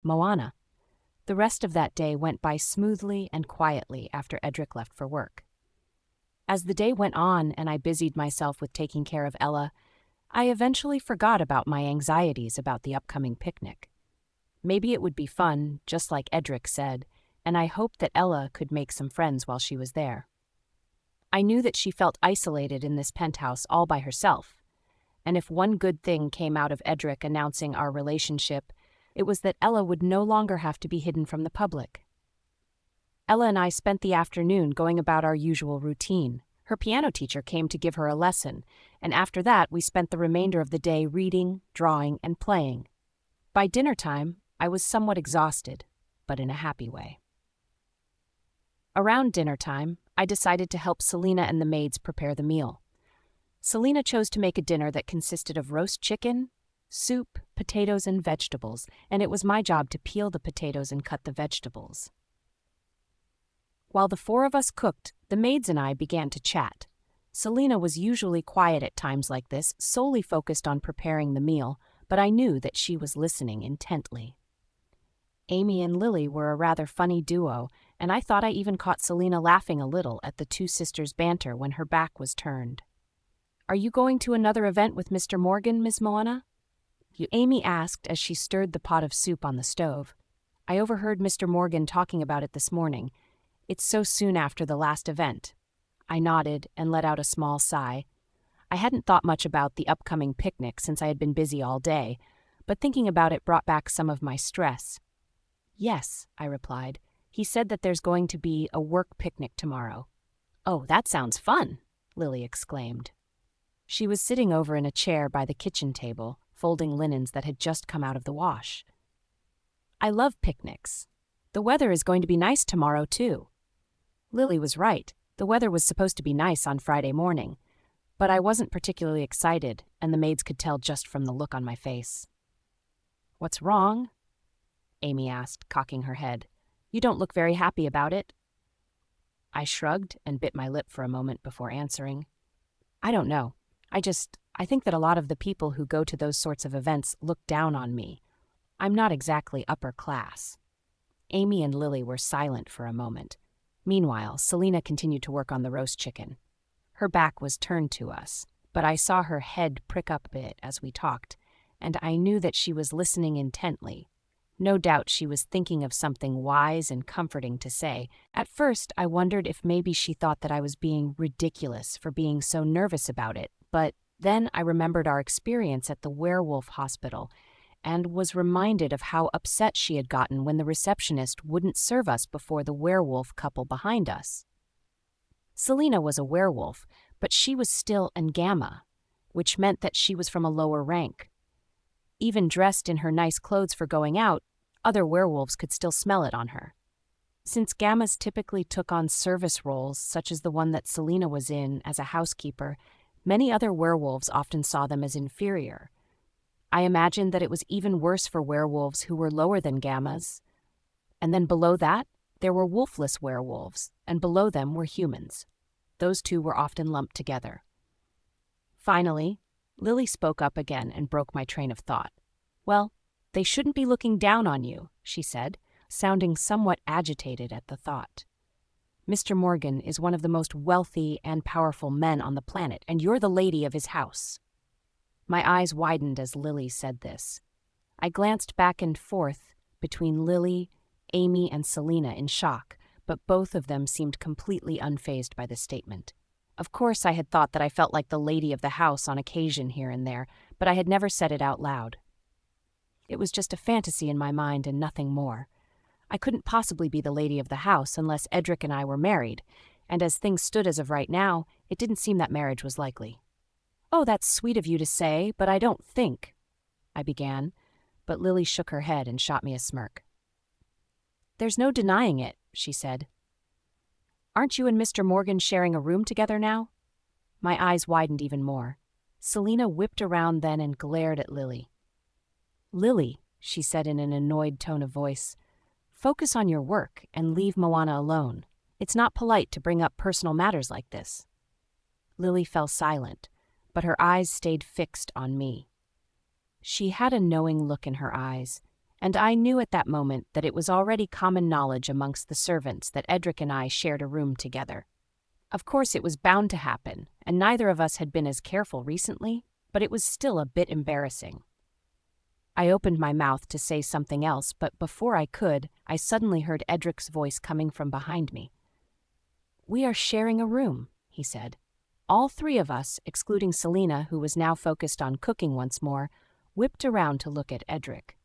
Moana. The rest of that day went by smoothly and quietly after Edric left for work. As the day went on and I busied myself with taking care of Ella, I eventually forgot about my anxieties about the upcoming picnic. Maybe it would be fun, just like Edric said, and I hoped that Ella could make some friends while she was there. I knew that she felt isolated in this penthouse all by herself, and if one good thing came out of Edric announcing our relationship, it was that Ella would no longer have to be hidden from the public. Ella and I spent the afternoon going about our usual routine. Her piano teacher came to give her a lesson, and after that we spent the remainder of the day reading, drawing, and playing. By dinner time, I was somewhat exhausted, but in a happy way. Around dinner time, I decided to help Selena and the maids prepare the meal. Selena chose to make a dinner that consisted of roast chicken, soup, potatoes, and vegetables, and it was my job to peel the potatoes and cut the vegetables. While the four of us cooked, the maids and I began to chat. Selena was usually quiet at times like this, solely focused on preparing the meal, but I knew that she was listening intently. Amy and Lily were a rather funny duo, and I thought I even caught Selena laughing a little at the two sisters' banter when her back was turned. "Are you going to another event with Mr. Morgan, Miss Moana?" Amy asked as she stirred the pot of soup on the stove. "I overheard Mr. Morgan talking about it this morning. It's so soon after the last event." I nodded and let out a small sigh. I hadn't thought much about the upcoming picnic since I had been busy all day, but thinking about it brought back some of my stress. "Yes," I replied. "He said that there's going to be a work picnic tomorrow." "Oh, that sounds fun," Lily exclaimed. She was sitting over in a chair by the kitchen table, folding linens that had just come out of the wash. "I love picnics. The weather is going to be nice tomorrow, too." Lily was right. The weather was supposed to be nice on Friday morning, but I wasn't particularly excited, and the maids could tell just from the look on my face. "What's wrong?" Amy asked, cocking her head. "You don't look very happy about it." I shrugged and bit my lip for a moment before answering. "I don't know. I think that a lot of the people who go to those sorts of events look down on me. I'm not exactly upper class." Amy and Lily were silent for a moment. Meanwhile, Selena continued to work on the roast chicken. Her back was turned to us, but I saw her head prick up a bit as we talked, and I knew that she was listening intently. No doubt she was thinking of something wise and comforting to say. At first, I wondered if maybe she thought that I was being ridiculous for being so nervous about it, but then I remembered our experience at the werewolf hospital and was reminded of how upset she had gotten when the receptionist wouldn't serve us before the werewolf couple behind us. Selena was a werewolf, but she was still an gamma, which meant that she was from a lower rank. Even dressed in her nice clothes for going out, other werewolves could still smell it on her. Since gammas typically took on service roles, such as the one that Selena was in as a housekeeper, many other werewolves often saw them as inferior. I imagined that it was even worse for werewolves who were lower than gammas. And then below that, there were wolfless werewolves, and below them were humans. Those two were often lumped together. Finally, Lily spoke up again and broke my train of thought. "Well, they shouldn't be looking down on you," she said, sounding somewhat agitated at the thought. "Mr. Morgan is one of the most wealthy and powerful men on the planet, and you're the lady of his house." My eyes widened as Lily said this. I glanced back and forth between Lily, Amy, and Selena in shock, but both of them seemed completely unfazed by the statement. Of course, I had thought that I felt like the lady of the house on occasion here and there, but I had never said it out loud. It was just a fantasy in my mind and nothing more. I couldn't possibly be the lady of the house unless Edric and I were married, and as things stood as of right now, it didn't seem that marriage was likely. "Oh, that's sweet of you to say, but I don't think," I began, but Lily shook her head and shot me a smirk. "There's no denying it," she said. "Aren't you and Mr. Morgan sharing a room together now?" My eyes widened even more. Selena whipped around then and glared at Lily. "Lily," she said in an annoyed tone of voice, "focus on your work and leave Moana alone. It's not polite to bring up personal matters like this." Lily fell silent, but her eyes stayed fixed on me. She had a knowing look in her eyes, and I knew at that moment that it was already common knowledge amongst the servants that Edric and I shared a room together. Of course, it was bound to happen, and neither of us had been as careful recently, but it was still a bit embarrassing. I opened my mouth to say something else, but before I could, I suddenly heard Edric's voice coming from behind me. "We are sharing a room," he said. All three of us, excluding Selena, who was now focused on cooking once more, whipped around to look at Edric.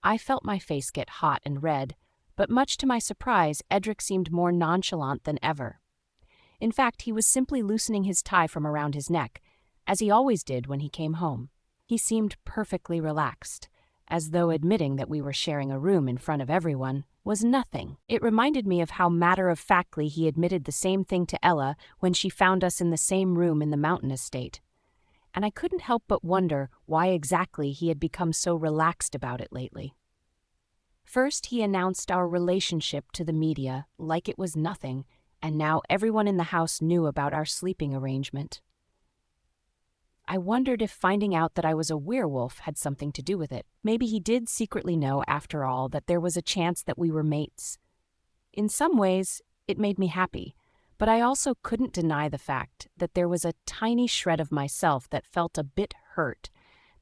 I felt my face get hot and red, but much to my surprise, Edric seemed more nonchalant than ever. In fact, he was simply loosening his tie from around his neck, as he always did when he came home. He seemed perfectly relaxed, as though admitting that we were sharing a room in front of everyone was nothing. It reminded me of how matter-of-factly he admitted the same thing to Ella when she found us in the same room in the mountain estate. And I couldn't help but wonder why exactly he had become so relaxed about it lately. First, he announced our relationship to the media like it was nothing, and now everyone in the house knew about our sleeping arrangement. I wondered if finding out that I was a werewolf had something to do with it. Maybe he did secretly know, after all, that there was a chance that we were mates. In some ways, it made me happy, but I also couldn't deny the fact that there was a tiny shred of myself that felt a bit hurt,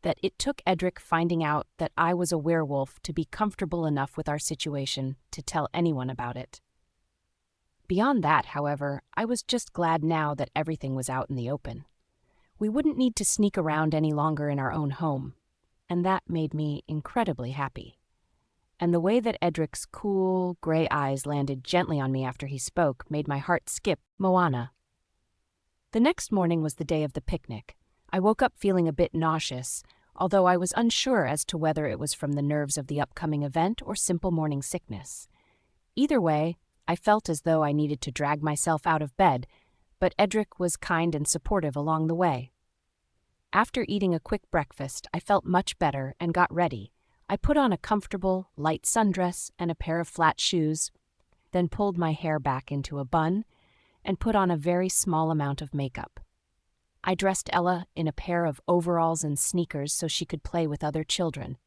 that it took Edric finding out that I was a werewolf to be comfortable enough with our situation to tell anyone about it. Beyond that, however, I was just glad now that everything was out in the open. We wouldn't need to sneak around any longer in our own home, and that made me incredibly happy. And the way that Edric's cool, gray eyes landed gently on me after he spoke made my heart skip Moana. The next morning was the day of the picnic. I woke up feeling a bit nauseous, although I was unsure as to whether it was from the nerves of the upcoming event or simple morning sickness. Either way, I felt as though I needed to drag myself out of bed, but Edric was kind and supportive along the way. After eating a quick breakfast, I felt much better and got ready. I put on a comfortable, light sundress and a pair of flat shoes, then pulled my hair back into a bun and put on a very small amount of makeup. I dressed Ella in a pair of overalls and sneakers so she could play with other children.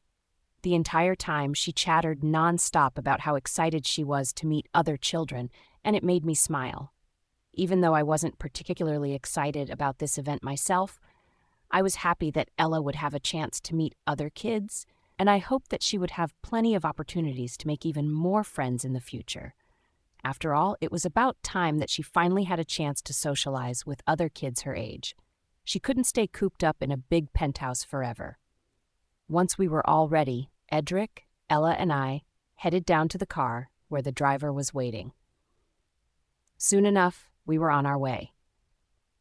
The entire time, she chattered non-stop about how excited she was to meet other children, and it made me smile. Even though I wasn't particularly excited about this event myself, I was happy that Ella would have a chance to meet other kids, and I hoped that she would have plenty of opportunities to make even more friends in the future. After all, it was about time that she finally had a chance to socialize with other kids her age. She couldn't stay cooped up in a big penthouse forever. Once we were all ready, Edric, Ella, and I headed down to the car where the driver was waiting. Soon enough, we were on our way.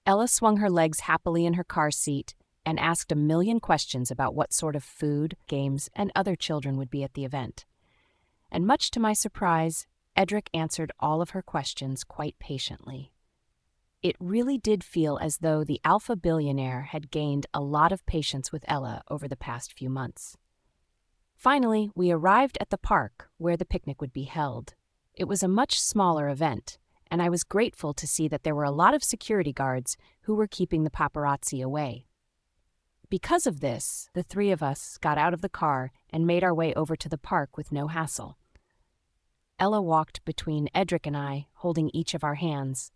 Ella swung her legs happily in her car seat and asked a million questions about what sort of food, games, and other children would be at the event. And much to my surprise, Edric answered all of her questions quite patiently. It really did feel as though the alpha billionaire had gained a lot of patience with Ella over the past few months. Finally, we arrived at the park where the picnic would be held. It was a much smaller event, and I was grateful to see that there were a lot of security guards who were keeping the paparazzi away. Because of this, the three of us got out of the car and made our way over to the park with no hassle. Ella walked between Edric and I, holding each of our hands.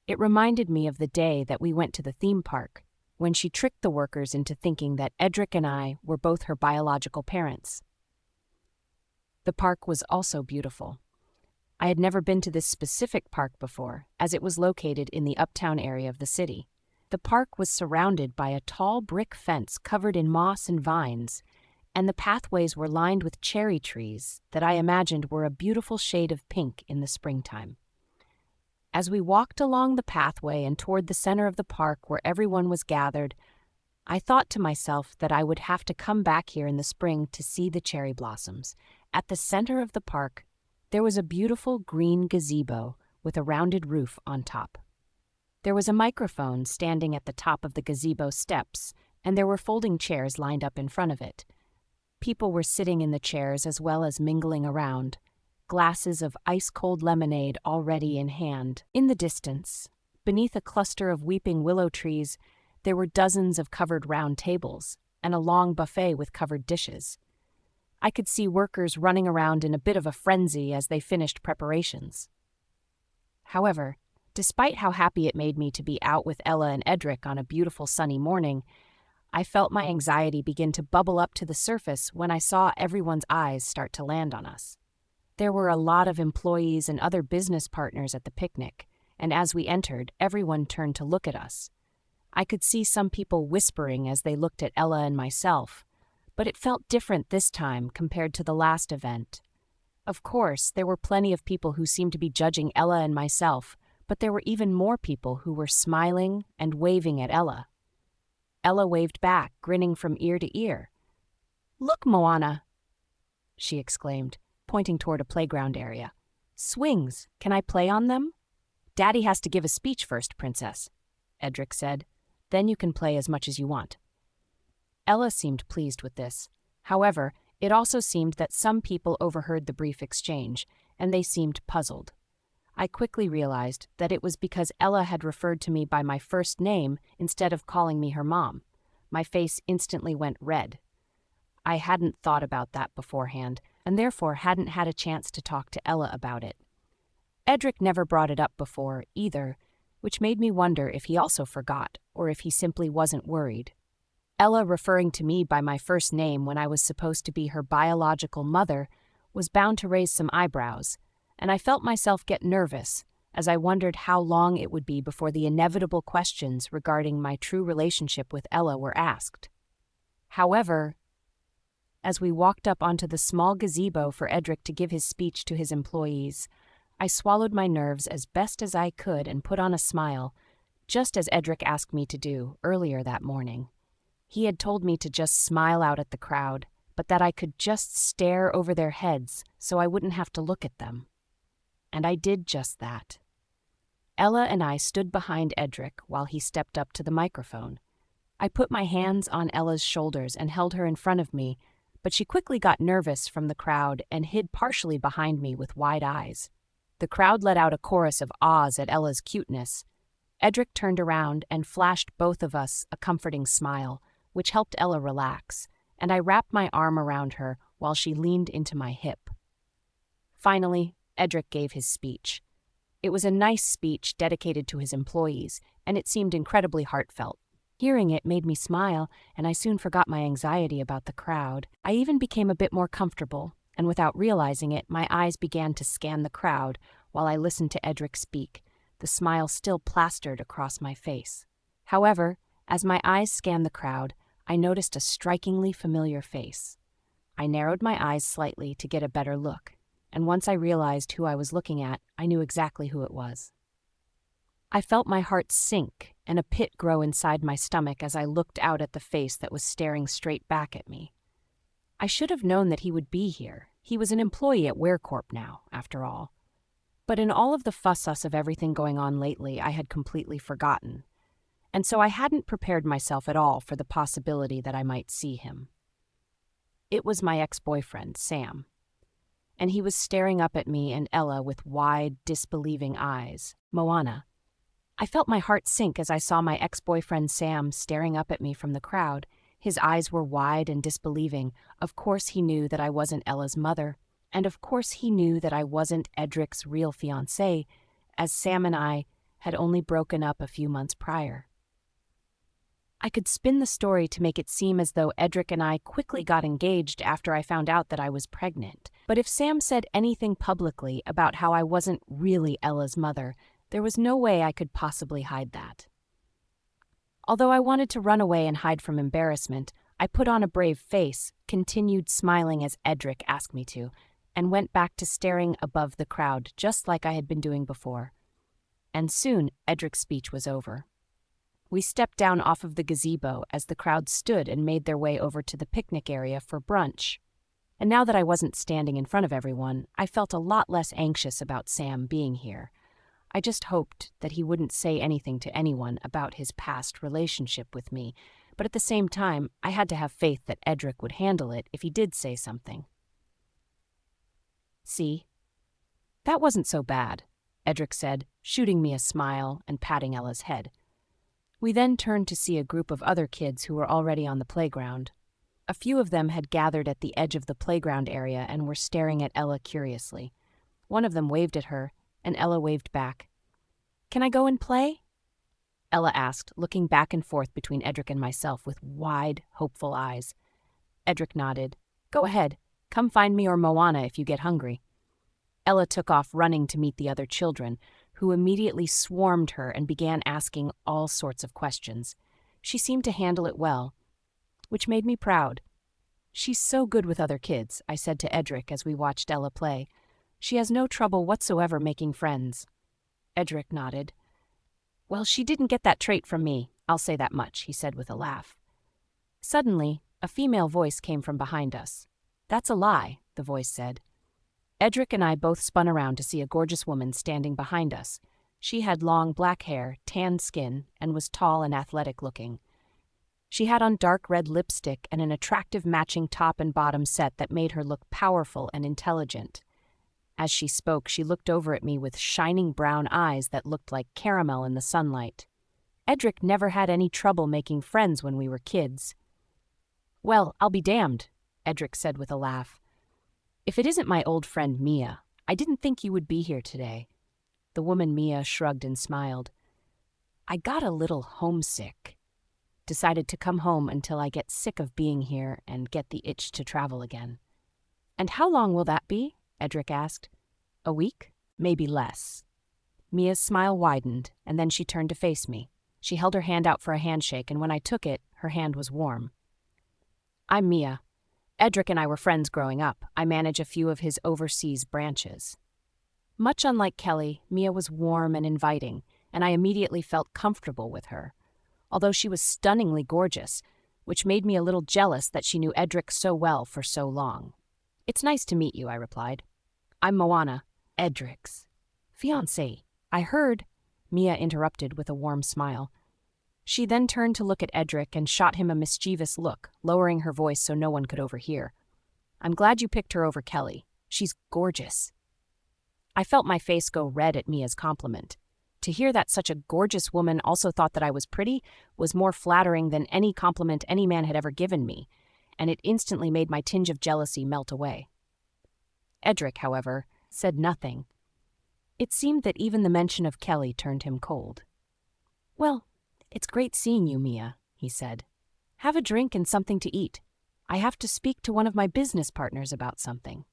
It reminded me of the day that we went to the theme park, when she tricked the workers into thinking that Edric and I were both her biological parents. The park was also beautiful. I had never been to this specific park before, as it was located in the uptown area of the city. The park was surrounded by a tall brick fence covered in moss and vines, and the pathways were lined with cherry trees that I imagined were a beautiful shade of pink in the springtime. As we walked along the pathway and toward the center of the park where everyone was gathered, I thought to myself that I would have to come back here in the spring to see the cherry blossoms. At the center of the park, there was a beautiful green gazebo with a rounded roof on top. There was a microphone standing at the top of the gazebo steps, and there were folding chairs lined up in front of it. People were sitting in the chairs as well as mingling around, glasses of ice-cold lemonade already in hand. In the distance, beneath a cluster of weeping willow trees, there were dozens of covered round tables and a long buffet with covered dishes. I could see workers running around in a bit of a frenzy as they finished preparations. However, despite how happy it made me to be out with Ella and Edric on a beautiful sunny morning, I felt my anxiety begin to bubble up to the surface when I saw everyone's eyes start to land on us. There were a lot of employees and other business partners at the picnic, and as we entered, everyone turned to look at us. I could see some people whispering as they looked at Ella and myself, but it felt different this time compared to the last event. Of course, there were plenty of people who seemed to be judging Ella and myself, but there were even more people who were smiling and waving at Ella. Ella waved back, grinning from ear to ear. "Look, Moana," she exclaimed, pointing toward a playground area. "Swings, can I play on them?" "Daddy has to give a speech first, Princess," Edric said. "Then you can play as much as you want." Ella seemed pleased with this. However, it also seemed that some people overheard the brief exchange, and they seemed puzzled. I quickly realized that it was because Ella had referred to me by my first name instead of calling me her mom. My face instantly went red. I hadn't thought about that beforehand, and therefore hadn't had a chance to talk to Ella about it. Edric never brought it up before, either, which made me wonder if he also forgot, or if he simply wasn't worried. Ella referring to me by my first name when I was supposed to be her biological mother was bound to raise some eyebrows, and I felt myself get nervous as I wondered how long it would be before the inevitable questions regarding my true relationship with Ella were asked. However, as we walked up onto the small gazebo for Edric to give his speech to his employees, I swallowed my nerves as best as I could and put on a smile, just as Edric asked me to do earlier that morning. He had told me to just smile out at the crowd, but that I could just stare over their heads so I wouldn't have to look at them. And I did just that. Ella and I stood behind Edric while he stepped up to the microphone. I put my hands on Ella's shoulders and held her in front of me, but she quickly got nervous from the crowd and hid partially behind me with wide eyes. The crowd let out a chorus of ahs at Ella's cuteness. Edric turned around and flashed both of us a comforting smile, which helped Ella relax, and I wrapped my arm around her while she leaned into my hip. Finally, Edric gave his speech. It was a nice speech dedicated to his employees, and it seemed incredibly heartfelt. Hearing it made me smile, and I soon forgot my anxiety about the crowd. I even became a bit more comfortable, and without realizing it, my eyes began to scan the crowd while I listened to Edric speak, the smile still plastered across my face. However, as my eyes scanned the crowd, I noticed a strikingly familiar face. I narrowed my eyes slightly to get a better look, and once I realized who I was looking at, I knew exactly who it was. I felt my heart sink and a pit grow inside my stomach as I looked out at the face that was staring straight back at me. I should have known that he would be here. He was an employee at WearCorp now, after all. But in all of the fuss-us of everything going on lately, I had completely forgotten. And so I hadn't prepared myself at all for the possibility that I might see him. It was my ex-boyfriend, Sam. And he was staring up at me and Ella with wide, disbelieving eyes. Moana. I felt my heart sink as I saw my ex-boyfriend Sam staring up at me from the crowd. His eyes were wide and disbelieving. Of course he knew that I wasn't Ella's mother, and of course he knew that I wasn't Edric's real fiancée, as Sam and I had only broken up a few months prior. I could spin the story to make it seem as though Edric and I quickly got engaged after I found out that I was pregnant. But if Sam said anything publicly about how I wasn't really Ella's mother, there was no way I could possibly hide that. Although I wanted to run away and hide from embarrassment, I put on a brave face, continued smiling as Edric asked me to, and went back to staring above the crowd just like I had been doing before. And soon Edric's speech was over. We stepped down off of the gazebo as the crowd stood and made their way over to the picnic area for brunch. And now that I wasn't standing in front of everyone, I felt a lot less anxious about Sam being here. I just hoped that he wouldn't say anything to anyone about his past relationship with me, but at the same time, I had to have faith that Edric would handle it if he did say something. "See? That wasn't so bad," Edric said, shooting me a smile and patting Ella's head. We then turned to see a group of other kids who were already on the playground. A few of them had gathered at the edge of the playground area and were staring at Ella curiously. One of them waved at her, and Ella waved back. "Can I go and play?" Ella asked, looking back and forth between Edric and myself with wide, hopeful eyes. Edric nodded. "Go ahead. Come find me or Moana if you get hungry." Ella took off running to meet the other children, who immediately swarmed her and began asking all sorts of questions. She seemed to handle it well, which made me proud. "She's so good with other kids," I said to Edric as we watched Ella play. "She has no trouble whatsoever making friends." Edric nodded. "Well, she didn't get that trait from me, I'll say that much," he said with a laugh. Suddenly, a female voice came from behind us. "That's a lie," the voice said. Edric and I both spun around to see a gorgeous woman standing behind us. She had long black hair, tanned skin, and was tall and athletic looking. She had on dark red lipstick and an attractive matching top and bottom set that made her look powerful and intelligent. As she spoke, she looked over at me with shining brown eyes that looked like caramel in the sunlight. Edric never had any trouble making friends when we were kids. "Well, I'll be damned," Edric said with a laugh. "If it isn't my old friend Mia, I didn't think you would be here today." The woman Mia shrugged and smiled. "I got a little homesick. Decided to come home until I get sick of being here and get the itch to travel again." "And how long will that be?" Edric asked. "A week? Maybe less." Mia's smile widened, and then she turned to face me. She held her hand out for a handshake, and when I took it, her hand was warm. "I'm Mia. Edric and I were friends growing up. I manage a few of his overseas branches." Much unlike Kelly, Mia was warm and inviting, and I immediately felt comfortable with her, although she was stunningly gorgeous, which made me a little jealous that she knew Edric so well for so long. "It's nice to meet you," I replied. "I'm Moana, Edric's fiancée." "I heard," Mia interrupted with a warm smile. She then turned to look at Edric and shot him a mischievous look, lowering her voice so no one could overhear. "I'm glad you picked her over Kelly. She's gorgeous." I felt my face go red at Mia's compliment. To hear that such a gorgeous woman also thought that I was pretty was more flattering than any compliment any man had ever given me, and it instantly made my tinge of jealousy melt away. Edric, however, said nothing. It seemed that even the mention of Kelly turned him cold. "Well, it's great seeing you, Mia," he said. "Have a drink and something to eat. I have to speak to one of my business partners about something."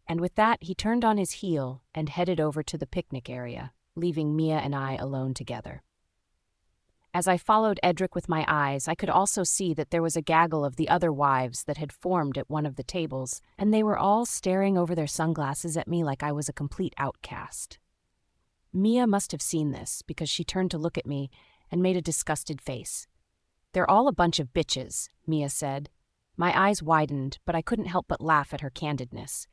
And with that, he turned on his heel and headed over to the picnic area, leaving Mia and I alone together. As I followed Edric with my eyes, I could also see that there was a gaggle of the other wives that had formed at one of the tables, and they were all staring over their sunglasses at me like I was a complete outcast. Mia must have seen this, because she turned to look at me and made a disgusted face. "They're all a bunch of bitches," Mia said. My eyes widened, but I couldn't help but laugh at her candidness.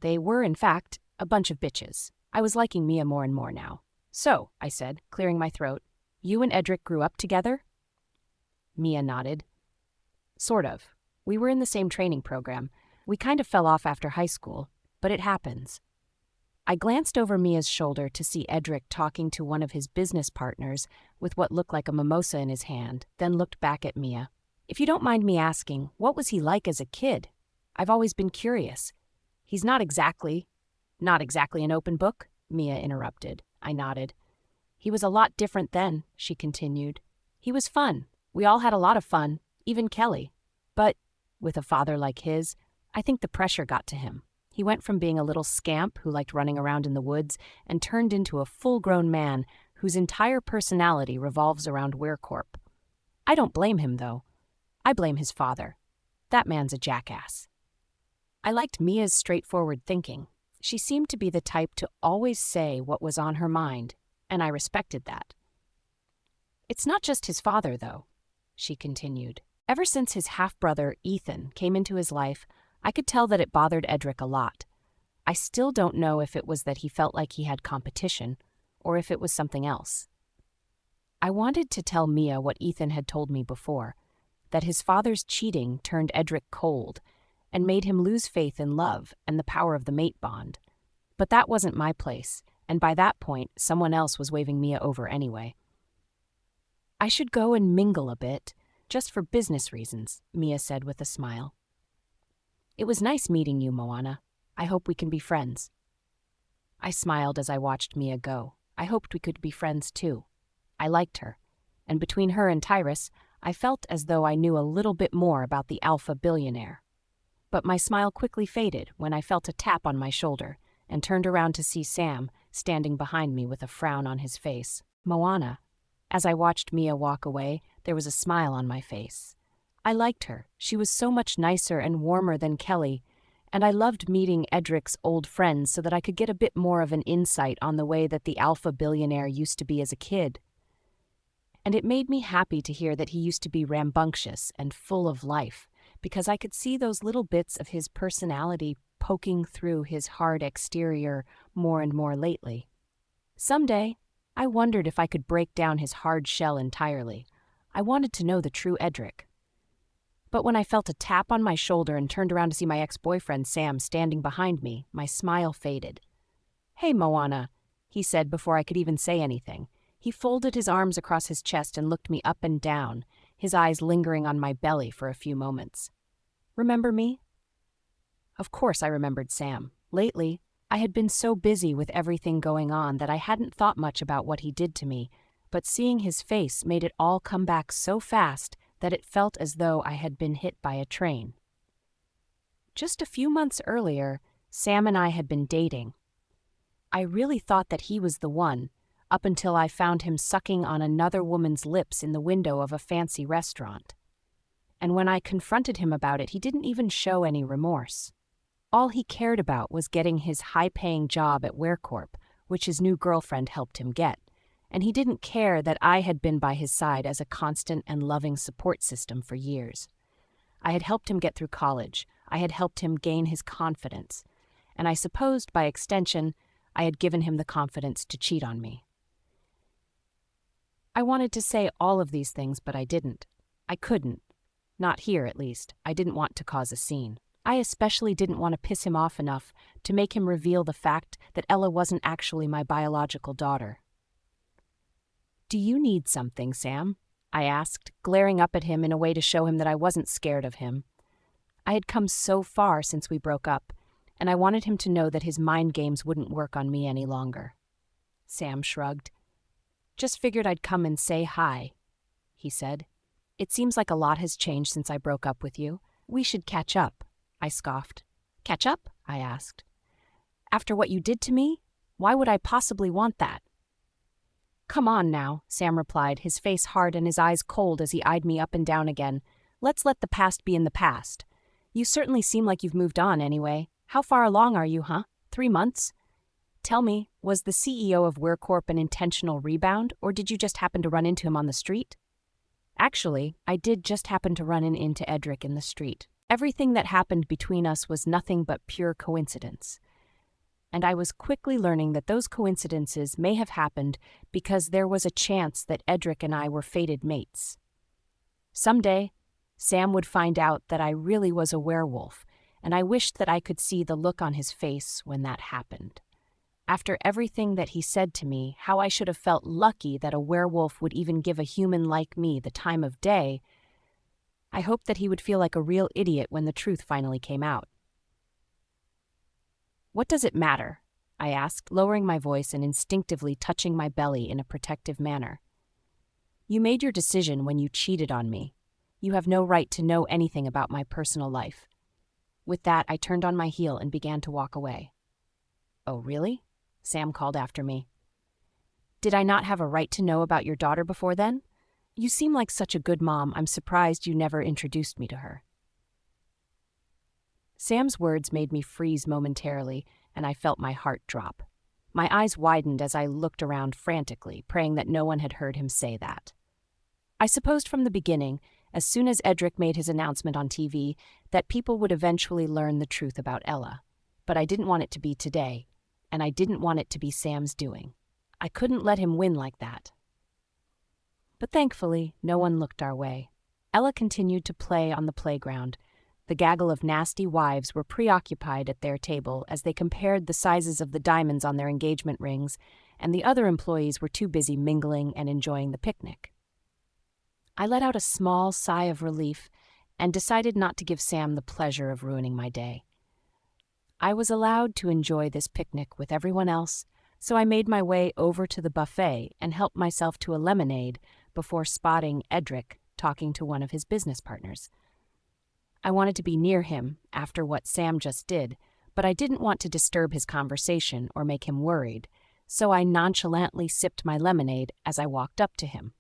They were, in fact, a bunch of bitches. I was liking Mia more and more now. "So," I said, clearing my throat, "you and Edric grew up together?" Mia nodded. "Sort of. We were in the same training program. We kind of fell off after high school, but it happens." I glanced over Mia's shoulder to see Edric talking to one of his business partners with what looked like a mimosa in his hand, then looked back at Mia. "If you don't mind me asking, what was he like as a kid? I've always been curious." "He's not exactly an open book," Mia interrupted. I nodded. "He was a lot different then," she continued. "He was fun. We all had a lot of fun, even Kelly. But, with a father like his, I think the pressure got to him. He went from being a little scamp who liked running around in the woods and turned into a full-grown man whose entire personality revolves around Weircorp. I don't blame him, though. I blame his father. That man's a jackass." I liked Mia's straightforward thinking. She seemed to be the type to always say what was on her mind, and I respected that. "It's not just his father, though," she continued. "Ever since his half-brother, Ethan, came into his life, I could tell that it bothered Edric a lot. I still don't know if it was that he felt like he had competition, or if it was something else." I wanted to tell Mia what Ethan had told me before, that his father's cheating turned Edric cold and made him lose faith in love and the power of the mate bond. But that wasn't my place, and by that point, someone else was waving Mia over anyway. "I should go and mingle a bit, Just for business reasons, Mia said with a smile. It was nice meeting you, Moana. I hope we can be friends. I smiled as I watched Mia go. I hoped we could be friends too. I liked her, and between her and Tyrus, I felt as though I knew a little bit more about the alpha billionaire. But my smile quickly faded when I felt a tap on my shoulder and turned around to see Sam standing behind me with a frown on his face. Moana. As I watched Mia walk away, there was a smile on my face. I liked her. She was so much nicer and warmer than Kelly, and I loved meeting Edric's old friends so that I could get a bit more of an insight on the way that the alpha billionaire used to be as a kid. And it made me happy to hear that he used to be rambunctious and full of life, because I could see those little bits of his personality poking through his hard exterior more and more lately. Someday, I wondered if I could break down his hard shell entirely. I wanted to know the true Edric. But when I felt a tap on my shoulder and turned around to see my ex-boyfriend Sam standing behind me, my smile faded. "Hey, Moana," he said before I could even say anything. He folded his arms across his chest and looked me up and down, his eyes lingering on my belly for a few moments. "Remember me?" Of course I remembered Sam. Lately, I had been so busy with everything going on that I hadn't thought much about what he did to me, but seeing his face made it all come back so fast that it felt as though I had been hit by a train. Just a few months earlier, Sam and I had been dating. I really thought that he was the one, up until I found him sucking on another woman's lips in the window of a fancy restaurant. And when I confronted him about it, he didn't even show any remorse. All he cared about was getting his high-paying job at WearCorp, which his new girlfriend helped him get, and he didn't care that I had been by his side as a constant and loving support system for years. I had helped him get through college, I had helped him gain his confidence, and I supposed, by extension, I had given him the confidence to cheat on me. I wanted to say all of these things, but I didn't. I couldn't. Not here, at least. I didn't want to cause a scene. I especially didn't want to piss him off enough to make him reveal the fact that Ella wasn't actually my biological daughter. "Do you need something, Sam?" I asked, glaring up at him in a way to show him that I wasn't scared of him. I had come so far since we broke up, and I wanted him to know that his mind games wouldn't work on me any longer. Sam shrugged. "Just figured I'd come and say hi," he said. "It seems like a lot has changed since I broke up with you. We should catch up," I scoffed. "Catch up?" I asked. "After what you did to me? Why would I possibly want that?" "Come on now," Sam replied, his face hard and his eyes cold as he eyed me up and down again. "Let's let the past be in the past. You certainly seem like you've moved on anyway. How far along are you, huh? 3 months? Tell me, was the CEO of WearCorp an intentional rebound, or did you just happen to run into him on the street?" Actually, I did just happen to run into Edric in the street. Everything that happened between us was nothing but pure coincidence. And I was quickly learning that those coincidences may have happened because there was a chance that Edric and I were fated mates. Someday, Sam would find out that I really was a werewolf, and I wished that I could see the look on his face when that happened. After everything that he said to me, how I should have felt lucky that a werewolf would even give a human like me the time of day, I hoped that he would feel like a real idiot when the truth finally came out. "What does it matter?" I asked, lowering my voice and instinctively touching my belly in a protective manner. "You made your decision when you cheated on me. You have no right to know anything about my personal life." With that, I turned on my heel and began to walk away. "Oh, really?" Sam called after me. "Did I not have a right to know about your daughter before then? You seem like such a good mom. I'm surprised you never introduced me to her." Sam's words made me freeze momentarily, and I felt my heart drop. My eyes widened as I looked around frantically, praying that no one had heard him say that. I supposed from the beginning, as soon as Edric made his announcement on TV, that people would eventually learn the truth about Ella. But I didn't want it to be today, and I didn't want it to be Sam's doing. I couldn't let him win like that. But thankfully, no one looked our way. Ella continued to play on the playground. The gaggle of nasty wives were preoccupied at their table as they compared the sizes of the diamonds on their engagement rings, and the other employees were too busy mingling and enjoying the picnic. I let out a small sigh of relief and decided not to give Sam the pleasure of ruining my day. I was allowed to enjoy this picnic with everyone else, so I made my way over to the buffet and helped myself to a lemonade before spotting Edric talking to one of his business partners. I wanted to be near him after what Sam just did, but I didn't want to disturb his conversation or make him worried, so I nonchalantly sipped my lemonade as I walked up to him.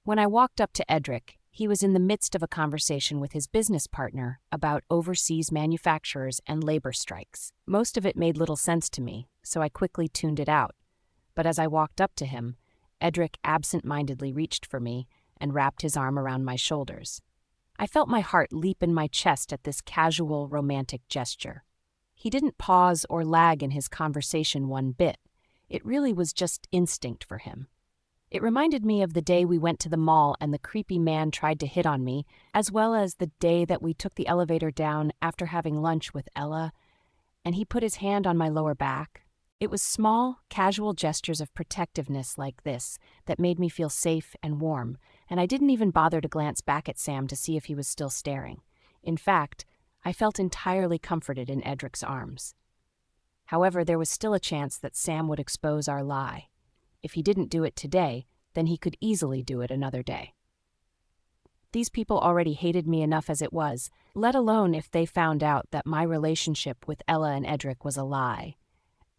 When I walked up to Edric, he was in the midst of a conversation with his business partner about overseas manufacturers and labor strikes. Most of it made little sense to me, so I quickly tuned it out. But as I walked up to him, Edric absent-mindedly reached for me and wrapped his arm around my shoulders. I felt my heart leap in my chest at this casual, romantic gesture. He didn't pause or lag in his conversation one bit. It really was just instinct for him. It reminded me of the day we went to the mall and the creepy man tried to hit on me, as well as the day that we took the elevator down after having lunch with Ella, and he put his hand on my lower back. It was small, casual gestures of protectiveness like this that made me feel safe and warm, and I didn't even bother to glance back at Sam to see if he was still staring. In fact, I felt entirely comforted in Edric's arms. However, there was still a chance that Sam would expose our lie. If he didn't do it today, then he could easily do it another day. These people already hated me enough as it was, let alone if they found out that my relationship with Ella and Edric was a lie.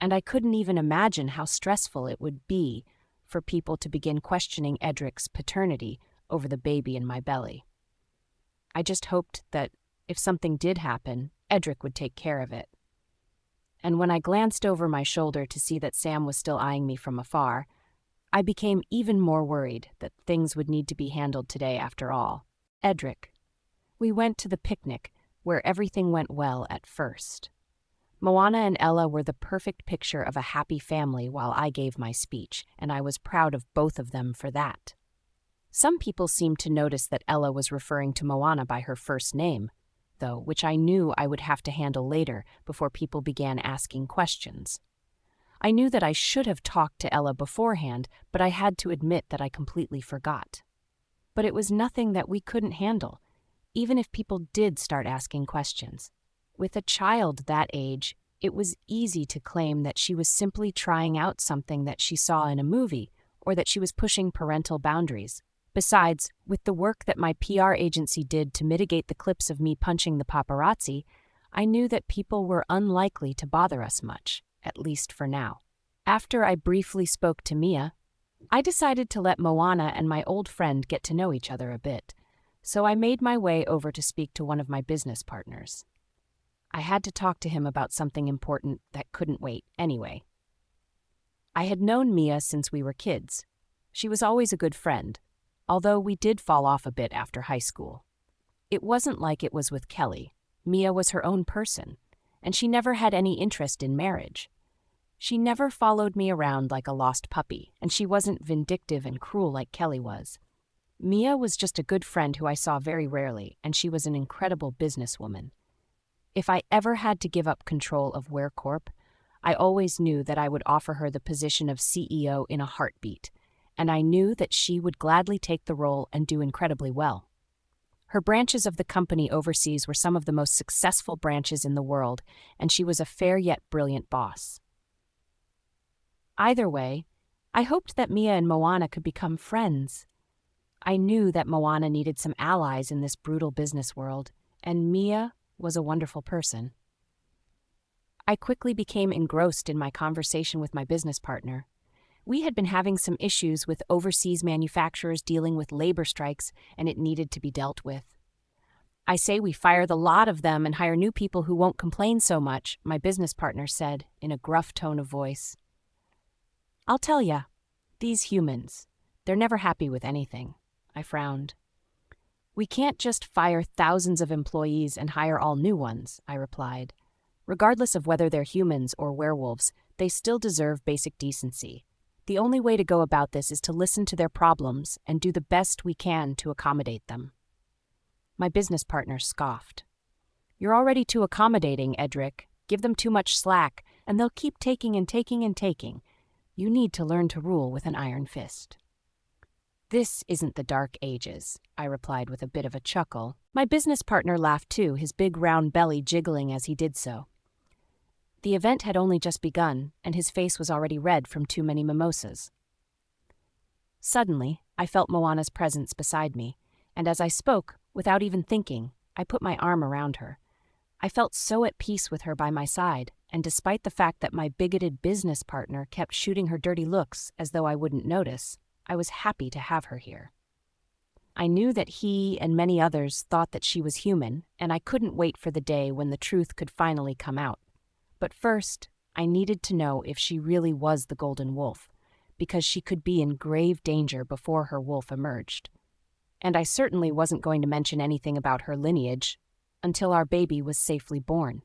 And I couldn't even imagine how stressful it would be for people to begin questioning Edric's paternity over the baby in my belly. I just hoped that if something did happen, Edric would take care of it. And when I glanced over my shoulder to see that Sam was still eyeing me from afar, I became even more worried that things would need to be handled today after all. Edric. We went to the picnic, where everything went well at first. Moana and Ella were the perfect picture of a happy family while I gave my speech, and I was proud of both of them for that. Some people seemed to notice that Ella was referring to Moana by her first name, though, which I knew I would have to handle later before people began asking questions. I knew that I should have talked to Ella beforehand, but I had to admit that I completely forgot. But it was nothing that we couldn't handle, even if people did start asking questions. With a child that age, it was easy to claim that she was simply trying out something that she saw in a movie, or that she was pushing parental boundaries. Besides, with the work that my PR agency did to mitigate the clips of me punching the paparazzi, I knew that people were unlikely to bother us much, at least for now. After I briefly spoke to Mia, I decided to let Moana and my old friend get to know each other a bit, so I made my way over to speak to one of my business partners. I had to talk to him about something important that couldn't wait anyway. I had known Mia since we were kids. She was always a good friend, although we did fall off a bit after high school. It wasn't like it was with Kelly. Mia was her own person, and she never had any interest in marriage. She never followed me around like a lost puppy, and she wasn't vindictive and cruel like Kelly was. Mia was just a good friend who I saw very rarely, and she was an incredible businesswoman. If I ever had to give up control of Ware Corp, I always knew that I would offer her the position of CEO in a heartbeat, and I knew that she would gladly take the role and do incredibly well. Her branches of the company overseas were some of the most successful branches in the world, and she was a fair yet brilliant boss. Either way, I hoped that Mia and Moana could become friends. I knew that Moana needed some allies in this brutal business world, and Mia was a wonderful person. I quickly became engrossed in my conversation with my business partner. We had been having some issues with overseas manufacturers dealing with labor strikes, and it needed to be dealt with. I say we fire the lot of them and hire new people who won't complain so much, my business partner said in a gruff tone of voice. I'll tell ya, these humans, they're never happy with anything. I frowned. We can't just fire thousands of employees and hire all new ones, I replied. Regardless of whether they're humans or werewolves, they still deserve basic decency. The only way to go about this is to listen to their problems and do the best we can to accommodate them. My business partner scoffed. You're already too accommodating, Edric. Give them too much slack, and they'll keep taking and taking and taking. You need to learn to rule with an iron fist. This isn't the dark ages, I replied with a bit of a chuckle. My business partner laughed too, his big round belly jiggling as he did so. The event had only just begun, and his face was already red from too many mimosas. Suddenly, I felt Moana's presence beside me, and as I spoke, without even thinking, I put my arm around her. I felt so at peace with her by my side, and despite the fact that my bigoted business partner kept shooting her dirty looks as though I wouldn't notice, I was happy to have her here. I knew that he and many others thought that she was human, and I couldn't wait for the day when the truth could finally come out. But first, I needed to know if she really was the golden wolf, because she could be in grave danger before her wolf emerged. And I certainly wasn't going to mention anything about her lineage until our baby was safely born.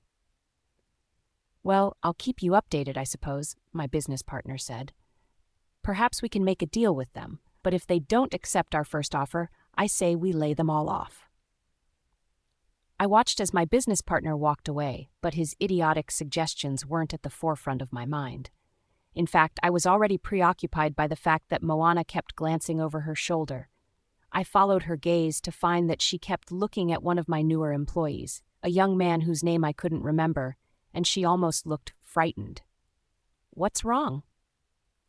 Well, I'll keep you updated, I suppose, my business partner said. Perhaps we can make a deal with them, but if they don't accept our first offer, I say we lay them all off. I watched as my business partner walked away, but his idiotic suggestions weren't at the forefront of my mind. In fact, I was already preoccupied by the fact that Moana kept glancing over her shoulder. I followed her gaze to find that she kept looking at one of my newer employees, a young man whose name I couldn't remember, and she almost looked frightened. "What's wrong?"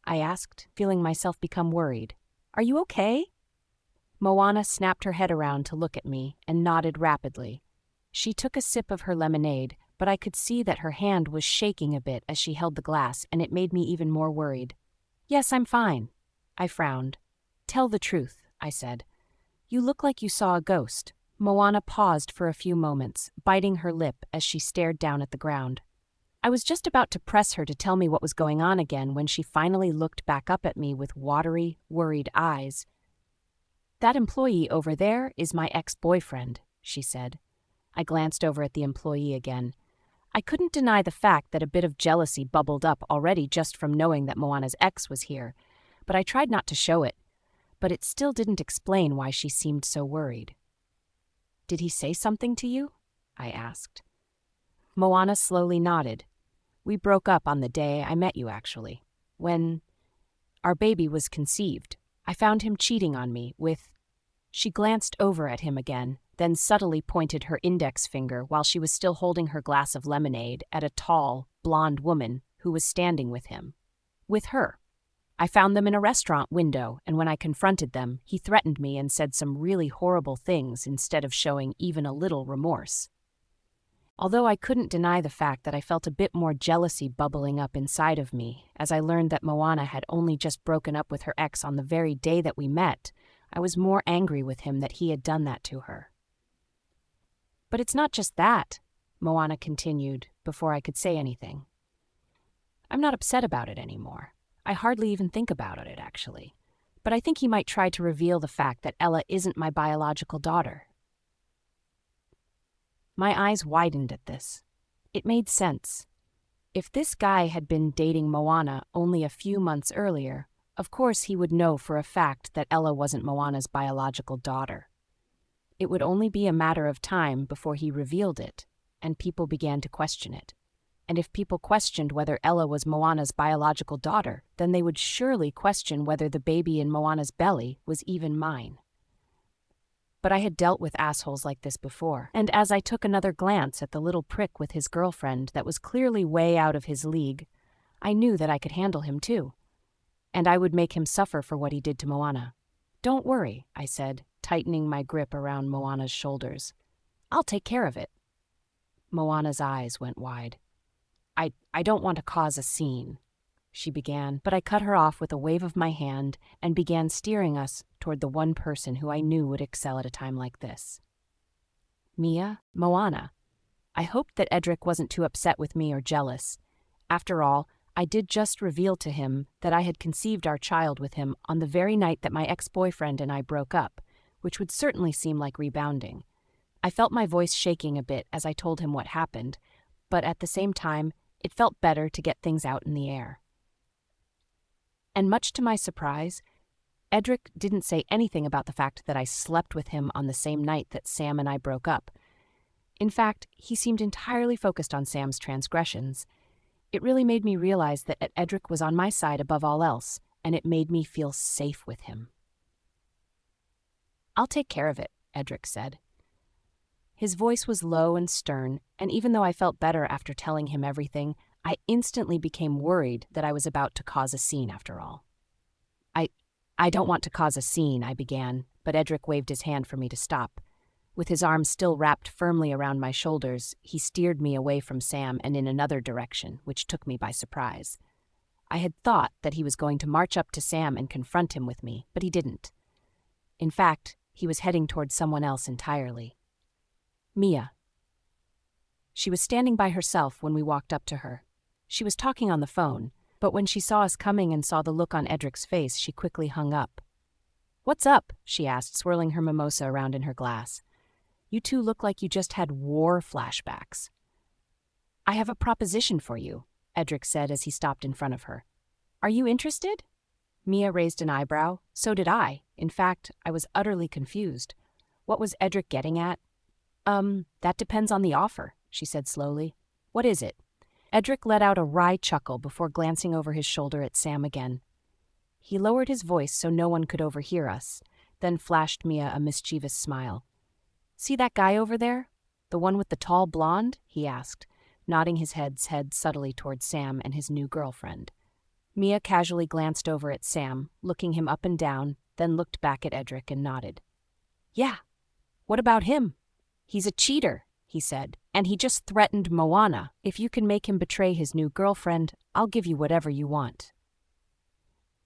I asked, feeling myself become worried. "Are you okay?" Moana snapped her head around to look at me and nodded rapidly. She took a sip of her lemonade, but I could see that her hand was shaking a bit as she held the glass, and it made me even more worried. "Yes, I'm fine." I frowned. "Tell the truth," I said. "You look like you saw a ghost." Moana paused for a few moments, biting her lip as she stared down at the ground. I was just about to press her to tell me what was going on again when she finally looked back up at me with watery, worried eyes. "That employee over there is my ex-boyfriend," she said. I glanced over at the employee again. I couldn't deny the fact that a bit of jealousy bubbled up already just from knowing that Moana's ex was here, but I tried not to show it. But it still didn't explain why she seemed so worried. "Did he say something to you?" I asked. Moana slowly nodded. "We broke up on the day I met you, actually. When our baby was conceived, I found him cheating on me with..." She glanced over at him again, then subtly pointed her index finger while she was still holding her glass of lemonade at a tall, blonde woman who was standing with him. "With her. I found them in a restaurant window, and when I confronted them, he threatened me and said some really horrible things instead of showing even a little remorse." Although I couldn't deny the fact that I felt a bit more jealousy bubbling up inside of me as I learned that Moana had only just broken up with her ex on the very day that we met, I was more angry with him that he had done that to her. "But it's not just that," Moana continued before I could say anything. "I'm not upset about it anymore. I hardly even think about it, actually. But I think he might try to reveal the fact that Ella isn't my biological daughter." My eyes widened at this. It made sense. If this guy had been dating Moana only a few months earlier, of course he would know for a fact that Ella wasn't Moana's biological daughter. It would only be a matter of time before he revealed it, and people began to question it. And if people questioned whether Ella was Moana's biological daughter, then they would surely question whether the baby in Moana's belly was even mine. But I had dealt with assholes like this before, and as I took another glance at the little prick with his girlfriend that was clearly way out of his league, I knew that I could handle him too. And I would make him suffer for what he did to Moana. "Don't worry," I said, tightening my grip around Moana's shoulders. "I'll take care of it." Moana's eyes went wide. I don't want to cause a scene," she began, but I cut her off with a wave of my hand and began steering us toward the one person who I knew would excel at a time like this. Moana. I hoped that Edric wasn't too upset with me or jealous. After all, I did just reveal to him that I had conceived our child with him on the very night that my ex-boyfriend and I broke up, which would certainly seem like rebounding. I felt my voice shaking a bit as I told him what happened, but at the same time, it felt better to get things out in the air. And much to my surprise, Edric didn't say anything about the fact that I slept with him on the same night that Sam and I broke up. In fact, he seemed entirely focused on Sam's transgressions. It really made me realize that Edric was on my side above all else, and it made me feel safe with him. I'll take care of it, Edric said. His voice was low and stern, and even though I felt better after telling him everything, I instantly became worried that I was about to cause a scene after all. I don't want to cause a scene, I began, but Edric waved his hand for me to stop. With his arms still wrapped firmly around my shoulders, he steered me away from Sam and in another direction, which took me by surprise. I had thought that he was going to march up to Sam and confront him with me, but he didn't. In fact, he was heading toward someone else entirely. Mia. She was standing by herself when we walked up to her. She was talking on the phone, but when she saw us coming and saw the look on Edric's face, she quickly hung up. "What's up?" she asked, swirling her mimosa around in her glass. "You two look like you just had war flashbacks." "I have a proposition for you," Edric said as he stopped in front of her. "Are you interested?" Mia raised an eyebrow. So did I. In fact, I was utterly confused. What was Edric getting at? That depends on the offer," she said slowly. "What is it?" Edric let out a wry chuckle before glancing over his shoulder at Sam again. He lowered his voice so no one could overhear us, then flashed Mia a mischievous smile. "See that guy over there? The one with the tall blonde?" he asked, nodding his head subtly toward Sam and his new girlfriend. Mia casually glanced over at Sam, looking him up and down, then looked back at Edric and nodded. "Yeah. What about him?" "He's a cheater," he said, "and he just threatened Moana. If you can make him betray his new girlfriend, I'll give you whatever you want."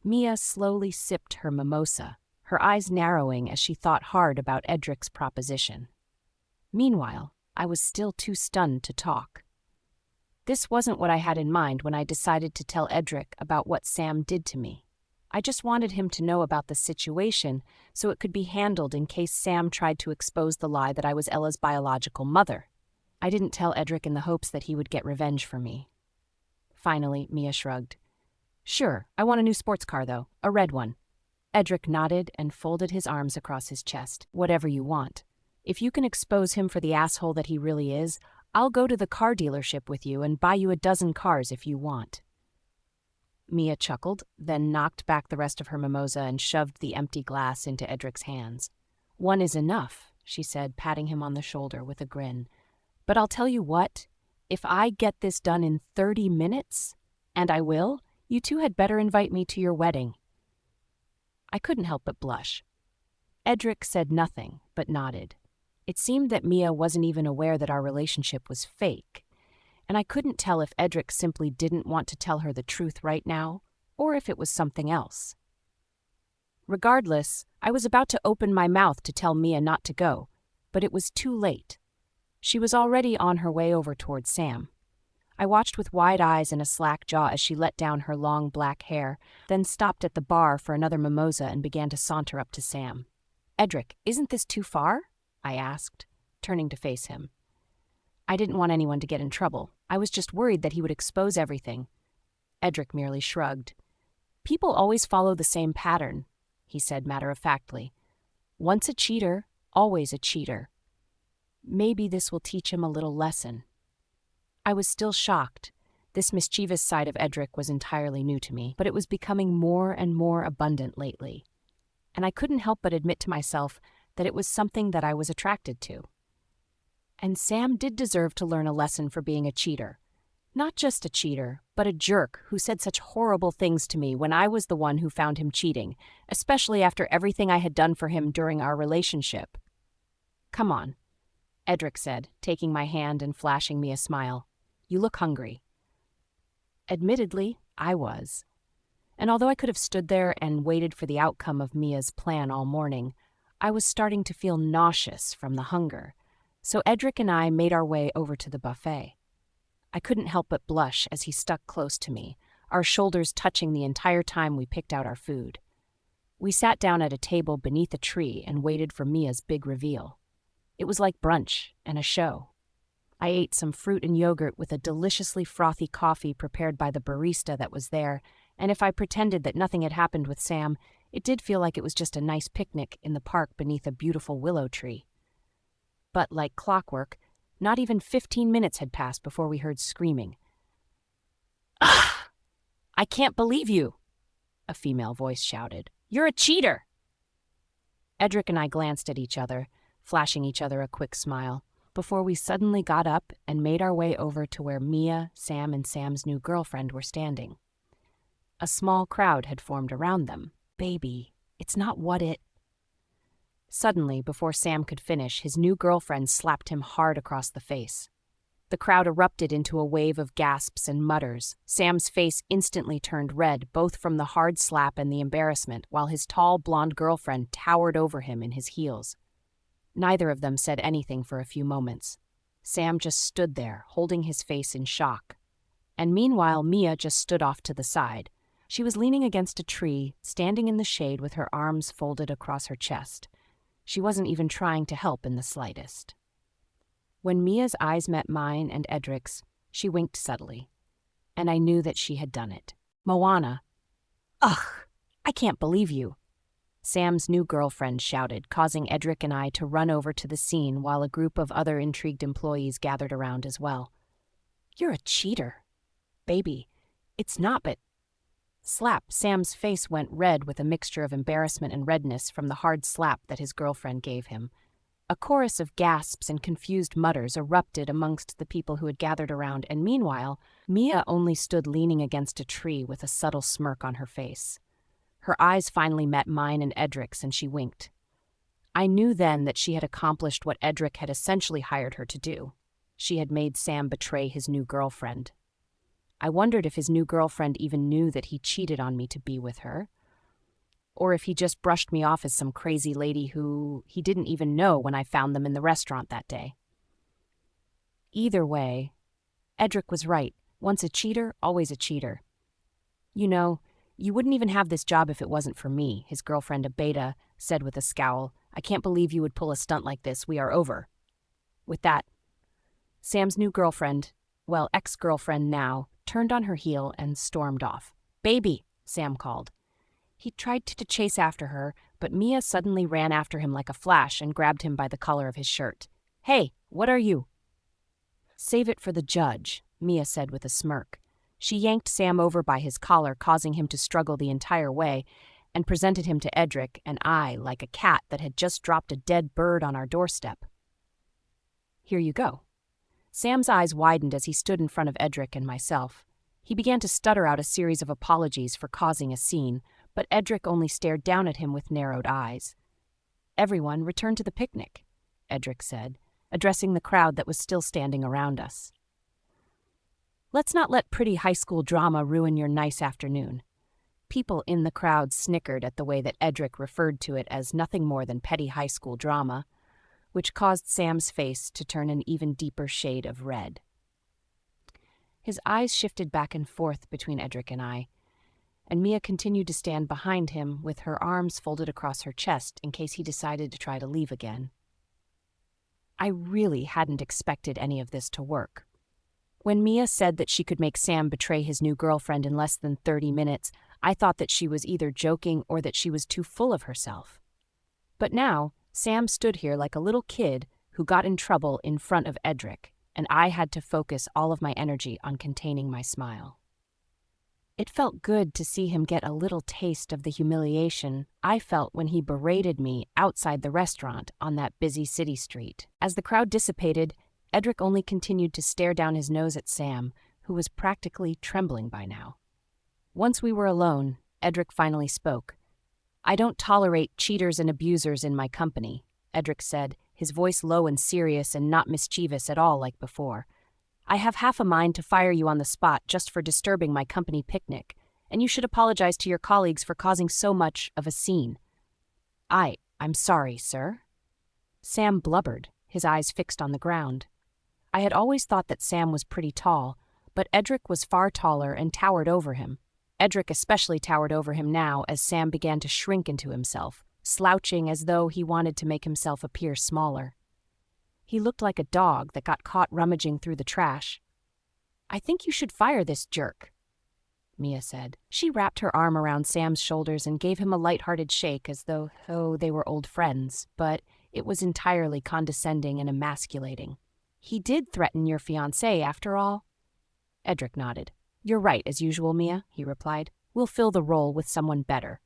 Mia slowly sipped her mimosa, her eyes narrowing as she thought hard about Edric's proposition. Meanwhile, I was still too stunned to talk. This wasn't what I had in mind when I decided to tell Edric about what Sam did to me. I just wanted him to know about the situation so it could be handled in case Sam tried to expose the lie that I was Ella's biological mother. I didn't tell Edric in the hopes that he would get revenge for me. Finally, Mia shrugged. "Sure, I want a new sports car, though, a red one." Edric nodded and folded his arms across his chest. "Whatever you want. If you can expose him for the asshole that he really is, I'll go to the car dealership with you and buy you a dozen cars if you want." Mia chuckled, then knocked back the rest of her mimosa and shoved the empty glass into Edric's hands. "One is enough," she said, patting him on the shoulder with a grin. "But I'll tell you what, if I get this done in 30 minutes, and I will, you two had better invite me to your wedding." I couldn't help but blush. Edric said nothing, but nodded. It seemed that Mia wasn't even aware that our relationship was fake, and I couldn't tell if Edric simply didn't want to tell her the truth right now, or if it was something else. Regardless, I was about to open my mouth to tell Mia not to go, but it was too late. She was already on her way over toward Sam. I watched with wide eyes and a slack jaw as she let down her long black hair, then stopped at the bar for another mimosa and began to saunter up to Sam. "Edric, isn't this too far?" I asked, turning to face him. I didn't want anyone to get in trouble. I was just worried that he would expose everything. Edric merely shrugged. "People always follow the same pattern," he said matter-of-factly. "Once a cheater, always a cheater. Maybe this will teach him a little lesson." I was still shocked. This mischievous side of Edric was entirely new to me, but it was becoming more and more abundant lately. And I couldn't help but admit to myself that it was something that I was attracted to. And Sam did deserve to learn a lesson for being a cheater. Not just a cheater, but a jerk who said such horrible things to me when I was the one who found him cheating, especially after everything I had done for him during our relationship. "Come on," Edric said, taking my hand and flashing me a smile. "You look hungry." Admittedly, I was. And although I could have stood there and waited for the outcome of Mia's plan all morning, I was starting to feel nauseous from the hunger. So Edric and I made our way over to the buffet. I couldn't help but blush as he stuck close to me, our shoulders touching the entire time we picked out our food. We sat down at a table beneath a tree and waited for Mia's big reveal. It was like brunch and a show. I ate some fruit and yogurt with a deliciously frothy coffee prepared by the barista that was there, and if I pretended that nothing had happened with Sam, it did feel like it was just a nice picnic in the park beneath a beautiful willow tree. But like clockwork, not even 15 minutes had passed before we heard screaming. "Ah! I can't believe you!" a female voice shouted. "You're a cheater!" Edric and I glanced at each other, flashing each other a quick smile, before we suddenly got up and made our way over to where Mia, Sam, and Sam's new girlfriend were standing. A small crowd had formed around them. Baby, it's not what it... Suddenly, before Sam could finish, his new girlfriend slapped him hard across the face. The crowd erupted into a wave of gasps and mutters. Sam's face instantly turned red, both from the hard slap and the embarrassment, while his tall, blonde girlfriend towered over him in his heels. Neither of them said anything for a few moments. Sam just stood there, holding his face in shock. And meanwhile, Mia just stood off to the side. She was leaning against a tree, standing in the shade with her arms folded across her chest. She wasn't even trying to help in the slightest. When Mia's eyes met mine and Edric's, she winked subtly, and I knew that she had done it. Moana. Ugh, I can't believe you, Sam's new girlfriend shouted, causing Edric and I to run over to the scene while a group of other intrigued employees gathered around as well. You're a cheater. Baby, it's not but... Slap. Sam's face went red with a mixture of embarrassment and redness from the hard slap that his girlfriend gave him. A chorus of gasps and confused mutters erupted amongst the people who had gathered around, and meanwhile, Mia only stood leaning against a tree with a subtle smirk on her face. Her eyes finally met mine and Edric's, and she winked. I knew then that she had accomplished what Edric had essentially hired her to do. She had made Sam betray his new girlfriend. I wondered if his new girlfriend even knew that he cheated on me to be with her, or if he just brushed me off as some crazy lady who he didn't even know when I found them in the restaurant that day. Either way, Edric was right. Once a cheater, always a cheater. You know, you wouldn't even have this job if it wasn't for me, his girlfriend Abeda said with a scowl. I can't believe you would pull a stunt like this. We are over. With that, Sam's new girlfriend, well, ex-girlfriend now, turned on her heel and stormed off. Baby, Sam called. He tried to chase after her, but Mia suddenly ran after him like a flash and grabbed him by the collar of his shirt. Hey, what are you? Save it for the judge, Mia said with a smirk. She yanked Sam over by his collar, causing him to struggle the entire way, and presented him to Edric and I like a cat that had just dropped a dead bird on our doorstep. Here you go. Sam's eyes widened as he stood in front of Edric and myself. He began to stutter out a series of apologies for causing a scene, but Edric only stared down at him with narrowed eyes. Everyone return to the picnic, Edric said, addressing the crowd that was still standing around us. Let's not let pretty high school drama ruin your nice afternoon. People in the crowd snickered at the way that Edric referred to it as nothing more than petty high school drama, which caused Sam's face to turn an even deeper shade of red. His eyes shifted back and forth between Edric and I, and Mia continued to stand behind him with her arms folded across her chest in case he decided to try to leave again. I really hadn't expected any of this to work. When Mia said that she could make Sam betray his new girlfriend in less than 30 minutes, I thought that she was either joking or that she was too full of herself. But now, Sam stood here like a little kid who got in trouble in front of Edric, and I had to focus all of my energy on containing my smile. It felt good to see him get a little taste of the humiliation I felt when he berated me outside the restaurant on that busy city street. As the crowd dissipated, Edric only continued to stare down his nose at Sam, who was practically trembling by now. Once we were alone, Edric finally spoke. I don't tolerate cheaters and abusers in my company, Edric said, his voice low and serious and not mischievous at all like before. I have half a mind to fire you on the spot just for disturbing my company picnic, and you should apologize to your colleagues for causing so much of a scene. I'm sorry, sir. Sam blubbered, his eyes fixed on the ground. I had always thought that Sam was pretty tall, but Edric was far taller and towered over him. Edric especially towered over him now as Sam began to shrink into himself, slouching as though he wanted to make himself appear smaller. He looked like a dog that got caught rummaging through the trash. I think you should fire this jerk, Mia said. She wrapped her arm around Sam's shoulders and gave him a light-hearted shake as though, they were old friends, but it was entirely condescending and emasculating. He did threaten your fiancé, after all. Edric nodded. You're right, as usual, Mia, he replied. We'll fill the role with someone better.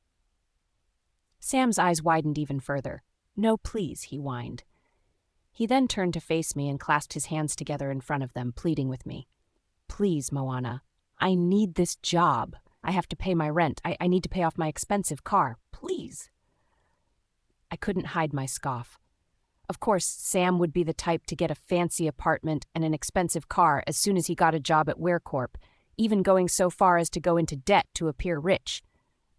Sam's eyes widened even further. "No, please," he whined. He then turned to face me and clasped his hands together in front of them, pleading with me. "Please, Moana. I need this job. I have to pay my rent. I need to pay off my expensive car. Please." I couldn't hide my scoff. Of course, Sam would be the type to get a fancy apartment and an expensive car as soon as he got a job at WearCorp, even going so far as to go into debt to appear rich.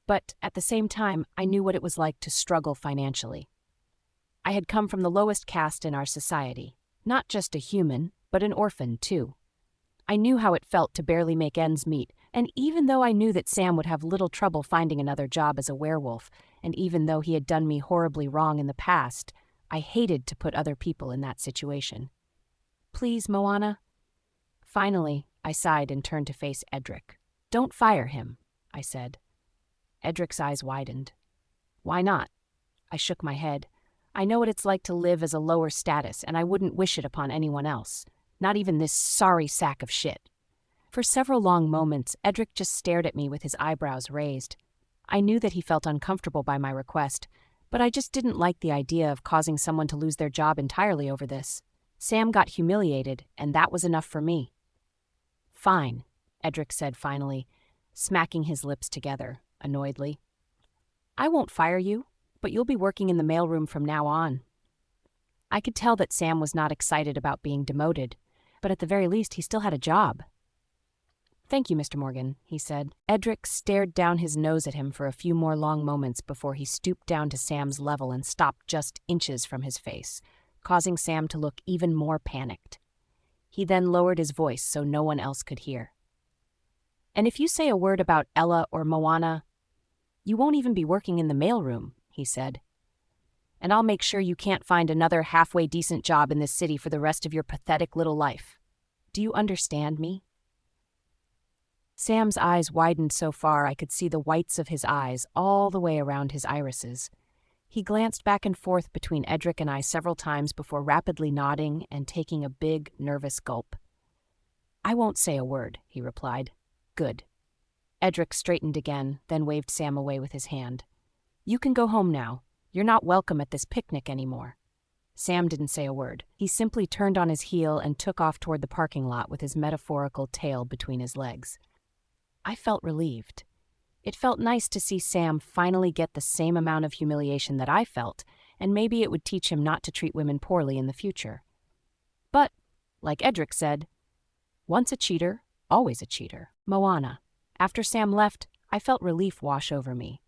But at the same time, I knew what it was like to struggle financially. I had come from the lowest caste in our society, not just a human, but an orphan, too. I knew how it felt to barely make ends meet, and even though I knew that Sam would have little trouble finding another job as a werewolf, and even though he had done me horribly wrong in the past, I hated to put other people in that situation. "Please, Moana." Finally, I sighed and turned to face Edric. "Don't fire him," I said. Edric's eyes widened. "Why not?" I shook my head. "I know what it's like to live as a lower status, and I wouldn't wish it upon anyone else. Not even this sorry sack of shit." For several long moments, Edric just stared at me with his eyebrows raised. I knew that he felt uncomfortable by my request, but I just didn't like the idea of causing someone to lose their job entirely over this. Sam got humiliated, and that was enough for me. "Fine," Edric said finally, smacking his lips together, annoyedly. "I won't fire you, but you'll be working in the mailroom from now on." I could tell that Sam was not excited about being demoted, but at the very least he still had a job. "Thank you, Mr. Morgan," he said. Edric stared down his nose at him for a few more long moments before he stooped down to Sam's level and stopped just inches from his face, causing Sam to look even more panicked. He then lowered his voice so no one else could hear. "And if you say a word about Ella or Moana, you won't even be working in the mailroom," he said. "And I'll make sure you can't find another halfway decent job in this city for the rest of your pathetic little life. Do you understand me?" Sam's eyes widened so far I could see the whites of his eyes all the way around his irises. He glanced back and forth between Edric and I several times before rapidly nodding and taking a big, nervous gulp. "I won't say a word," he replied. "Good." Edric straightened again, then waved Sam away with his hand. "You can go home now. You're not welcome at this picnic anymore." Sam didn't say a word. He simply turned on his heel and took off toward the parking lot with his metaphorical tail between his legs. I felt relieved. It felt nice to see Sam finally get the same amount of humiliation that I felt, and maybe it would teach him not to treat women poorly in the future. But, like Edric said, once a cheater, always a cheater. Moana. After Sam left, I felt relief wash over me.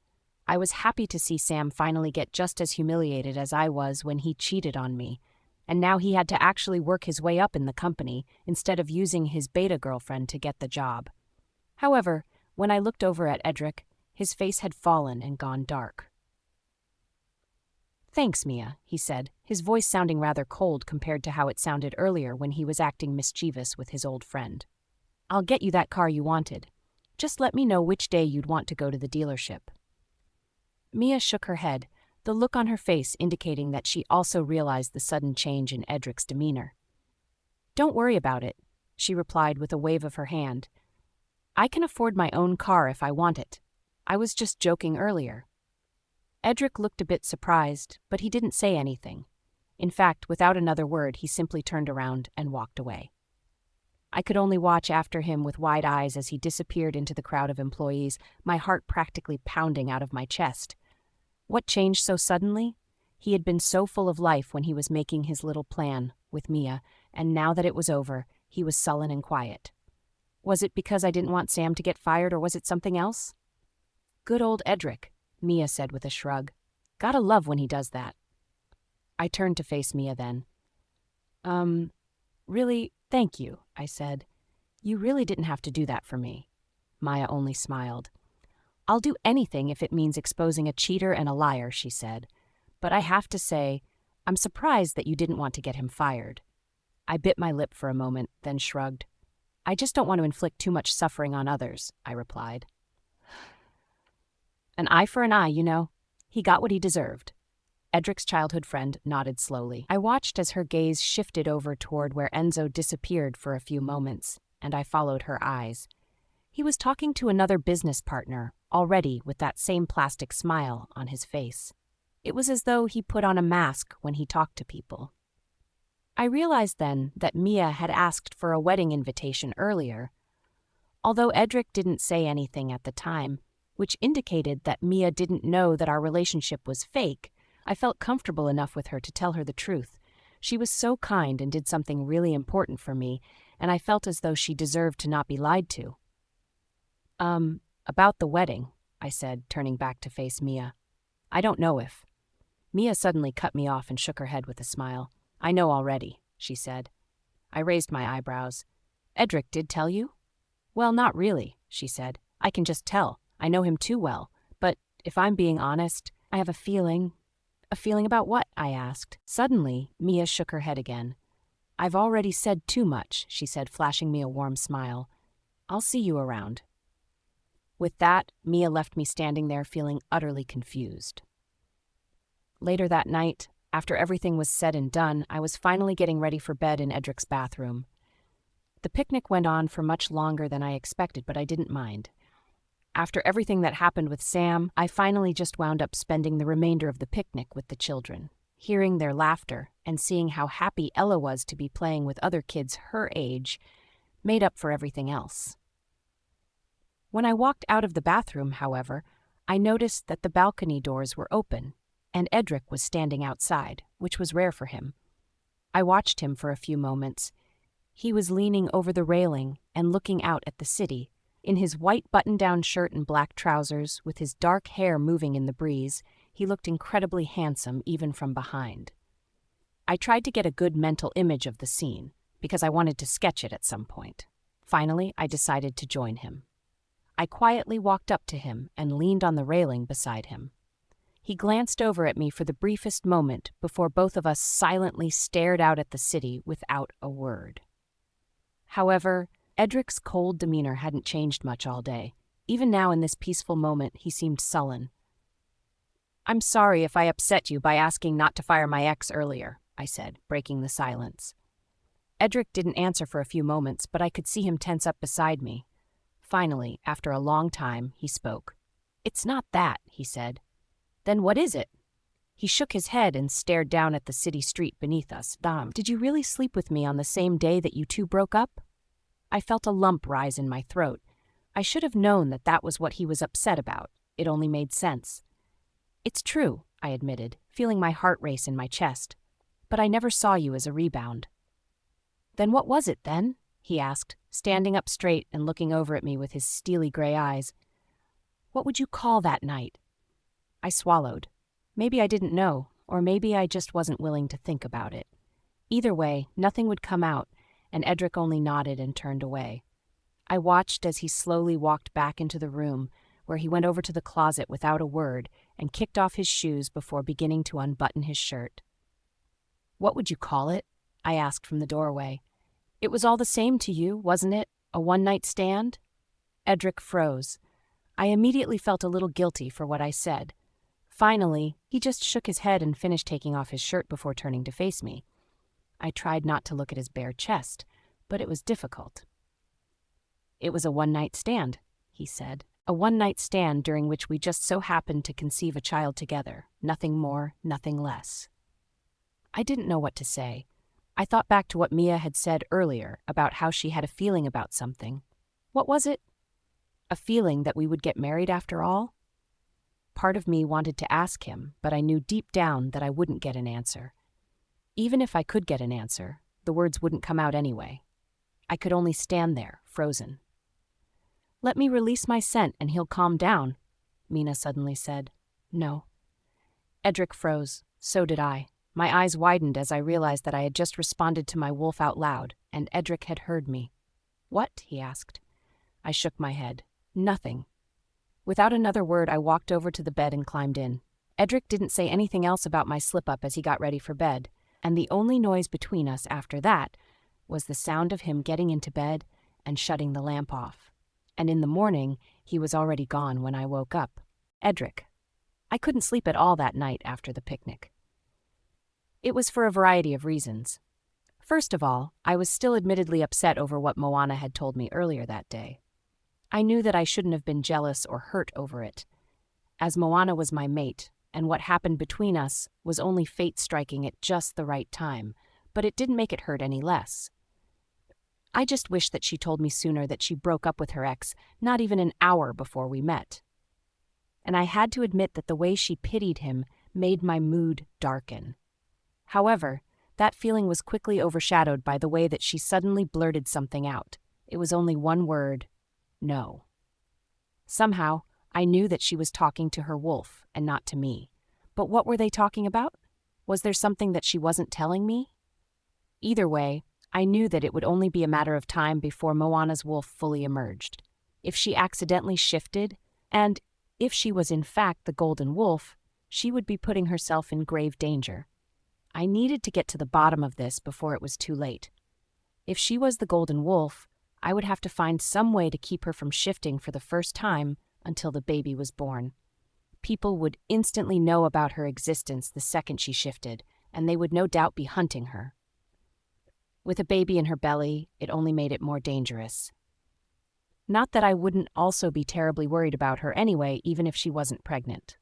I was happy to see Sam finally get just as humiliated as I was when he cheated on me, and now he had to actually work his way up in the company instead of using his beta girlfriend to get the job. However, when I looked over at Edric, his face had fallen and gone dark. "Thanks, Mia," he said, his voice sounding rather cold compared to how it sounded earlier when he was acting mischievous with his old friend. "I'll get you that car you wanted. Just let me know which day you'd want to go to the dealership." Mia shook her head, the look on her face indicating that she also realized the sudden change in Edric's demeanor. "Don't worry about it," she replied with a wave of her hand. "I can afford my own car if I want it. I was just joking earlier." Edric looked a bit surprised, but he didn't say anything. In fact, without another word, he simply turned around and walked away. I could only watch after him with wide eyes as he disappeared into the crowd of employees, my heart practically pounding out of my chest. What changed so suddenly? He had been so full of life when he was making his little plan with Mia, and now that it was over, he was sullen and quiet. Was it because I didn't want Sam to get fired, or was it something else? "Good old Edric," Mia said with a shrug. "Gotta love when he does that." I turned to face Mia then. Really, thank you," I said. "You really didn't have to do that for me." Maya only smiled. "I'll do anything if it means exposing a cheater and a liar," she said. "But I have to say, I'm surprised that you didn't want to get him fired." I bit my lip for a moment, then shrugged. "I just don't want to inflict too much suffering on others," I replied. "An eye for an eye, you know. He got what he deserved." Edric's childhood friend nodded slowly. I watched as her gaze shifted over toward where Enzo disappeared for a few moments, and I followed her eyes. He was talking to another business partner, already with that same plastic smile on his face. It was as though he put on a mask when he talked to people. I realized then that Mia had asked for a wedding invitation earlier, although Edric didn't say anything at the time, which indicated that Mia didn't know that our relationship was fake. I felt comfortable enough with her to tell her the truth. She was so kind and did something really important for me, and I felt as though she deserved to not be lied to. About the wedding, I said, turning back to face Mia. I don't know if. Mia suddenly cut me off and shook her head with a smile. I know already, she said. I raised my eyebrows. Edric did tell you? Well, not really, she said. I can just tell. I know him too well. But if I'm being honest, I have a feeling. A feeling about what? I asked. Suddenly, Mia shook her head again. I've already said too much, she said, flashing me a warm smile. I'll see you around. With that, Mia left me standing there feeling utterly confused. Later that night, after everything was said and done, I was finally getting ready for bed in Edric's bathroom. The picnic went on for much longer than I expected, but I didn't mind. After everything that happened with Sam, I finally just wound up spending the remainder of the picnic with the children, hearing their laughter and seeing how happy Ella was to be playing with other kids her age made up for everything else. When I walked out of the bathroom, however, I noticed that the balcony doors were open, and Edric was standing outside, which was rare for him. I watched him for a few moments. He was leaning over the railing and looking out at the city. In his white button-down shirt and black trousers, with his dark hair moving in the breeze, he looked incredibly handsome even from behind. I tried to get a good mental image of the scene, because I wanted to sketch it at some point. Finally, I decided to join him. I quietly walked up to him and leaned on the railing beside him. He glanced over at me for the briefest moment before both of us silently stared out at the city without a word. However, Edric's cold demeanor hadn't changed much all day. Even now in this peaceful moment, he seemed sullen. I'm sorry if I upset you by asking not to fire my ex earlier, I said, breaking the silence. Edric didn't answer for a few moments, but I could see him tense up beside me. Finally, after a long time, he spoke. It's not that, he said. Then what is it? He shook his head and stared down at the city street beneath us. Did you really sleep with me on the same day that you two broke up? I felt a lump rise in my throat. I should have known that that was what he was upset about. It only made sense. It's true, I admitted, feeling my heart race in my chest. But I never saw you as a rebound. Then what was it then? He asked, standing up straight and looking over at me with his steely gray eyes. What would you call that night? I swallowed. Maybe I didn't know, or maybe I just wasn't willing to think about it. Either way, nothing would come out, and Edric only nodded and turned away. I watched as he slowly walked back into the room, where he went over to the closet without a word and kicked off his shoes before beginning to unbutton his shirt. What would you call it? I asked from the doorway. It was all the same to you, wasn't it? A one-night stand? Edric froze. I immediately felt a little guilty for what I said. Finally, he just shook his head and finished taking off his shirt before turning to face me. I tried not to look at his bare chest, but it was difficult. It was a one-night stand, he said. A one-night stand during which we just so happened to conceive a child together. Nothing more, nothing less. I didn't know what to say. I thought back to what Mia had said earlier about how she had a feeling about something. What was it? A feeling that we would get married after all? Part of me wanted to ask him, but I knew deep down that I wouldn't get an answer. Even if I could get an answer, the words wouldn't come out anyway. I could only stand there, frozen. Let me release my scent and he'll calm down, Mina suddenly said. No. Edric froze. So did I. My eyes widened as I realized that I had just responded to my wolf out loud, and Edric had heard me. What? He asked. I shook my head. Nothing. Without another word, I walked over to the bed and climbed in. Edric didn't say anything else about my slip-up as he got ready for bed, and the only noise between us after that was the sound of him getting into bed and shutting the lamp off. And in the morning, he was already gone when I woke up. Edric. I couldn't sleep at all that night after the picnic. It was for a variety of reasons. First of all, I was still admittedly upset over what Moana had told me earlier that day. I knew that I shouldn't have been jealous or hurt over it, as Moana was my mate, and what happened between us was only fate striking at just the right time, but it didn't make it hurt any less. I just wished that she told me sooner that she broke up with her ex, not even an hour before we met. And I had to admit that the way she pitied him made my mood darken. However, that feeling was quickly overshadowed by the way that she suddenly blurted something out. It was only one word: no. Somehow, I knew that she was talking to her wolf and not to me. But what were they talking about? Was there something that she wasn't telling me? Either way, I knew that it would only be a matter of time before Moana's wolf fully emerged. If she accidentally shifted, and if she was in fact the golden wolf, she would be putting herself in grave danger. I needed to get to the bottom of this before it was too late. If she was the golden wolf, I would have to find some way to keep her from shifting for the first time until the baby was born. People would instantly know about her existence the second she shifted, and they would no doubt be hunting her. With a baby in her belly, it only made it more dangerous. Not that I wouldn't also be terribly worried about her anyway, even if she wasn't pregnant.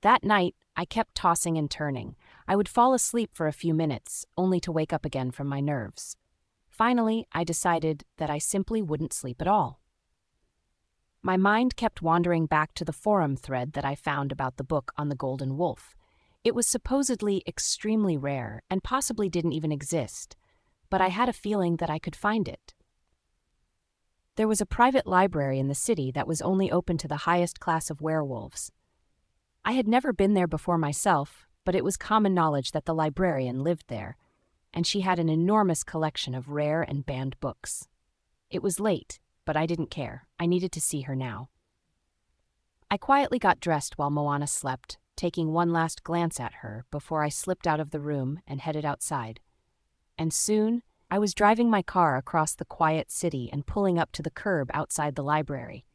That night, I kept tossing and turning. I would fall asleep for a few minutes, only to wake up again from my nerves. Finally, I decided that I simply wouldn't sleep at all. My mind kept wandering back to the forum thread that I found about the book on the golden wolf. It was supposedly extremely rare and possibly didn't even exist, but I had a feeling that I could find it. There was a private library in the city that was only open to the highest class of werewolves. I had never been there before myself, but it was common knowledge that the librarian lived there, and she had an enormous collection of rare and banned books. It was late, but I didn't care. I needed to see her now. I quietly got dressed while Moana slept, taking one last glance at her before I slipped out of the room and headed outside. And soon, I was driving my car across the quiet city and pulling up to the curb outside the library.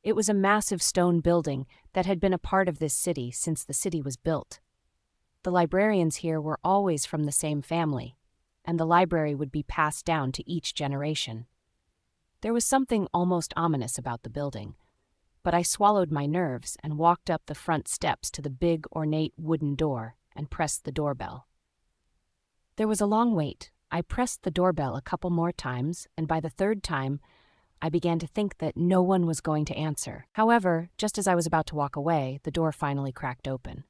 It was a massive stone building that had been a part of this city since the city was built. The librarians here were always from the same family, and the library would be passed down to each generation. There was something almost ominous about the building, but I swallowed my nerves and walked up the front steps to the big, ornate wooden door and pressed the doorbell. There was a long wait. I pressed the doorbell a couple more times, and by the third time, I began to think that no one was going to answer. However, just as I was about to walk away, the door finally cracked open.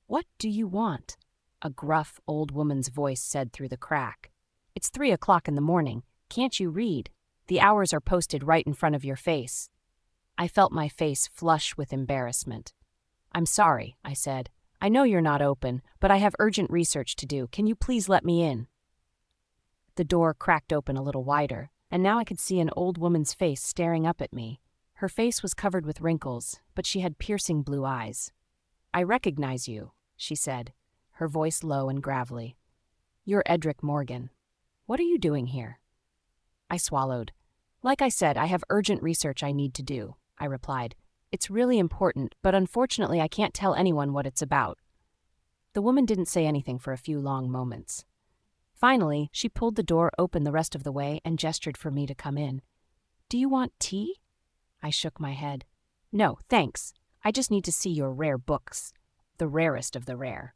"What do you want?" a gruff old woman's voice said through the crack. "It's 3 o'clock in the morning. Can't you read? The hours are posted right in front of your face." I felt my face flush with embarrassment. "I'm sorry," I said. "I know you're not open, but I have urgent research to do. Can you please let me in?" The door cracked open a little wider, and now I could see an old woman's face staring up at me. Her face was covered with wrinkles, but she had piercing blue eyes. "I recognize you," she said, her voice low and gravelly. "You're Edric Morgan. What are you doing here?" I swallowed. "Like I said, I have urgent research I need to do," I replied. "It's really important, but unfortunately I can't tell anyone what it's about." The woman didn't say anything for a few long moments. Finally, she pulled the door open the rest of the way and gestured for me to come in. "Do you want tea?" I shook my head. "No, thanks. I just need to see your rare books. The rarest of the rare."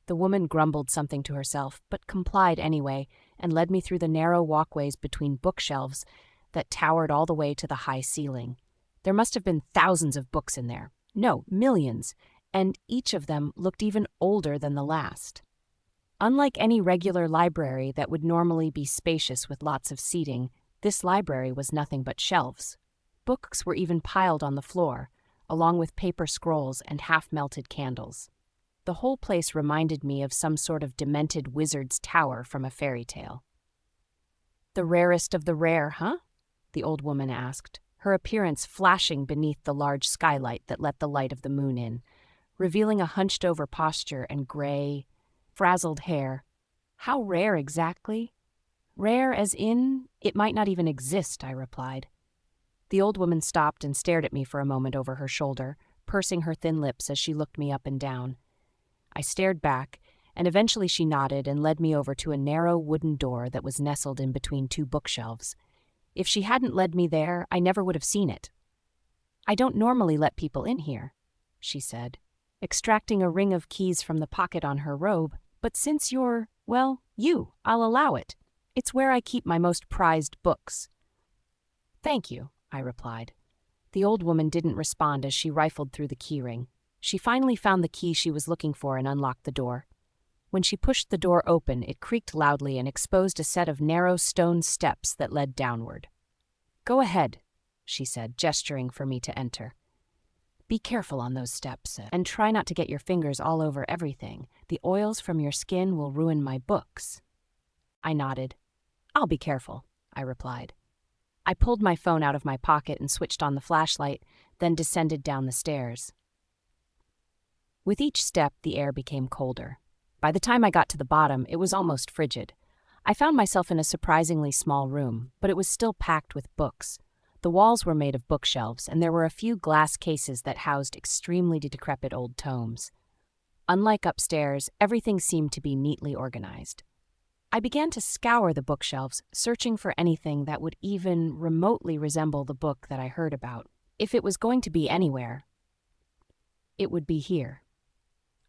The woman grumbled something to herself, but complied anyway, and led me through the narrow walkways between bookshelves that towered all the way to the high ceiling. There must have been thousands of books in there. No, millions, and each of them looked even older than the last. Unlike any regular library that would normally be spacious with lots of seating, this library was nothing but shelves. Books were even piled on the floor, along with paper scrolls and half-melted candles. The whole place reminded me of some sort of demented wizard's tower from a fairy tale. "The rarest of the rare, huh?" the old woman asked, her appearance flashing beneath the large skylight that let the light of the moon in, revealing a hunched-over posture and gray, frazzled hair. "How rare exactly?" "Rare as in, it might not even exist," I replied. The old woman stopped and stared at me for a moment over her shoulder, pursing her thin lips as she looked me up and down. I stared back, and eventually she nodded and led me over to a narrow wooden door that was nestled in between two bookshelves. If she hadn't led me there, I never would have seen it. I don't normally let people in here, she said, extracting a ring of keys from the pocket on her robe, but since you're, well, I'll allow it. It's where I keep my most prized books. Thank you, I replied. The old woman didn't respond as she rifled through the keyring. She finally found the key she was looking for and unlocked the door. When she pushed the door open, it creaked loudly and exposed a set of narrow stone steps that led downward. Go ahead, she said, gesturing for me to enter. Be careful on those steps, and try not to get your fingers all over everything. The oils from your skin will ruin my books. I nodded. I'll be careful, I replied. I pulled my phone out of my pocket and switched on the flashlight, then descended down the stairs. With each step, the air became colder. By the time I got to the bottom, it was almost frigid. I found myself in a surprisingly small room, but it was still packed with books. The walls were made of bookshelves, and there were a few glass cases that housed extremely decrepit old tomes. Unlike upstairs, everything seemed to be neatly organized. I began to scour the bookshelves, searching for anything that would even remotely resemble the book that I heard about. If it was going to be anywhere, it would be here.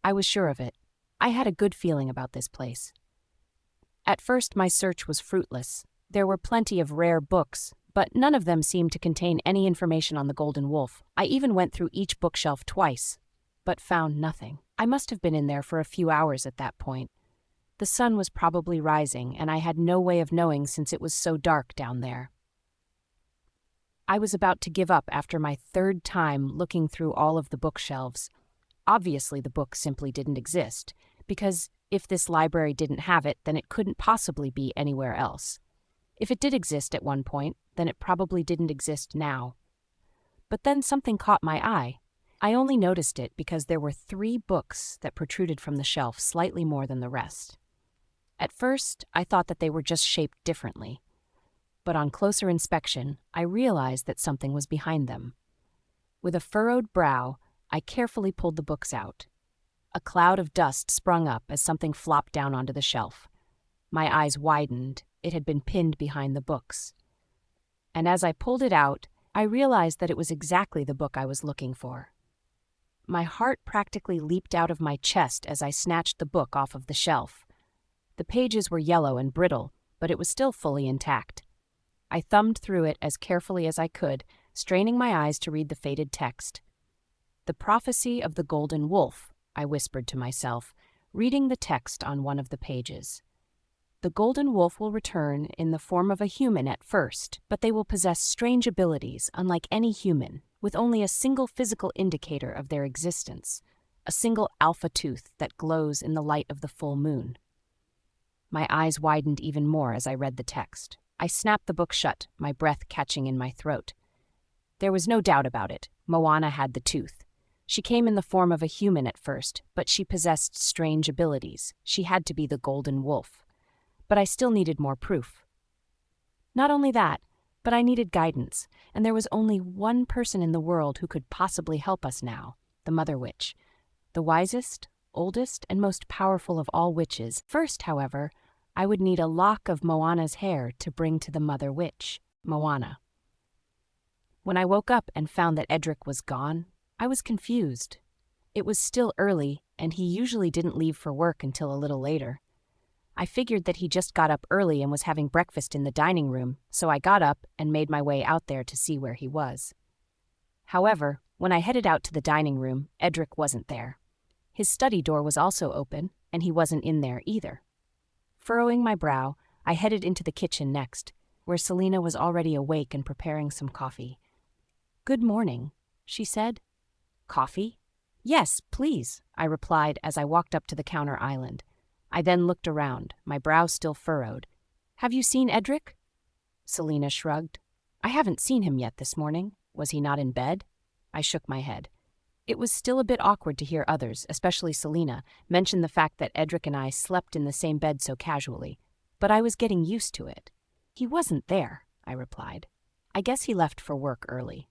I was sure of it. I had a good feeling about this place. At first, my search was fruitless. There were plenty of rare books, but none of them seemed to contain any information on the Golden Wolf. I even went through each bookshelf twice, but found nothing. I must have been in there for a few hours at that point. The sun was probably rising, and I had no way of knowing since it was so dark down there. I was about to give up after my third time looking through all of the bookshelves. Obviously, the book simply didn't exist, because if this library didn't have it, then it couldn't possibly be anywhere else. If it did exist at one point, then it probably didn't exist now. But then something caught my eye. I only noticed it because there were 3 books that protruded from the shelf slightly more than the rest. At first, I thought that they were just shaped differently. But on closer inspection, I realized that something was behind them. With a furrowed brow, I carefully pulled the books out. A cloud of dust sprung up as something flopped down onto the shelf. My eyes widened. It had been pinned behind the books. And as I pulled it out, I realized that it was exactly the book I was looking for. My heart practically leaped out of my chest as I snatched the book off of the shelf. The pages were yellow and brittle, but it was still fully intact. I thumbed through it as carefully as I could, straining my eyes to read the faded text. The Prophecy of the Golden Wolf, I whispered to myself, reading the text on one of the pages. The Golden Wolf will return in the form of a human at first, but they will possess strange abilities unlike any human, with only a single physical indicator of their existence, a single alpha tooth that glows in the light of the full moon. My eyes widened even more as I read the text. I snapped the book shut, my breath catching in my throat. There was no doubt about it. Moana had the tooth. She came in the form of a human at first, but she possessed strange abilities. She had to be the Golden Wolf. But I still needed more proof. Not only that, but I needed guidance, and there was only one person in the world who could possibly help us now, the Mother Witch. The wisest, oldest, and most powerful of all witches. First, however, I would need a lock of Moana's hair to bring to the Mother Witch, Moana. When I woke up and found that Edric was gone, I was confused. It was still early, and he usually didn't leave for work until a little later. I figured that he just got up early and was having breakfast in the dining room, so I got up and made my way out there to see where he was. However, when I headed out to the dining room, Edric wasn't there. His study door was also open, and he wasn't in there either. Furrowing my brow, I headed into the kitchen next, where Selena was already awake and preparing some coffee. "Good morning," she said. "Coffee?" "Yes, please," I replied as I walked up to the counter island. I then looked around, my brow still furrowed. "Have you seen Edric?" Selena shrugged. "I haven't seen him yet this morning. Was he not in bed?" I shook my head. It was still a bit awkward to hear others, especially Selena, mention the fact that Edric and I slept in the same bed so casually, but I was getting used to it. "He wasn't there," I replied. "I guess he left for work early."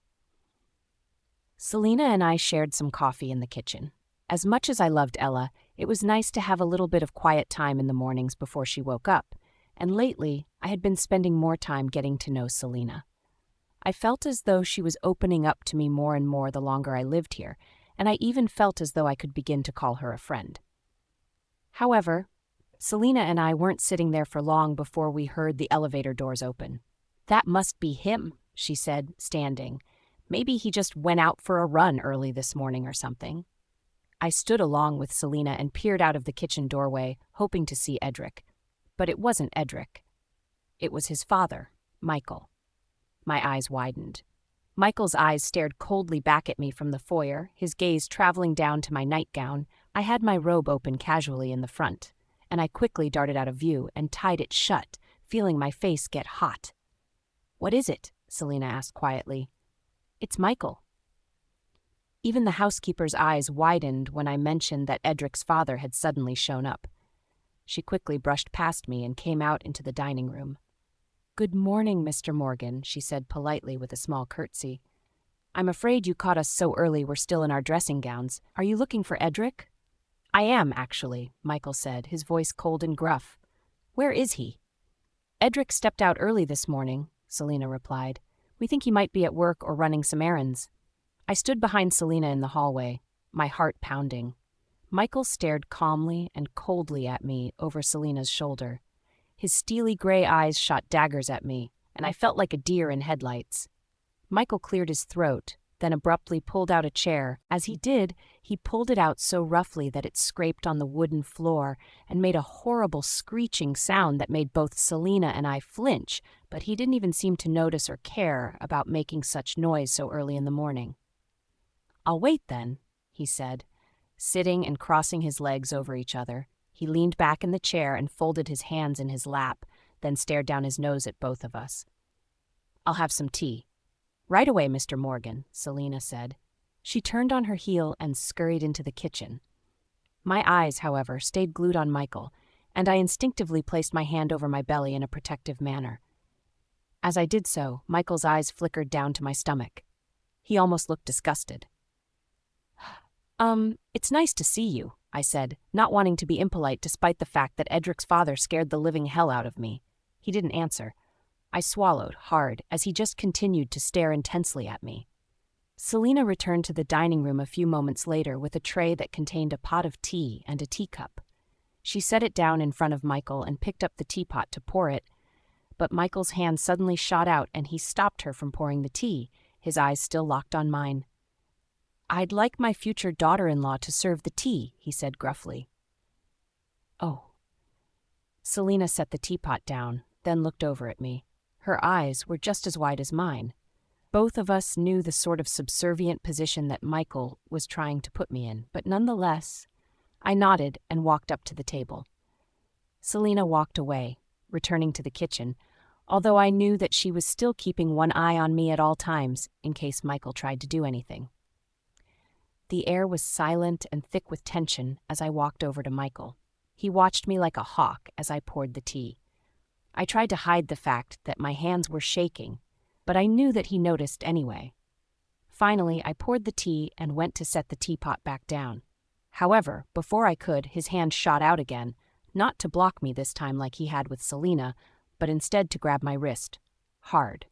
Selena and I shared some coffee in the kitchen. As much as I loved Ella, it was nice to have a little bit of quiet time in the mornings before she woke up, and lately I had been spending more time getting to know Selina. I felt as though she was opening up to me more and more the longer I lived here, and I even felt as though I could begin to call her a friend. However, Selina and I weren't sitting there for long before we heard the elevator doors open. "That must be him," she said, standing. "Maybe he just went out for a run early this morning or something." I stood along with Selina and peered out of the kitchen doorway, hoping to see Edric. But it wasn't Edric. It was his father, Michael. My eyes widened. Michael's eyes stared coldly back at me from the foyer, his gaze traveling down to my nightgown. I had my robe open casually in the front, and I quickly darted out of view and tied it shut, feeling my face get hot. "What is it?" Selina asked quietly. "It's Michael." Even the housekeeper's eyes widened when I mentioned that Edric's father had suddenly shown up. She quickly brushed past me and came out into the dining room. "Good morning, Mr. Morgan," she said politely with a small curtsy. "I'm afraid you caught us so early we're still in our dressing gowns. Are you looking for Edric?" "I am, actually," Michael said, his voice cold and gruff. "Where is he?" "Edric stepped out early this morning," Selina replied. "We think he might be at work or running some errands." I stood behind Selina in the hallway, my heart pounding. Michael stared calmly and coldly at me over Selina's shoulder. His steely gray eyes shot daggers at me, and I felt like a deer in headlights. Michael cleared his throat, then abruptly pulled out a chair. As he did, he pulled it out so roughly that it scraped on the wooden floor and made a horrible screeching sound that made both Selina and I flinch, but he didn't even seem to notice or care about making such noise so early in the morning. "I'll wait then," he said. Sitting and crossing his legs over each other, he leaned back in the chair and folded his hands in his lap, then stared down his nose at both of us. "I'll have some tea." "Right away, Mr. Morgan," Selina said. She turned on her heel and scurried into the kitchen. My eyes, however, stayed glued on Michael, and I instinctively placed my hand over my belly in a protective manner. As I did so, Michael's eyes flickered down to my stomach. He almost looked disgusted. It's nice to see you," I said, not wanting to be impolite despite the fact that Edric's father scared the living hell out of me. He didn't answer. I swallowed hard as he just continued to stare intensely at me. Selina returned to the dining room a few moments later with a tray that contained a pot of tea and a teacup. She set it down in front of Michael and picked up the teapot to pour it, but Michael's hand suddenly shot out and he stopped her from pouring the tea, his eyes still locked on mine. "I'd like my future daughter-in-law to serve the tea," he said gruffly. "Oh." Selina set the teapot down, then looked over at me. Her eyes were just as wide as mine. Both of us knew the sort of subservient position that Michael was trying to put me in, but nonetheless, I nodded and walked up to the table. Selina walked away, returning to the kitchen, although I knew that she was still keeping one eye on me at all times in case Michael tried to do anything. The air was silent and thick with tension as I walked over to Michael. He watched me like a hawk as I poured the tea. I tried to hide the fact that my hands were shaking, but I knew that he noticed anyway. Finally, I poured the tea and went to set the teapot back down. However, before I could, his hand shot out again, not to block me this time like he had with Selina, but instead to grab my wrist. Hard.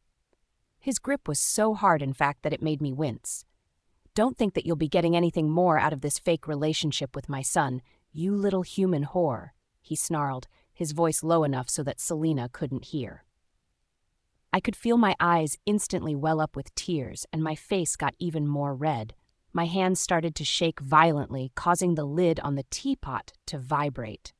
His grip was so hard, in fact, that it made me wince. "Don't think that you'll be getting anything more out of this fake relationship with my son, you little human whore," he snarled, his voice low enough so that Selina couldn't hear. I could feel my eyes instantly well up with tears, and my face got even more red. My hands started to shake violently, causing the lid on the teapot to vibrate.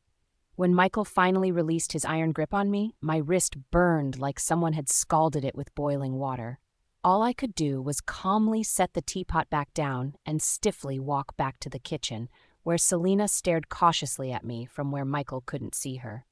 When Michael finally released his iron grip on me, my wrist burned like someone had scalded it with boiling water. All I could do was calmly set the teapot back down and stiffly walk back to the kitchen, where Selina stared cautiously at me from where Michael couldn't see her.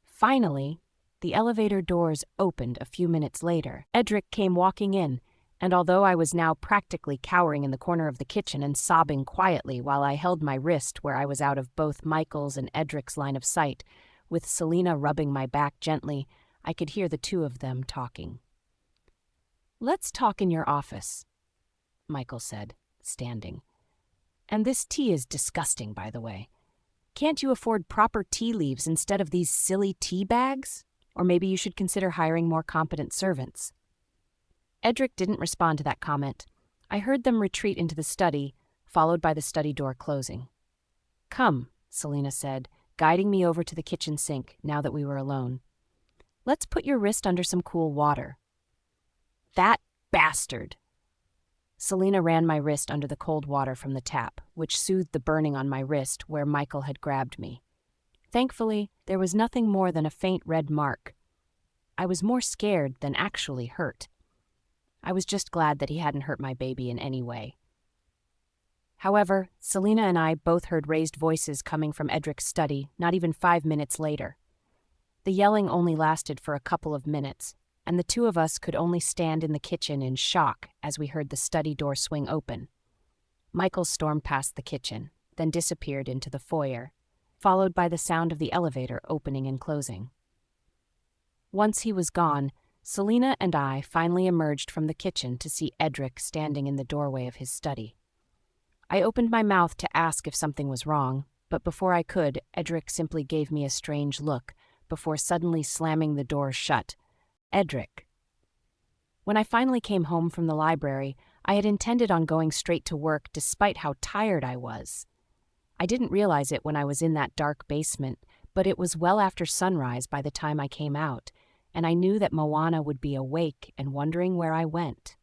Finally, the elevator doors opened a few minutes later. Edric came walking in, and although I was now practically cowering in the corner of the kitchen and sobbing quietly while I held my wrist where I was out of both Michael's and Edric's line of sight, with Selina rubbing my back gently, I could hear the two of them talking. "Let's talk in your office," Michael said, standing. "And this tea is disgusting, by the way. Can't you afford proper tea leaves instead of these silly tea bags?" Or maybe you should consider hiring more competent servants." Edric didn't respond to that comment. I heard them retreat into the study, followed by the study door closing. "Come," Selina said, guiding me over to the kitchen sink now that we were alone. "Let's put your wrist under some cool water." "That bastard!" Selina ran my wrist under the cold water from the tap, which soothed the burning on my wrist where Michael had grabbed me. Thankfully, there was nothing more than a faint red mark. I was more scared than actually hurt. I was just glad that he hadn't hurt my baby in any way. However, Selina and I both heard raised voices coming from Edric's study not even 5 minutes later. The yelling only lasted for a couple of minutes, and the two of us could only stand in the kitchen in shock as we heard the study door swing open. Michael stormed past the kitchen, then disappeared into the foyer, followed by the sound of the elevator opening and closing. Once he was gone, Selina and I finally emerged from the kitchen to see Edric standing in the doorway of his study. I opened my mouth to ask if something was wrong, but before I could, Edric simply gave me a strange look before suddenly slamming the door shut. Edric. When I finally came home from the library, I had intended on going straight to work despite how tired I was. I didn't realize it when I was in that dark basement, but it was well after sunrise by the time I came out, and I knew that Moana would be awake and wondering where I went.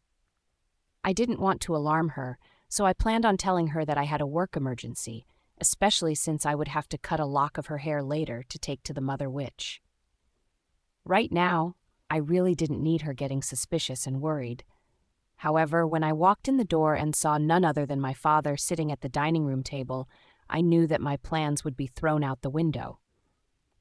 I didn't want to alarm her, so I planned on telling her that I had a work emergency, especially since I would have to cut a lock of her hair later to take to the Mother Witch. Right now, I really didn't need her getting suspicious and worried. However, when I walked in the door and saw none other than my father sitting at the dining room table, I knew that my plans would be thrown out the window.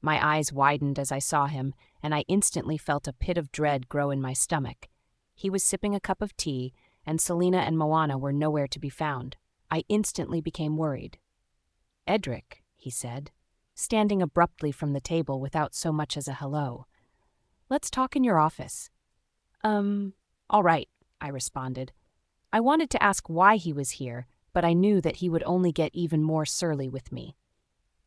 My eyes widened as I saw him, and I instantly felt a pit of dread grow in my stomach. He was sipping a cup of tea, and Selina and Moana were nowhere to be found. I instantly became worried. "Edric," he said, standing abruptly from the table without so much as a hello. "Let's talk in your office." All right," I responded. I wanted to ask why he was here, but I knew that he would only get even more surly with me.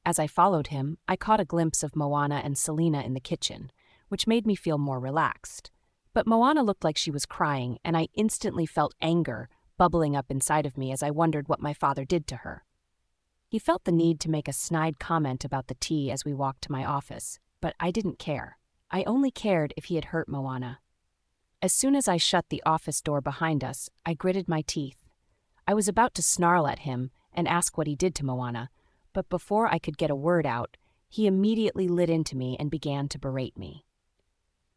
As I followed him, I caught a glimpse of Moana and Selina in the kitchen, which made me feel more relaxed. But Moana looked like she was crying, and I instantly felt anger bubbling up inside of me as I wondered what my father did to her. He felt the need to make a snide comment about the tea as we walked to my office, but I didn't care. I only cared if he had hurt Moana. As soon as I shut the office door behind us, I gritted my teeth. I was about to snarl at him and ask what he did to Moana, but before I could get a word out, he immediately lit into me and began to berate me.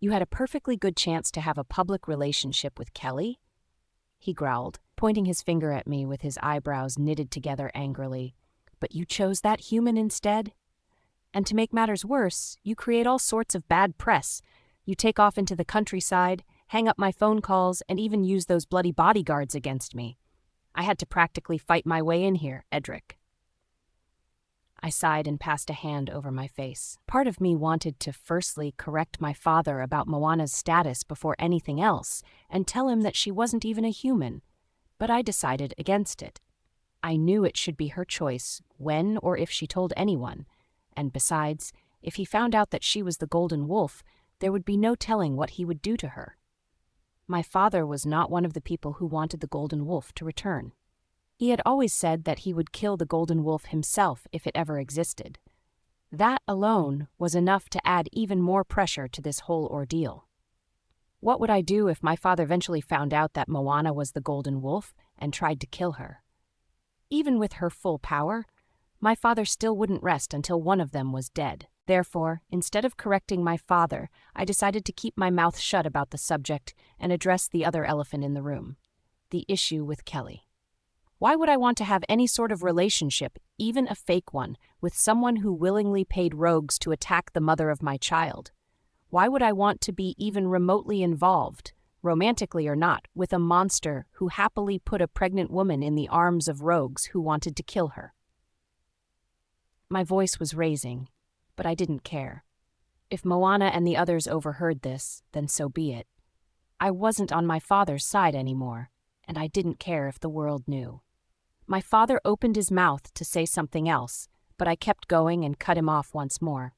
"You had a perfectly good chance to have a public relationship with Kelly?" he growled, pointing his finger at me with his eyebrows knitted together angrily. "But you chose that human instead? And to make matters worse, you create all sorts of bad press. You take off into the countryside, hang up my phone calls, and even use those bloody bodyguards against me. I had to practically fight my way in here, Edric." I sighed and passed a hand over my face. Part of me wanted to firstly correct my father about Moana's status before anything else, and tell him that she wasn't even a human, but I decided against it. I knew it should be her choice when or if she told anyone, and besides, if he found out that she was the Golden Wolf, there would be no telling what he would do to her. My father was not one of the people who wanted the Golden Wolf to return. He had always said that he would kill the Golden Wolf himself if it ever existed. That alone was enough to add even more pressure to this whole ordeal. What would I do if my father eventually found out that Moana was the Golden Wolf and tried to kill her? Even with her full power, my father still wouldn't rest until one of them was dead. Therefore, instead of correcting my father, I decided to keep my mouth shut about the subject and address the other elephant in the room, the issue with Kelly. Why would I want to have any sort of relationship, even a fake one, with someone who willingly paid rogues to attack the mother of my child? Why would I want to be even remotely involved, romantically or not, with a monster who happily put a pregnant woman in the arms of rogues who wanted to kill her? My voice was raising, but I didn't care. If Moana and the others overheard this, then so be it. I wasn't on my father's side anymore, and I didn't care if the world knew. My father opened his mouth to say something else, but I kept going and cut him off once more.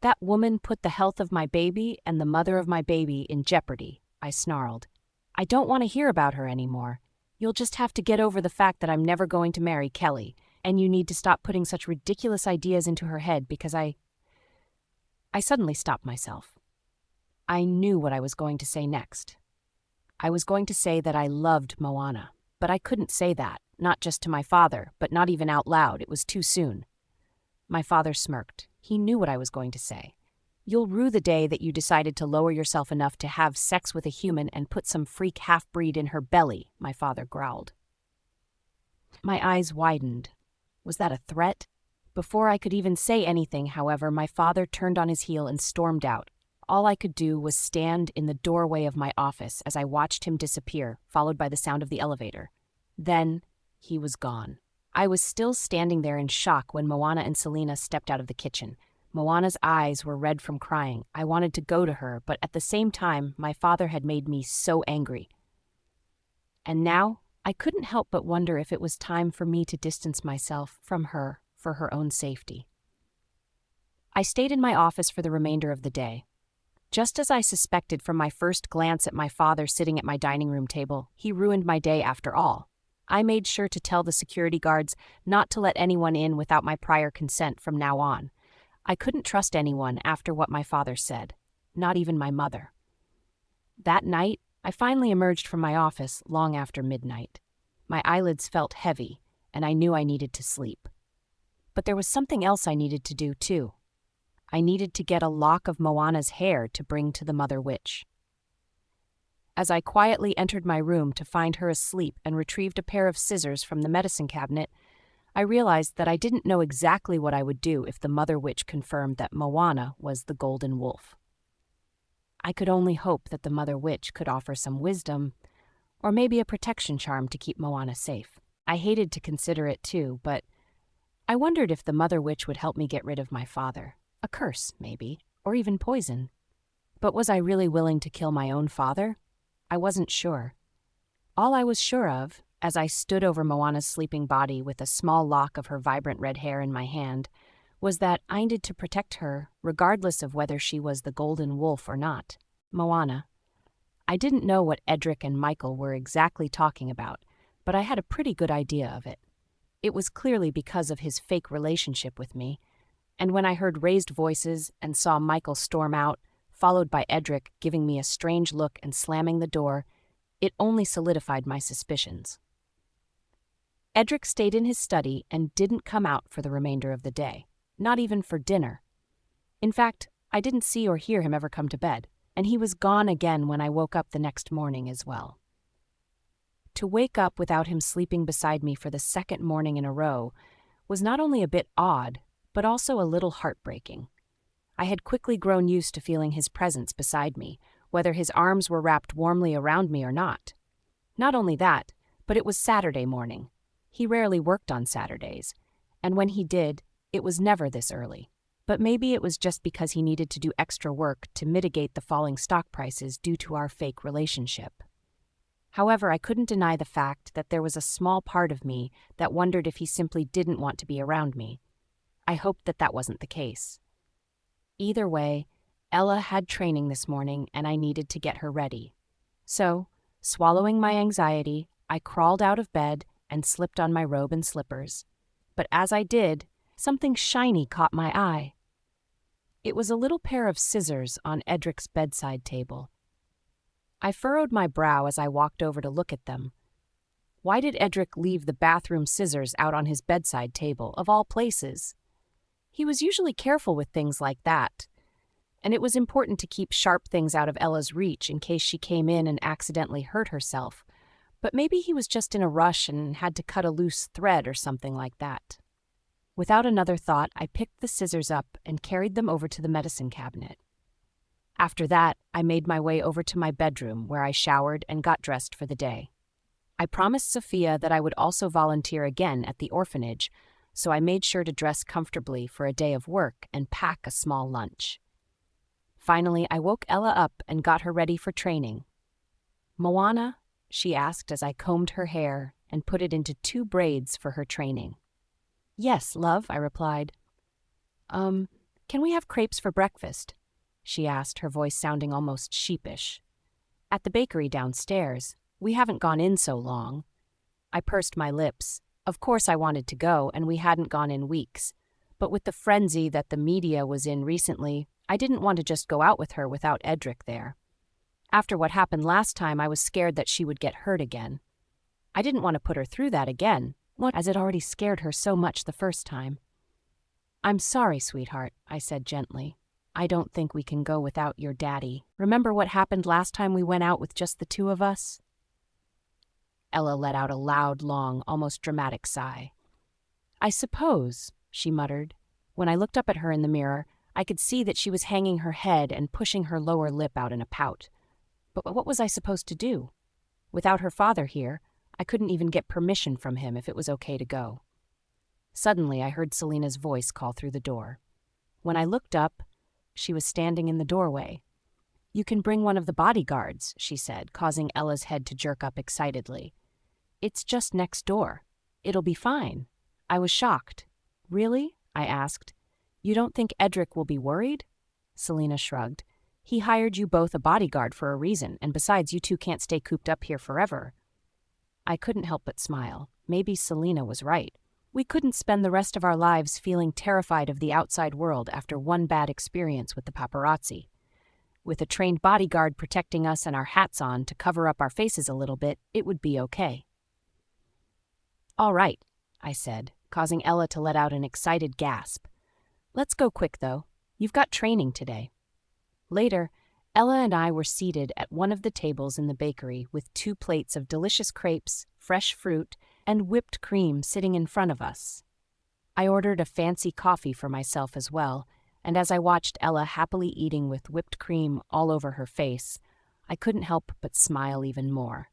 That woman put the health of my baby and the mother of my baby in jeopardy, I snarled. I don't want to hear about her anymore. You'll just have to get over the fact that I'm never going to marry Kelly, and you need to stop putting such ridiculous ideas into her head because I suddenly stopped myself. I knew what I was going to say next. I was going to say that I loved Moana, but I couldn't say that, not just to my father, but not even out loud. It was too soon. My father smirked. He knew what I was going to say. You'll rue the day that you decided to lower yourself enough to have sex with a human and put some freak half-breed in her belly, my father growled. My eyes widened. Was that a threat? Before I could even say anything, however, my father turned on his heel and stormed out. All I could do was stand in the doorway of my office as I watched him disappear, followed by the sound of the elevator. Then he was gone. I was still standing there in shock when Moana and Selena stepped out of the kitchen. Moana's eyes were red from crying. I wanted to go to her, but at the same time, my father had made me so angry. And now, I couldn't help but wonder if it was time for me to distance myself from her for her own safety. I stayed in my office for the remainder of the day. Just as I suspected from my first glance at my father sitting at my dining room table, he ruined my day after all. I made sure to tell the security guards not to let anyone in without my prior consent from now on. I couldn't trust anyone after what my father said, not even my mother. That night, I finally emerged from my office long after midnight. My eyelids felt heavy, and I knew I needed to sleep. But there was something else I needed to do, too. I needed to get a lock of Moana's hair to bring to the Mother Witch. As I quietly entered my room to find her asleep and retrieved a pair of scissors from the medicine cabinet, I realized that I didn't know exactly what I would do if the Mother Witch confirmed that Moana was the Golden Wolf. I could only hope that the Mother Witch could offer some wisdom, or maybe a protection charm to keep Moana safe. I hated to consider it too, but I wondered if the Mother Witch would help me get rid of my father. A curse, maybe, or even poison. But was I really willing to kill my own father? I wasn't sure. All I was sure of, as I stood over Moana's sleeping body with a small lock of her vibrant red hair in my hand, was that I needed to protect her, regardless of whether she was the Golden Wolf or not. Moana. I didn't know what Edric and Michael were exactly talking about, but I had a pretty good idea of it. It was clearly because of his fake relationship with me, and when I heard raised voices and saw Michael storm out, followed by Edric giving me a strange look and slamming the door, it only solidified my suspicions. Edric stayed in his study and didn't come out for the remainder of the day, not even for dinner. In fact, I didn't see or hear him ever come to bed, and he was gone again when I woke up the next morning as well. To wake up without him sleeping beside me for the second morning in a row was not only a bit odd, but also a little heartbreaking. I had quickly grown used to feeling his presence beside me, whether his arms were wrapped warmly around me or not. Not only that, but it was Saturday morning. He rarely worked on Saturdays, and when he did, it was never this early. But maybe it was just because he needed to do extra work to mitigate the falling stock prices due to our fake relationship. However, I couldn't deny the fact that there was a small part of me that wondered if he simply didn't want to be around me. I hoped that that wasn't the case. Either way, Ella had training this morning and I needed to get her ready. So, swallowing my anxiety, I crawled out of bed and slipped on my robe and slippers. But as I did, something shiny caught my eye. It was a little pair of scissors on Edric's bedside table. I furrowed my brow as I walked over to look at them. Why did Edric leave the bathroom scissors out on his bedside table, of all places? He was usually careful with things like that, and it was important to keep sharp things out of Ella's reach in case she came in and accidentally hurt herself. But maybe he was just in a rush and had to cut a loose thread or something like that. Without another thought, I picked the scissors up and carried them over to the medicine cabinet. After that, I made my way over to my bedroom where I showered and got dressed for the day. I promised Sophia that I would also volunteer again at the orphanage, so I made sure to dress comfortably for a day of work and pack a small lunch. Finally, I woke Ella up and got her ready for training. "Moana?" she asked as I combed her hair and put it into 2 braids for her training. "Yes, love," I replied. Can "Can we have crepes for breakfast?" she asked, her voice sounding almost sheepish. "At the bakery downstairs. We haven't gone in so long." I pursed my lips. Of course I wanted to go, and we hadn't gone in weeks. But with the frenzy that the media was in recently, I didn't want to just go out with her without Edric there. After what happened last time, I was scared that she would get hurt again. I didn't want to put her through that again, as it already scared her so much the first time. "I'm sorry, sweetheart," I said gently. "I don't think we can go without your daddy. Remember what happened last time we went out with just the two of us?" Ella let out a loud, long, almost dramatic sigh. "I suppose," she muttered. When I looked up at her in the mirror, I could see that she was hanging her head and pushing her lower lip out in a pout. But what was I supposed to do? Without her father here, I couldn't even get permission from him if it was okay to go. Suddenly, I heard Selena's voice call through the door. When I looked up, she was standing in the doorway. "You can bring one of the bodyguards," she said, causing Ella's head to jerk up excitedly. "It's just next door. It'll be fine." I was shocked. "Really?" I asked. "You don't think Edric will be worried?" Selena shrugged. "He hired you both a bodyguard for a reason, and besides, you two can't stay cooped up here forever." I couldn't help but smile. Maybe Selena was right. We couldn't spend the rest of our lives feeling terrified of the outside world after one bad experience with the paparazzi. With a trained bodyguard protecting us and our hats on to cover up our faces a little bit, it would be okay. "All right," I said, causing Ella to let out an excited gasp. "Let's go quick, though. You've got training today." Later, Ella and I were seated at one of the tables in the bakery with 2 plates of delicious crepes, fresh fruit, and whipped cream sitting in front of us. I ordered a fancy coffee for myself as well, and as I watched Ella happily eating with whipped cream all over her face, I couldn't help but smile even more.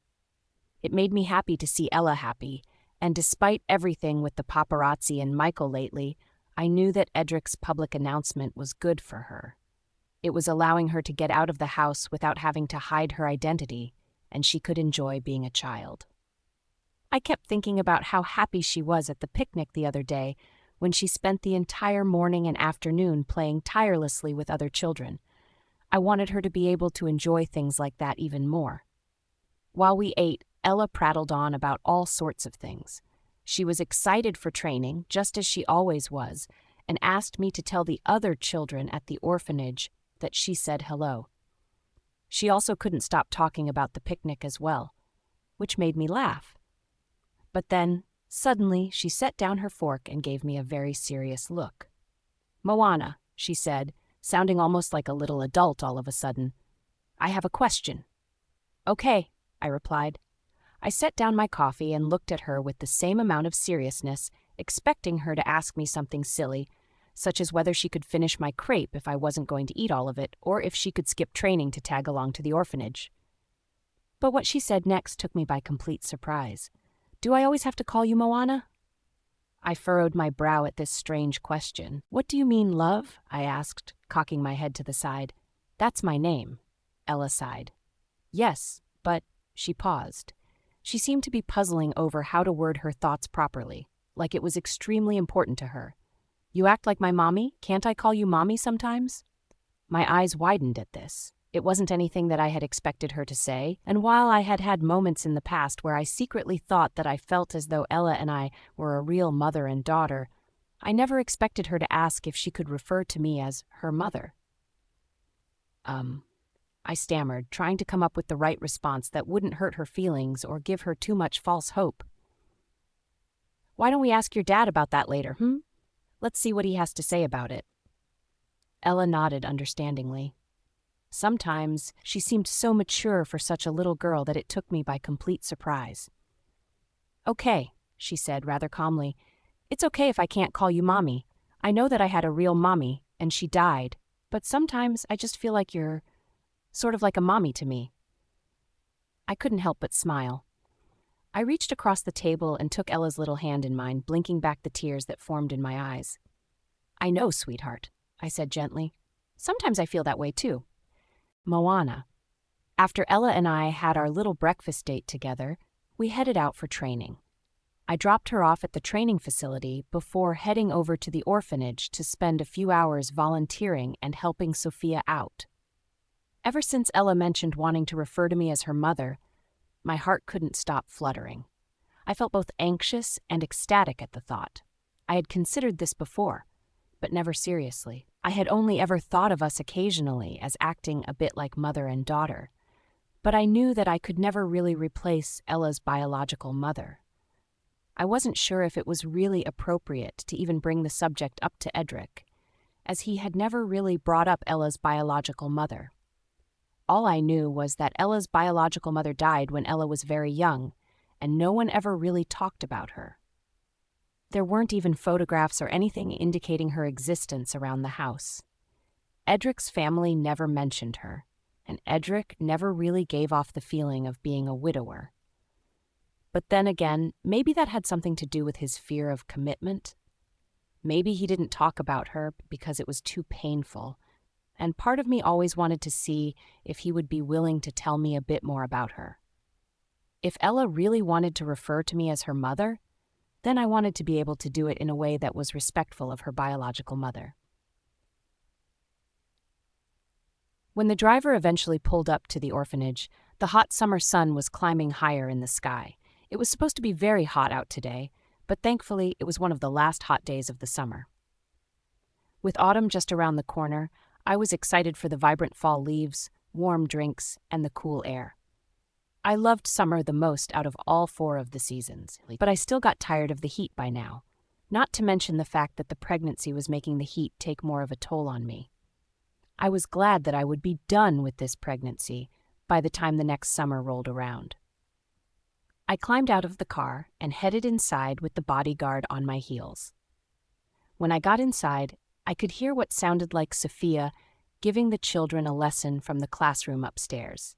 It made me happy to see Ella happy, and despite everything with the paparazzi and Michael lately, I knew that Edric's public announcement was good for her. It was allowing her to get out of the house without having to hide her identity, and she could enjoy being a child. I kept thinking about how happy she was at the picnic the other day when she spent the entire morning and afternoon playing tirelessly with other children. I wanted her to be able to enjoy things like that even more. While we ate, Ella prattled on about all sorts of things. She was excited for training, just as she always was, and asked me to tell the other children at the orphanage that she said hello. She also couldn't stop talking about the picnic as well, which made me laugh. But then, suddenly, she set down her fork and gave me a very serious look. "Moana," she said, sounding almost like a little adult all of a sudden, "I have a question." "Okay," I replied. I set down my coffee and looked at her with the same amount of seriousness, expecting her to ask me something silly, such as whether she could finish my crepe if I wasn't going to eat all of it, or if she could skip training to tag along to the orphanage. But what she said next took me by complete surprise. "Do I always have to call you Moana?" I furrowed my brow at this strange question. "What do you mean, love?" I asked, cocking my head to the side. "That's my name," Ella sighed. "Yes, but—" She paused. She seemed to be puzzling over how to word her thoughts properly, like it was extremely important to her. "You act like my mommy. Can't I call you mommy sometimes?" My eyes widened at this. It wasn't anything that I had expected her to say, and while I had had moments in the past where I secretly thought that I felt as though Ella and I were a real mother and daughter, I never expected her to ask if she could refer to me as her mother. I stammered, trying to come up with the right response that wouldn't hurt her feelings or give her too much false hope. "Why don't we ask your dad about that later, Let's see what he has to say about it." Ella nodded understandingly. Sometimes she seemed so mature for such a little girl that it took me by complete surprise. "Okay," she said rather calmly. "It's okay if I can't call you mommy. I know that I had a real mommy, and she died, but sometimes I just feel like you're sort of like a mommy to me." I couldn't help but smile. I reached across the table and took Ella's little hand in mine, blinking back the tears that formed in my eyes. "I know, sweetheart," I said gently. "Sometimes I feel that way too." Moana. After Ella and I had our little breakfast date together, we headed out for training. I dropped her off at the training facility before heading over to the orphanage to spend a few hours volunteering and helping Sophia out. Ever since Ella mentioned wanting to refer to me as her mother, my heart couldn't stop fluttering. I felt both anxious and ecstatic at the thought. I had considered this before, but never seriously. I had only ever thought of us occasionally as acting a bit like mother and daughter, but I knew that I could never really replace Ella's biological mother. I wasn't sure if it was really appropriate to even bring the subject up to Edric, as he had never really brought up Ella's biological mother. All I knew was that Ella's biological mother died when Ella was very young, and no one ever really talked about her. There weren't even photographs or anything indicating her existence around the house. Edric's family never mentioned her, and Edric never really gave off the feeling of being a widower. But then again, maybe that had something to do with his fear of commitment. Maybe he didn't talk about her because it was too painful, and part of me always wanted to see if he would be willing to tell me a bit more about her. If Ella really wanted to refer to me as her mother, then I wanted to be able to do it in a way that was respectful of her biological mother. When the driver eventually pulled up to the orphanage, the hot summer sun was climbing higher in the sky. It was supposed to be very hot out today, but thankfully it was one of the last hot days of the summer. With autumn just around the corner, I was excited for the vibrant fall leaves, warm drinks, and the cool air. I loved summer the most out of all 4 of the seasons, but I still got tired of the heat by now, not to mention the fact that the pregnancy was making the heat take more of a toll on me. I was glad that I would be done with this pregnancy by the time the next summer rolled around. I climbed out of the car and headed inside with the bodyguard on my heels. When I got inside, I could hear what sounded like Sophia giving the children a lesson from the classroom upstairs.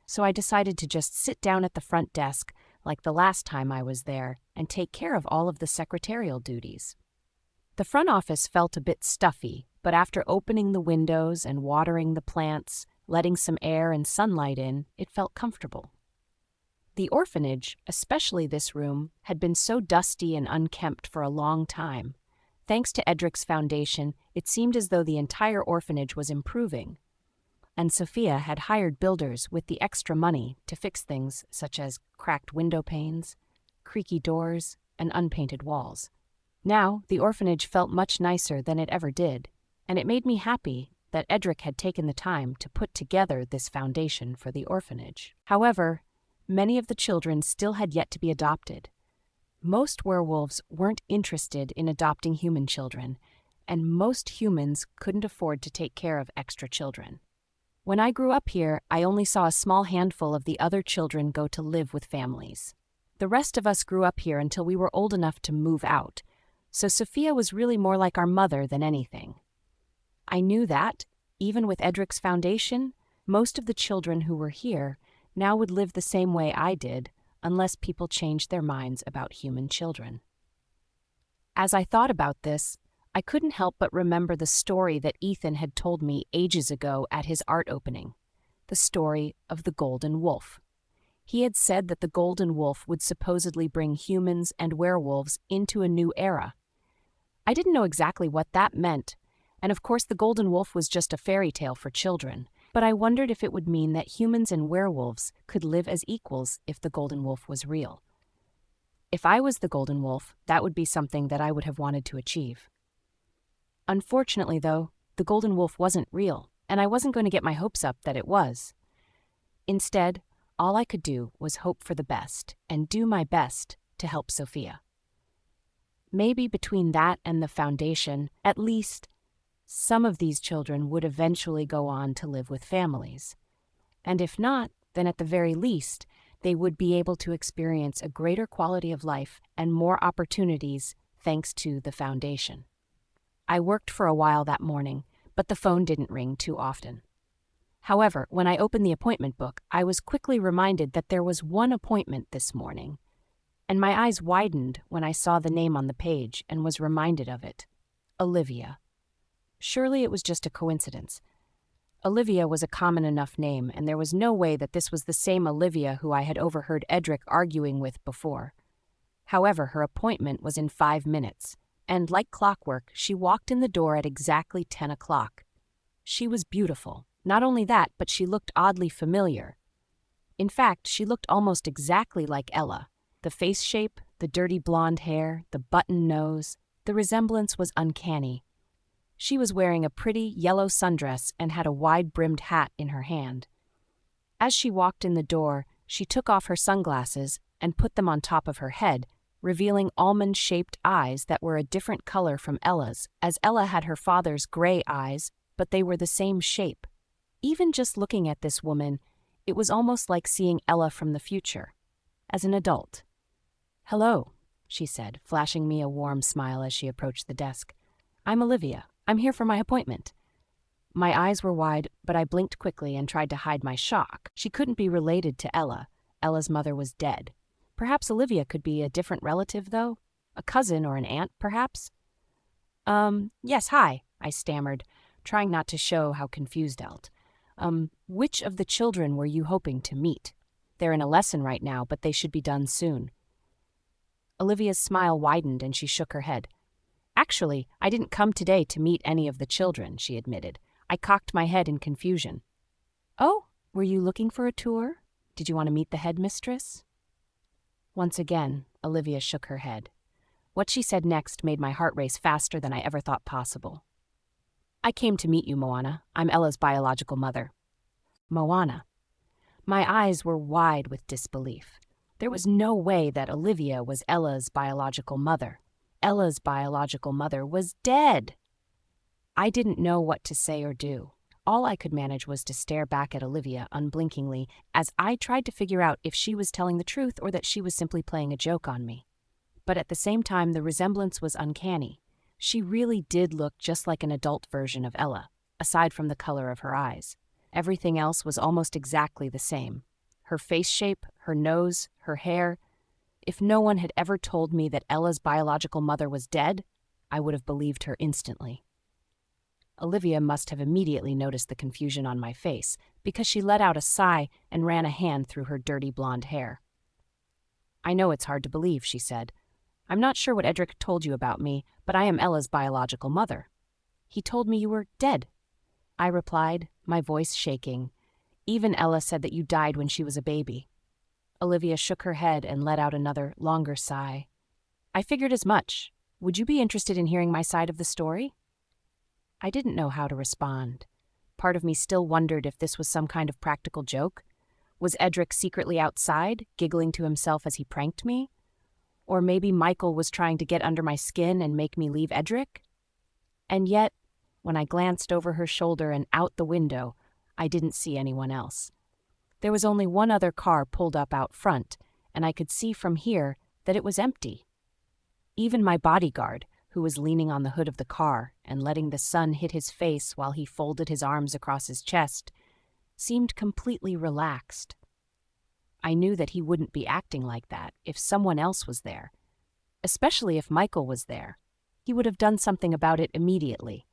So I decided to just sit down at the front desk like the last time I was there and take care of all of the secretarial duties. The front office felt a bit stuffy, but after opening the windows and watering the plants, letting some air and sunlight in, it felt comfortable. The orphanage, especially this room, had been so dusty and unkempt for a long time. Thanks to Edric's foundation, it seemed as though the entire orphanage was improving, and Sophia had hired builders with the extra money to fix things such as cracked window panes, creaky doors, and unpainted walls. Now, the orphanage felt much nicer than it ever did, and it made me happy that Edric had taken the time to put together this foundation for the orphanage. However, many of the children still had yet to be adopted. Most werewolves weren't interested in adopting human children, and most humans couldn't afford to take care of extra children. When I grew up here, I only saw a small handful of the other children go to live with families. The rest of us grew up here until we were old enough to move out, so Sophia was really more like our mother than anything. I knew that, even with Edric's foundation, most of the children who were here now would live the same way I did, unless people changed their minds about human children. As I thought about this, I couldn't help but remember the story that Ethan had told me ages ago at his art opening, the story of the Golden Wolf. He had said that the Golden Wolf would supposedly bring humans and werewolves into a new era. I didn't know exactly what that meant, and of course the Golden Wolf was just a fairy tale for children, but I wondered if it would mean that humans and werewolves could live as equals if the Golden Wolf was real. If I was the Golden Wolf, that would be something that I would have wanted to achieve. Unfortunately, though, the Golden Wolf wasn't real, and I wasn't going to get my hopes up that it was. Instead, all I could do was hope for the best and do my best to help Sophia. Maybe between that and the foundation, at least some of these children would eventually go on to live with families. And if not, then at the very least, they would be able to experience a greater quality of life and more opportunities thanks to the foundation. I worked for a while that morning, but the phone didn't ring too often. However, when I opened the appointment book, I was quickly reminded that there was one appointment this morning, and my eyes widened when I saw the name on the page and was reminded of it. Olivia. Surely it was just a coincidence. Olivia was a common enough name, and there was no way that this was the same Olivia who I had overheard Edric arguing with before. However, her appointment was in 5 minutes, and like clockwork, she walked in the door at exactly 10 o'clock. She was beautiful. Not only that, but she looked oddly familiar. In fact, she looked almost exactly like Ella. The face shape, the dirty blonde hair, the button nose, the resemblance was uncanny. She was wearing a pretty yellow sundress and had a wide-brimmed hat in her hand. As she walked in the door, she took off her sunglasses and put them on top of her head, revealing almond-shaped eyes that were a different color from Ella's, as Ella had her father's gray eyes, but they were the same shape. Even just looking at this woman, it was almost like seeing Ella from the future, as an adult. "Hello," she said, flashing me a warm smile as she approached the desk. "I'm Olivia. I'm here for my appointment." My eyes were wide, but I blinked quickly and tried to hide my shock. She couldn't be related to Ella. Ella's mother was dead. Perhaps Olivia could be a different relative, though? A cousin or an aunt, perhaps? Yes, hi," I stammered, trying not to show how confused I felt. Which of the children were you hoping to meet? They're in a lesson right now, but they should be done soon." Olivia's smile widened and she shook her head. "Actually, I didn't come today to meet any of the children," she admitted. I cocked my head in confusion. "Oh, were you looking for a tour? Did you want to meet the headmistress?" Once again, Olivia shook her head. What she said next made my heart race faster than I ever thought possible. "I came to meet you, Moana. I'm Ella's biological mother." Moana. My eyes were wide with disbelief. There was no way that Olivia was Ella's biological mother. Ella's biological mother was dead. I didn't know what to say or do. All I could manage was to stare back at Olivia unblinkingly as I tried to figure out if she was telling the truth or that she was simply playing a joke on me. But at the same time, the resemblance was uncanny. She really did look just like an adult version of Ella, aside from the color of her eyes. Everything else was almost exactly the same. Her face shape, her nose, her hair. If no one had ever told me that Ella's biological mother was dead, I would have believed her instantly. Olivia must have immediately noticed the confusion on my face, because she let out a sigh and ran a hand through her dirty blonde hair. "I know it's hard to believe," she said. "I'm not sure what Edric told you about me, but I am Ella's biological mother." "He told me you were dead," I replied, my voice shaking. "Even Ella said that you died when she was a baby." Olivia shook her head and let out another, longer sigh. "I figured as much. Would you be interested in hearing my side of the story?" I didn't know how to respond. Part of me still wondered if this was some kind of practical joke. Was Edric secretly outside, giggling to himself as he pranked me? Or maybe Michael was trying to get under my skin and make me leave Edric? And yet, when I glanced over her shoulder and out the window, I didn't see anyone else. There was only one other car pulled up out front, and I could see from here that it was empty. Even my bodyguard, who was leaning on the hood of the car and letting the sun hit his face while he folded his arms across his chest, seemed completely relaxed. I knew that he wouldn't be acting like that if someone else was there, especially if Michael was there. He would have done something about it immediately.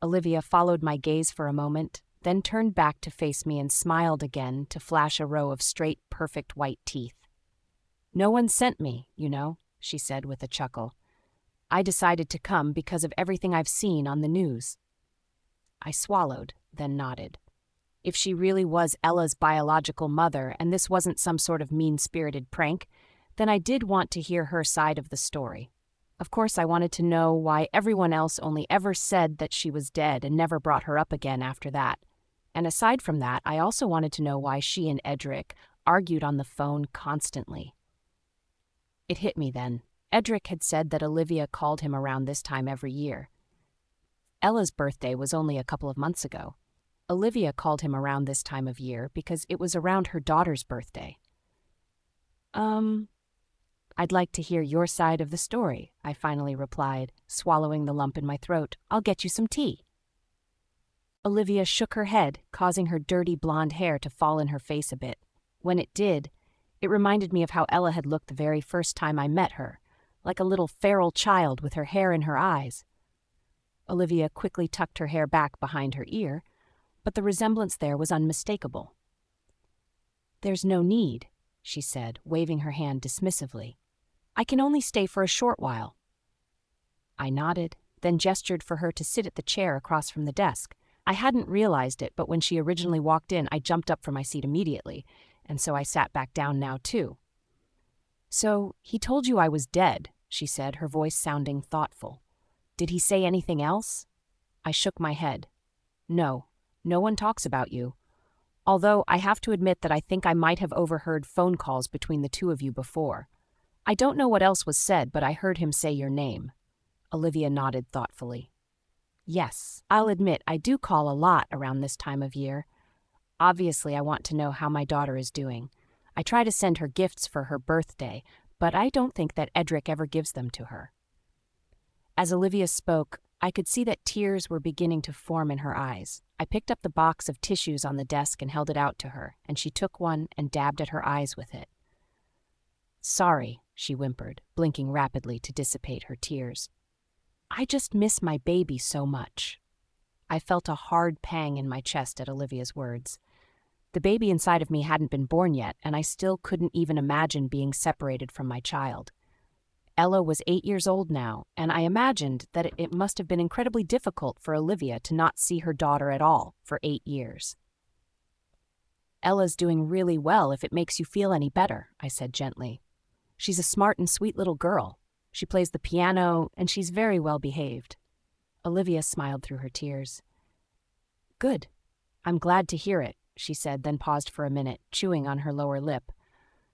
Olivia followed my gaze for a moment, then turned back to face me and smiled again to flash a row of straight, perfect white teeth. "No one sent me, you know," she said with a chuckle. "I decided to come because of everything I've seen on the news." I swallowed, then nodded. If she really was Ella's biological mother and this wasn't some sort of mean-spirited prank, then I did want to hear her side of the story. Of course, I wanted to know why everyone else only ever said that she was dead and never brought her up again after that. And aside from that, I also wanted to know why she and Edric argued on the phone constantly. It hit me then. Edric had said that Olivia called him around this time every year. Ella's birthday was only a couple of months ago. Olivia called him around this time of year because it was around her daughter's birthday. I'd like to hear your side of the story," I finally replied, swallowing the lump in my throat. "I'll get you some tea." Olivia shook her head, causing her dirty blonde hair to fall in her face a bit. When it did, it reminded me of how Ella had looked the very first time I met her, like a little feral child with her hair in her eyes. Olivia quickly tucked her hair back behind her ear, but the resemblance there was unmistakable. "There's no need," she said, waving her hand dismissively. I can only stay for a short while. I nodded, then gestured for her to sit at the chair across from the desk. I hadn't realized it, but when she originally walked in, I jumped up from my seat immediately, and so I sat back down now too. So, he told you I was dead, she said, her voice sounding thoughtful. Did he say anything else? I shook my head. No, no one talks about you. Although I have to admit that I think I might have overheard phone calls between the two of you before. I don't know what else was said, but I heard him say your name. Olivia nodded thoughtfully. Yes, I'll admit I do call a lot around this time of year. Obviously, I want to know how my daughter is doing. I try to send her gifts for her birthday, but I don't think that Edric ever gives them to her. As Olivia spoke, I could see that tears were beginning to form in her eyes. I picked up the box of tissues on the desk and held it out to her, and she took one and dabbed at her eyes with it. Sorry, she whimpered, blinking rapidly to dissipate her tears. I just miss my baby so much. I felt a hard pang in my chest at Olivia's words. The baby inside of me hadn't been born yet, and I still couldn't even imagine being separated from my child. Ella was 8 years old now, and I imagined that it must have been incredibly difficult for Olivia to not see her daughter at all for 8 years. Ella's doing really well if it makes you feel any better, I said gently. She's a smart and sweet little girl. She plays the piano, and she's very well behaved. Olivia smiled through her tears. Good. I'm glad to hear it, she said, then paused for a minute, chewing on her lower lip.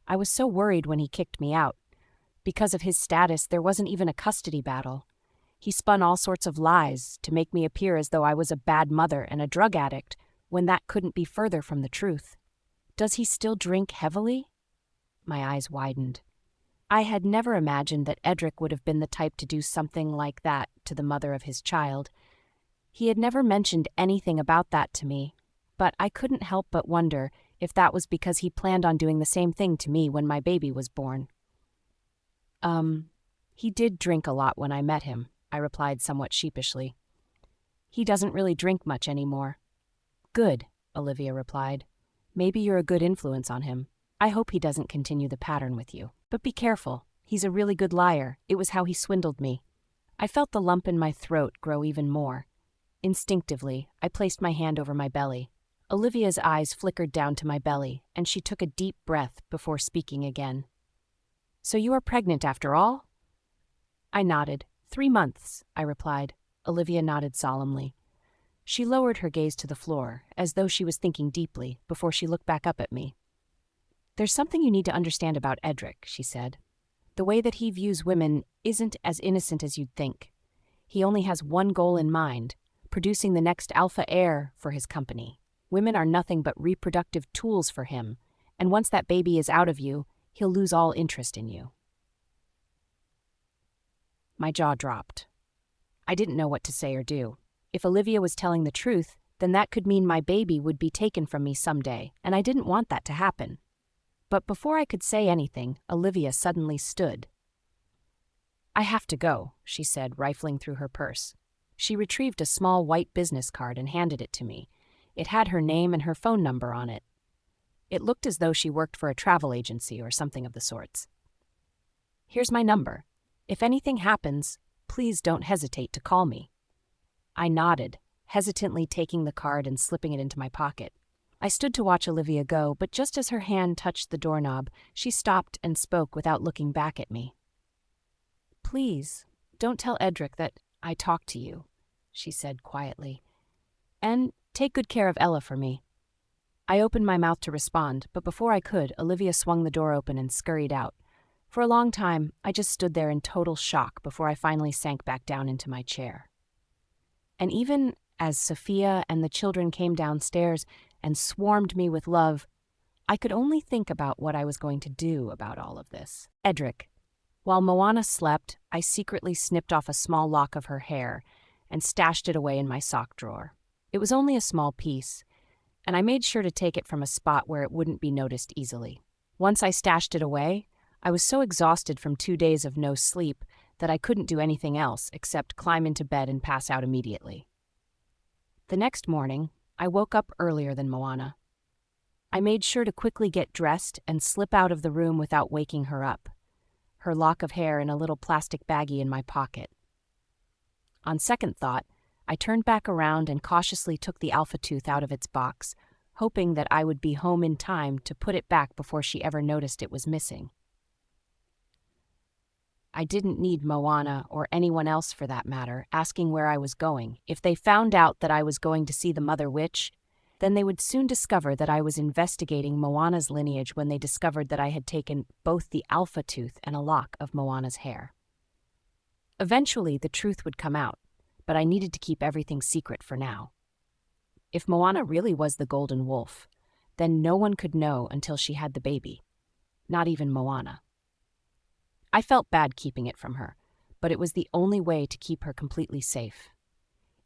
I was so worried when he kicked me out. Because of his status, there wasn't even a custody battle. He spun all sorts of lies to make me appear as though I was a bad mother and a drug addict, when that couldn't be further from the truth. Does he still drink heavily? My eyes widened. I had never imagined that Edric would have been the type to do something like that to the mother of his child. He had never mentioned anything about that to me, but I couldn't help but wonder if that was because he planned on doing the same thing to me when my baby was born. He did drink a lot when I met him, I replied somewhat sheepishly. He doesn't really drink much anymore. Good, Olivia replied. Maybe you're a good influence on him. I hope he doesn't continue the pattern with you. But be careful. He's a really good liar. It was how he swindled me. I felt the lump in my throat grow even more. Instinctively, I placed my hand over my belly. Olivia's eyes flickered down to my belly, and she took a deep breath before speaking again. So you are pregnant after all? I nodded. 3 months, I replied. Olivia nodded solemnly. She lowered her gaze to the floor, as though she was thinking deeply, before she looked back up at me. There's something you need to understand about Edric, she said. The way that he views women isn't as innocent as you'd think. He only has one goal in mind, producing the next alpha heir for his company. Women are nothing but reproductive tools for him, and once that baby is out of you, he'll lose all interest in you. My jaw dropped. I didn't know what to say or do. If Olivia was telling the truth, then that could mean my baby would be taken from me someday, and I didn't want that to happen. But before I could say anything, Olivia suddenly stood. I have to go, she said, rifling through her purse. She retrieved a small white business card and handed it to me. It had her name and her phone number on it. It looked as though she worked for a travel agency or something of the sorts. Here's my number. If anything happens, please don't hesitate to call me. I nodded, hesitantly taking the card and slipping it into my pocket. I stood to watch Olivia go, but just as her hand touched the doorknob, she stopped and spoke without looking back at me. Please, don't tell Edric that I talked to you, she said quietly. And take good care of Ella for me. I opened my mouth to respond, but before I could, Olivia swung the door open and scurried out. For a long time, I just stood there in total shock before I finally sank back down into my chair. And even as Sophia and the children came downstairs and swarmed me with love, I could only think about what I was going to do about all of this. Edric. While Moana slept, I secretly snipped off a small lock of her hair and stashed it away in my sock drawer. It was only a small piece, and I made sure to take it from a spot where it wouldn't be noticed easily. Once I stashed it away, I was so exhausted from 2 days of no sleep that I couldn't do anything else except climb into bed and pass out immediately. The next morning, I woke up earlier than Moana. I made sure to quickly get dressed and slip out of the room without waking her up. her lock of hair in a little plastic baggie in my pocket. On second thought, I turned back around and cautiously took the alpha tooth out of its box, hoping that I would be home in time to put it back before she ever noticed it was missing. I didn't need Moana, or anyone else for that matter, asking where I was going. If they found out that I was going to see the Mother Witch, then they would soon discover that I was investigating Moana's lineage when they discovered that I had taken both the alpha tooth and a lock of Moana's hair. Eventually, the truth would come out, but I needed to keep everything secret for now. If Moana really was the golden wolf, then no one could know until she had the baby, not even Moana. I felt bad keeping it from her, but it was the only way to keep her completely safe.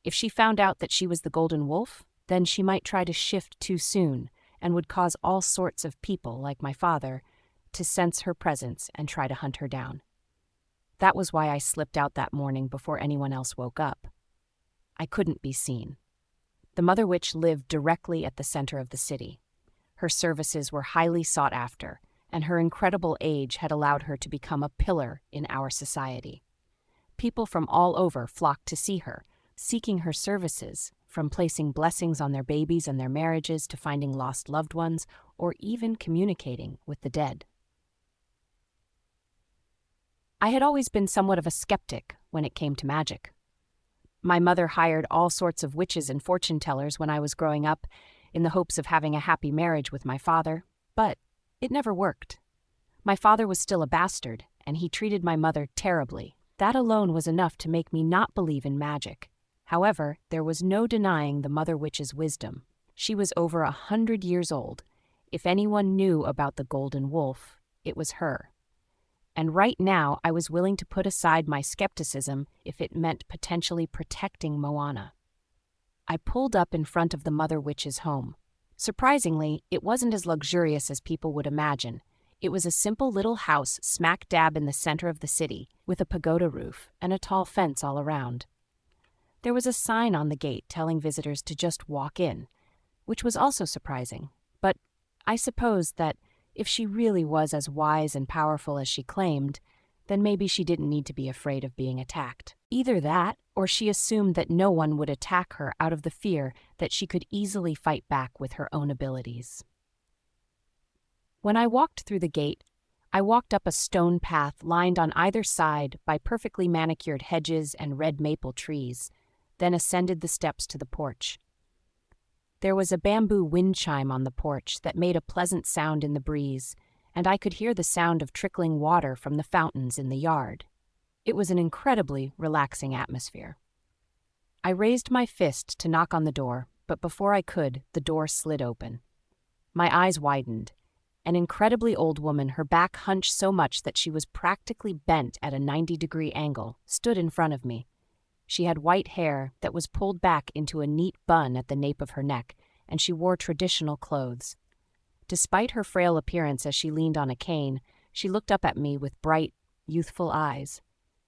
If she found out that she was the golden wolf, then she might try to shift too soon and would cause all sorts of people, like my father, to sense her presence and try to hunt her down. That was why I slipped out that morning before anyone else woke up. I couldn't be seen. The Mother Witch lived directly at the center of the city. Her services were highly sought after, and her incredible age had allowed her to become a pillar in our society. People from all over flocked to see her, seeking her services, from placing blessings on their babies and their marriages to finding lost loved ones, or even communicating with the dead. I had always been somewhat of a skeptic when it came to magic. My mother hired all sorts of witches and fortune tellers when I was growing up, in the hopes of having a happy marriage with my father, but it never worked. My father was still a bastard, and he treated my mother terribly. That alone was enough to make me not believe in magic. However, there was no denying the Mother Witch's wisdom. She was over 100 years old. If anyone knew about the Golden Wolf, it was her. And right now, I was willing to put aside my skepticism if it meant potentially protecting Moana. I pulled up in front of the Mother Witch's home. Surprisingly, it wasn't as luxurious as people would imagine. It was a simple little house smack dab in the center of the city, with a pagoda roof and a tall fence all around. There was a sign on the gate telling visitors to just walk in, which was also surprising. But I suppose that if she really was as wise and powerful as she claimed, then maybe she didn't need to be afraid of being attacked. Either that, or she assumed that no one would attack her out of the fear that she could easily fight back with her own abilities. When I walked through the gate, I walked up a stone path lined on either side by perfectly manicured hedges and red maple trees, then ascended the steps to the porch. There was a bamboo wind chime on the porch that made a pleasant sound in the breeze, and I could hear the sound of trickling water from the fountains in the yard. It was an incredibly relaxing atmosphere. I raised my fist to knock on the door, but before I could, the door slid open. My eyes widened. An incredibly old woman, her back hunched so much that she was practically bent at a 90-degree angle, stood in front of me. She had white hair that was pulled back into a neat bun at the nape of her neck, and she wore traditional clothes. Despite her frail appearance as she leaned on a cane, she looked up at me with bright, youthful eyes.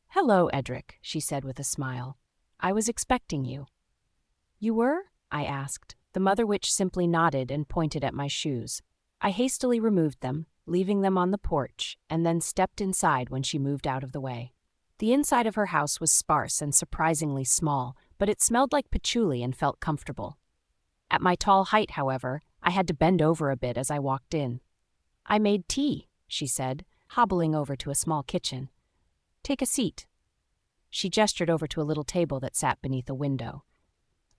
"Hello, Edric," she said with a smile. "I was expecting you." "You were?" I asked. The Mother Witch simply nodded and pointed at my shoes. I hastily removed them, leaving them on the porch, and then stepped inside when she moved out of the way. The inside of her house was sparse and surprisingly small, but it smelled like patchouli and felt comfortable. At my tall height, however, I had to bend over a bit as I walked in. "I made tea," she said, hobbling over to a small kitchen. "Take a seat." She gestured over to a little table that sat beneath a window.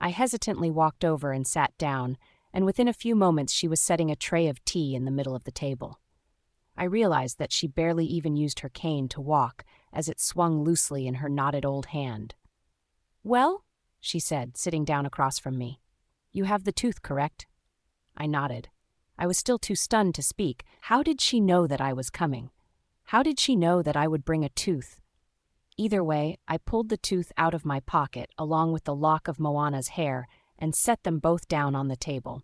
I hesitantly walked over and sat down, and within a few moments she was setting a tray of tea in the middle of the table. I realized that she barely even used her cane to walk, as it swung loosely in her knotted old hand. "Well," she said, sitting down across from me. "You have the tooth, correct?" I nodded. I was still too stunned to speak. How did she know that I was coming? How did she know that I would bring a tooth? Either way, I pulled the tooth out of my pocket, along with the lock of Moana's hair, and set them both down on the table.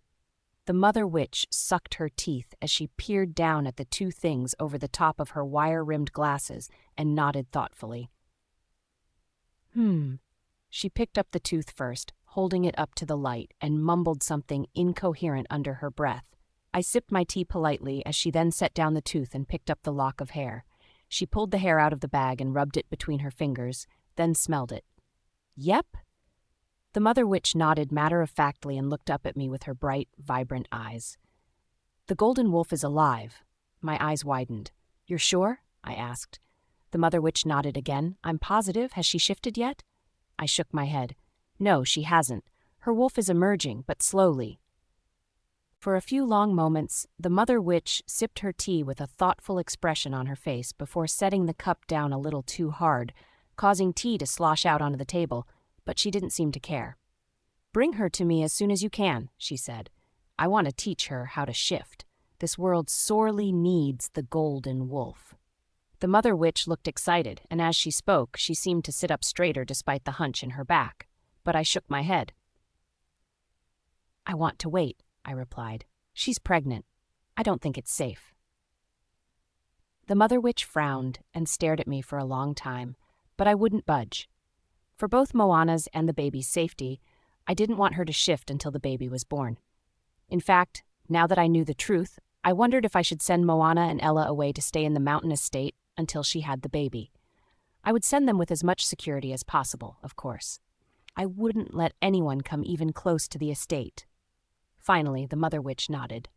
The Mother Witch sucked her teeth as she peered down at the two things over the top of her wire-rimmed glasses and nodded thoughtfully. She picked up the tooth first, holding it up to the light, and mumbled something incoherent under her breath. I sipped my tea politely as she then set down the tooth and picked up the lock of hair. She pulled the hair out of the bag and rubbed it between her fingers, then smelled it. Yep. The mother witch nodded matter-of-factly and looked up at me with her bright, vibrant eyes. The golden wolf is alive. My eyes widened. You're sure? I asked. The mother witch nodded again. I'm positive. Has she shifted yet? I shook my head. No, she hasn't. Her wolf is emerging, but slowly. For a few long moments, the mother witch sipped her tea with a thoughtful expression on her face before setting the cup down a little too hard, causing tea to slosh out onto the table, but she didn't seem to care. Bring her to me as soon as you can, she said. I want to teach her how to shift. This world sorely needs the golden wolf. The mother witch looked excited, and as she spoke, she seemed to sit up straighter despite the hunch in her back. But I shook my head. I want to wait, I replied. She's pregnant. I don't think it's safe. The mother witch frowned and stared at me for a long time, but I wouldn't budge. For both Moana's and the baby's safety, I didn't want her to shift until the baby was born. In fact, now that I knew the truth, I wondered if I should send Moana and Ella away to stay in the mountain estate until she had the baby. I would send them with as much security as possible, of course. I wouldn't let anyone come even close to the estate. Finally, the mother witch nodded.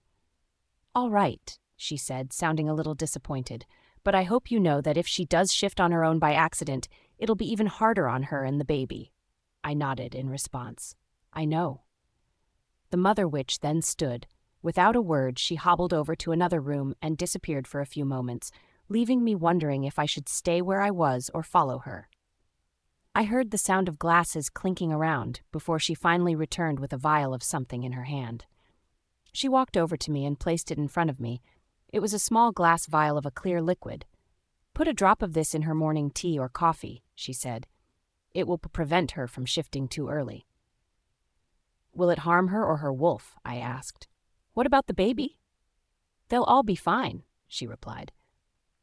All right, she said, sounding a little disappointed, but I hope you know that if she does shift on her own by accident, it'll be even harder on her and the baby. I nodded in response. I know. The mother witch then stood. Without a word, she hobbled over to another room and disappeared for a few moments, leaving me wondering if I should stay where I was or follow her. I heard the sound of glasses clinking around before she finally returned with a vial of something in her hand. She walked over to me and placed it in front of me. It was a small glass vial of a clear liquid. Put a drop of this in her morning tea or coffee, she said. It will prevent her from shifting too early. Will it harm her or her wolf? I asked. What about the baby? They'll all be fine, she replied.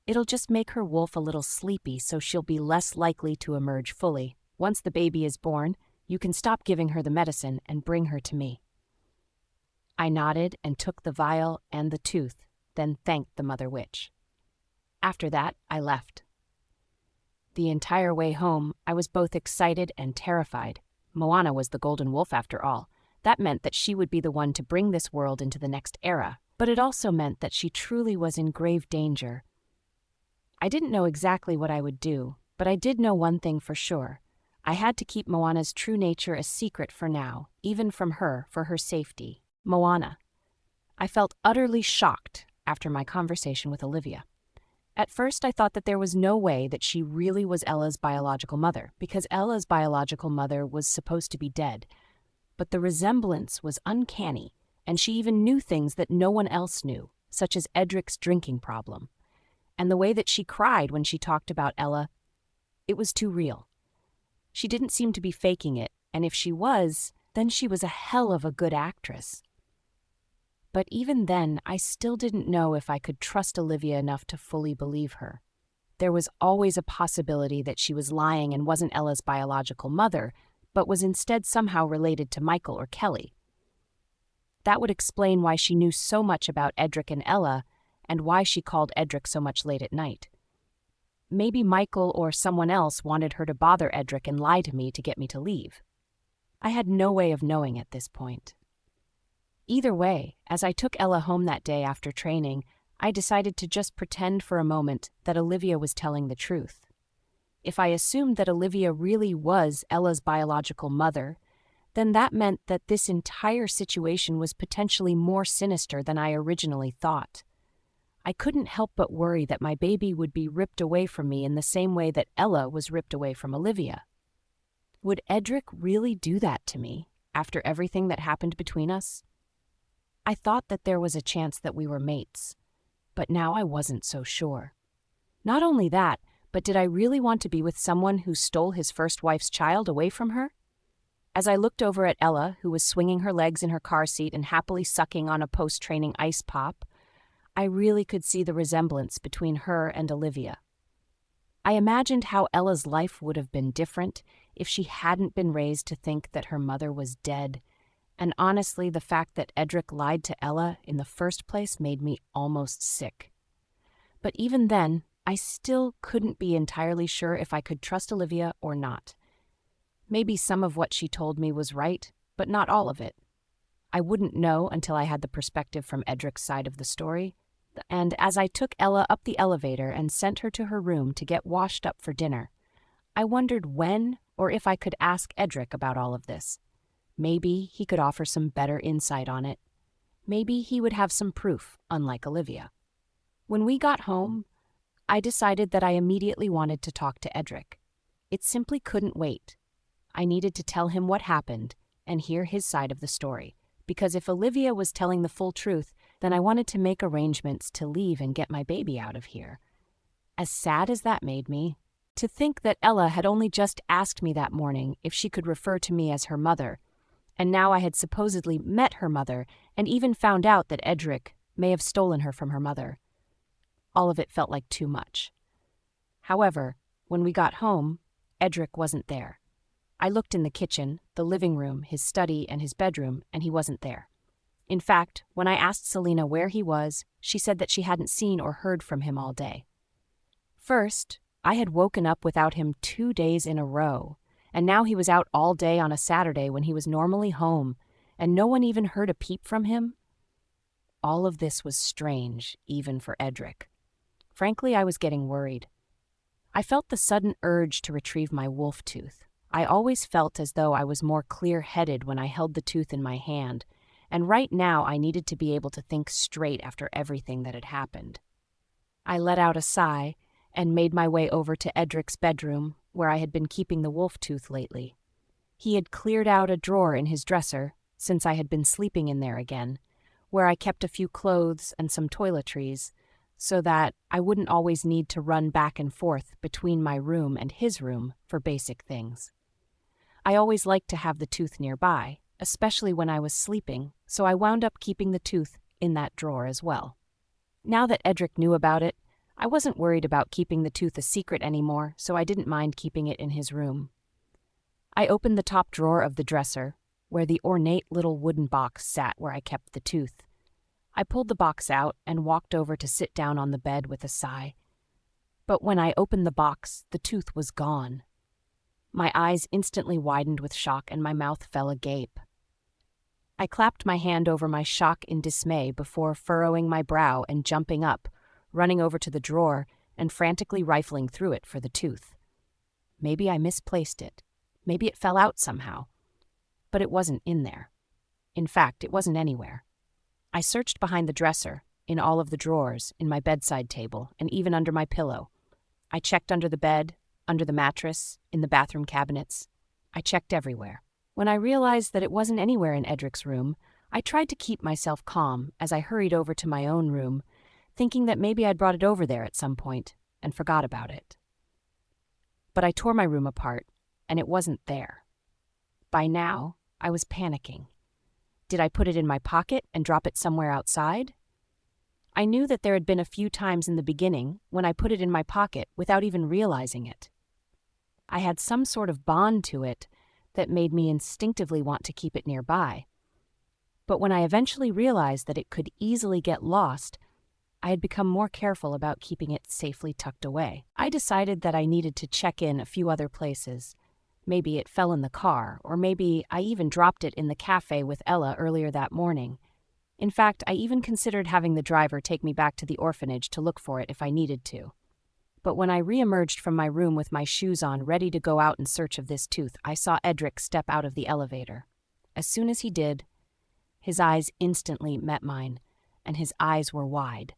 It'll just make her wolf a little sleepy so she'll be less likely to emerge fully. Once the baby is born, you can stop giving her the medicine and bring her to me. I nodded and took the vial and the tooth, then thanked the mother witch. After that, I left. The entire way home, I was both excited and terrified. Moana was the golden wolf after all. That meant that she would be the one to bring this world into the next era, but it also meant that she truly was in grave danger. I didn't know exactly what I would do, but I did know one thing for sure. I had to keep Moana's true nature a secret for now, even from her, for her safety. Moana. I felt utterly shocked after my conversation with Olivia. At first, I thought that there was no way that she really was Ella's biological mother, because Ella's biological mother was supposed to be dead. But the resemblance was uncanny, and she even knew things that no one else knew, such as Edric's drinking problem. And the way that she cried when she talked about Ella, it was too real. She didn't seem to be faking it, and if she was, then she was a hell of a good actress. But even then, I still didn't know if I could trust Olivia enough to fully believe her. There was always a possibility that she was lying and wasn't Ella's biological mother, but was instead somehow related to Michael or Kelly. That would explain why she knew so much about Edric and Ella, and why she called Edric so much late at night. Maybe Michael or someone else wanted her to bother Edric and lie to me to get me to leave. I had no way of knowing at this point. Either way, as I took Ella home that day after training, I decided to just pretend for a moment that Olivia was telling the truth. If I assumed that Olivia really was Ella's biological mother, then that meant that this entire situation was potentially more sinister than I originally thought. I couldn't help but worry that my baby would be ripped away from me in the same way that Ella was ripped away from Olivia. Would Edric really do that to me, after everything that happened between us? I thought that there was a chance that we were mates, but now I wasn't so sure. Not only that, but did I really want to be with someone who stole his first wife's child away from her? As I looked over at Ella, who was swinging her legs in her car seat and happily sucking on a post-training ice pop, I really could see the resemblance between her and Olivia. I imagined how Ella's life would have been different if she hadn't been raised to think that her mother was dead, and honestly, the fact that Edric lied to Ella in the first place made me almost sick. But even then, I still couldn't be entirely sure if I could trust Olivia or not. Maybe some of what she told me was right, but not all of it. I wouldn't know until I had the perspective from Edric's side of the story. And as I took Ella up the elevator and sent her to her room to get washed up for dinner, I wondered when or if I could ask Edric about all of this. Maybe he could offer some better insight on it. Maybe he would have some proof, unlike Olivia. When we got home, I decided that I immediately wanted to talk to Edric. It simply couldn't wait. I needed to tell him what happened and hear his side of the story, because if Olivia was telling the full truth, then I wanted to make arrangements to leave and get my baby out of here. As sad as that made me, to think that Ella had only just asked me that morning if she could refer to me as her mother, and now I had supposedly met her mother and even found out that Edric may have stolen her from her mother. All of it felt like too much. However, when we got home, Edric wasn't there. I looked in the kitchen, the living room, his study, and his bedroom, and he wasn't there. In fact, when I asked Selena where he was, she said that she hadn't seen or heard from him all day. First, I had woken up without him 2 days in a row, and now he was out all day on a Saturday when he was normally home, and no one even heard a peep from him. All of this was strange, even for Edric. Frankly, I was getting worried. I felt the sudden urge to retrieve my wolf tooth. I always felt as though I was more clear-headed when I held the tooth in my hand, and right now I needed to be able to think straight after everything that had happened. I let out a sigh and made my way over to Edric's bedroom, where I had been keeping the wolf tooth lately. He had cleared out a drawer in his dresser, since I had been sleeping in there again, where I kept a few clothes and some toiletries, so that I wouldn't always need to run back and forth between my room and his room for basic things. I always liked to have the tooth nearby, especially when I was sleeping, so I wound up keeping the tooth in that drawer as well. Now that Edric knew about it, I wasn't worried about keeping the tooth a secret anymore, so I didn't mind keeping it in his room. I opened the top drawer of the dresser, where the ornate little wooden box sat where I kept the tooth. I pulled the box out and walked over to sit down on the bed with a sigh. But when I opened the box, the tooth was gone. My eyes instantly widened with shock and my mouth fell agape. I clapped my hand over my shock in dismay before furrowing my brow and jumping up, running over to the drawer and frantically rifling through it for the tooth. Maybe I misplaced it. Maybe it fell out somehow. But it wasn't in there. In fact, it wasn't anywhere. I searched behind the dresser, in all of the drawers, in my bedside table, and even under my pillow. I checked under the bed, under the mattress, in the bathroom cabinets. I checked everywhere. When I realized that it wasn't anywhere in Edric's room, I tried to keep myself calm as I hurried over to my own room, thinking that maybe I'd brought it over there at some point and forgot about it. But I tore my room apart, and it wasn't there. By now, I was panicking. Did I put it in my pocket and drop it somewhere outside? I knew that there had been a few times in the beginning when I put it in my pocket without even realizing it. I had some sort of bond to it that made me instinctively want to keep it nearby. But when I eventually realized that it could easily get lost, I had become more careful about keeping it safely tucked away. I decided that I needed to check in a few other places. Maybe it fell in the car, or maybe I even dropped it in the cafe with Ella earlier that morning. In fact, I even considered having the driver take me back to the orphanage to look for it if I needed to. But when I re-emerged from my room with my shoes on, ready to go out in search of this tooth, I saw Edric step out of the elevator. As soon as he did, his eyes instantly met mine, and his eyes were wide.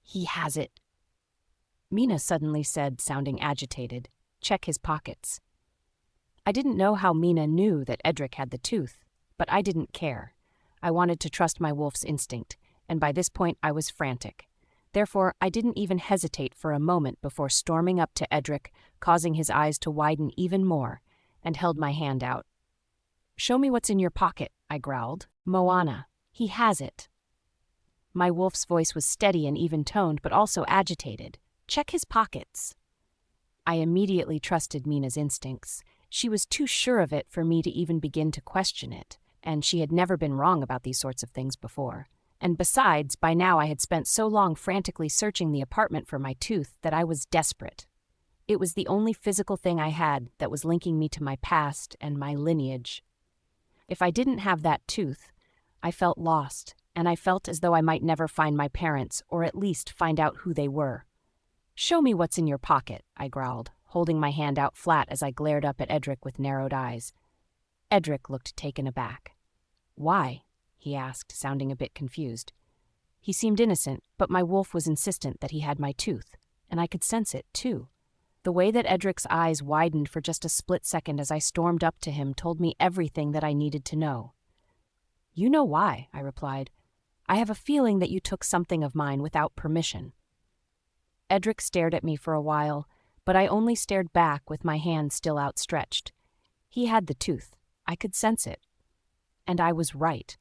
"He has it," Mina suddenly said, sounding agitated. "Check his pockets." I didn't know how Mina knew that Edric had the tooth, but I didn't care. I wanted to trust my wolf's instinct, and by this point I was frantic. Therefore, I didn't even hesitate for a moment before storming up to Edric, causing his eyes to widen even more, and held my hand out. "Show me what's in your pocket," I growled. "Moana, he has it." My wolf's voice was steady and even-toned, but also agitated. "Check his pockets." I immediately trusted Mina's instincts. She was too sure of it for me to even begin to question it, and she had never been wrong about these sorts of things before. And besides, by now I had spent so long frantically searching the apartment for my tooth that I was desperate. It was the only physical thing I had that was linking me to my past and my lineage. If I didn't have that tooth, I felt lost, and I felt as though I might never find my parents, or at least find out who they were. "Show me what's in your pocket," I growled, holding my hand out flat as I glared up at Edric with narrowed eyes. Edric looked taken aback. "Why?" he asked, sounding a bit confused. He seemed innocent, but my wolf was insistent that he had my tooth, and I could sense it, too. The way that Edric's eyes widened for just a split second as I stormed up to him told me everything that I needed to know. "You know why," I replied. "I have a feeling that you took something of mine without permission." Edric stared at me for a while, but I only stared back with my hand still outstretched. He had the tooth. I could sense it. And I was right.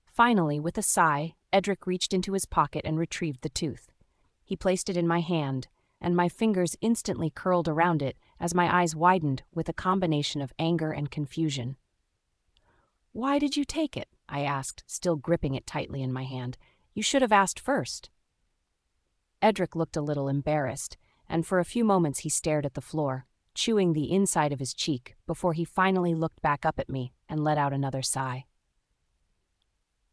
Finally, with a sigh, Edric reached into his pocket and retrieved the tooth. He placed it in my hand, and my fingers instantly curled around it as my eyes widened with a combination of anger and confusion. "Why did you take it?" I asked, still gripping it tightly in my hand. "You should have asked first." Edric looked a little embarrassed, and for a few moments he stared at the floor, chewing the inside of his cheek before he finally looked back up at me and let out another sigh.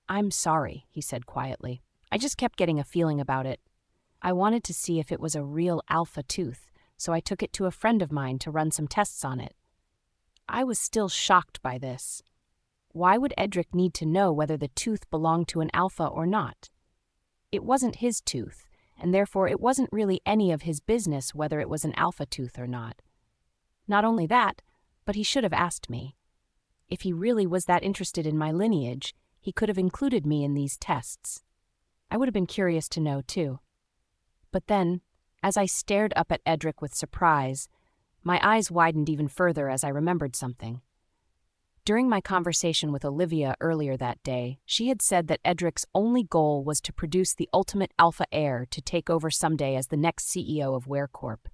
"I'm sorry," he said quietly. "I just kept getting a feeling about it. I wanted to see if it was a real alpha tooth, so I took it to a friend of mine to run some tests on it." I was still shocked by this. Why would Edric need to know whether the tooth belonged to an alpha or not? It wasn't his tooth, and therefore it wasn't really any of his business whether it was an alpha tooth or not. Not only that, but he should have asked me. If he really was that interested in my lineage, he could have included me in these tests. I would have been curious to know, too. But then, as I stared up at Edric with surprise, my eyes widened even further as I remembered something. During my conversation with Olivia earlier that day, she had said that Edric's only goal was to produce the ultimate alpha heir to take over someday as the next CEO of WereCorp.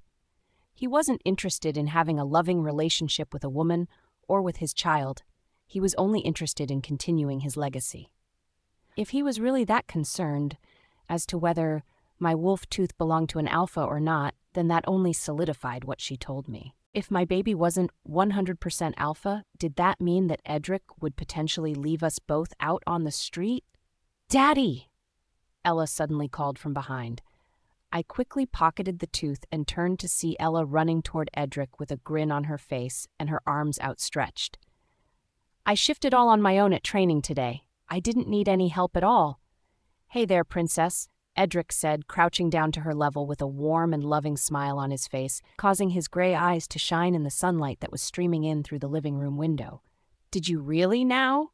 He wasn't interested in having a loving relationship with a woman or with his child. He was only interested in continuing his legacy. If he was really that concerned as to whether my wolf tooth belonged to an alpha or not, then that only solidified what she told me. If my baby wasn't 100% alpha, did that mean that Edric would potentially leave us both out on the street? "Daddy!" Ella suddenly called from behind. I quickly pocketed the tooth and turned to see Ella running toward Edric with a grin on her face and her arms outstretched. "I shifted all on my own at training today. I didn't need any help at all." "Hey there, princess," Edric said, crouching down to her level with a warm and loving smile on his face, causing his gray eyes to shine in the sunlight that was streaming in through the living room window. "Did you really now?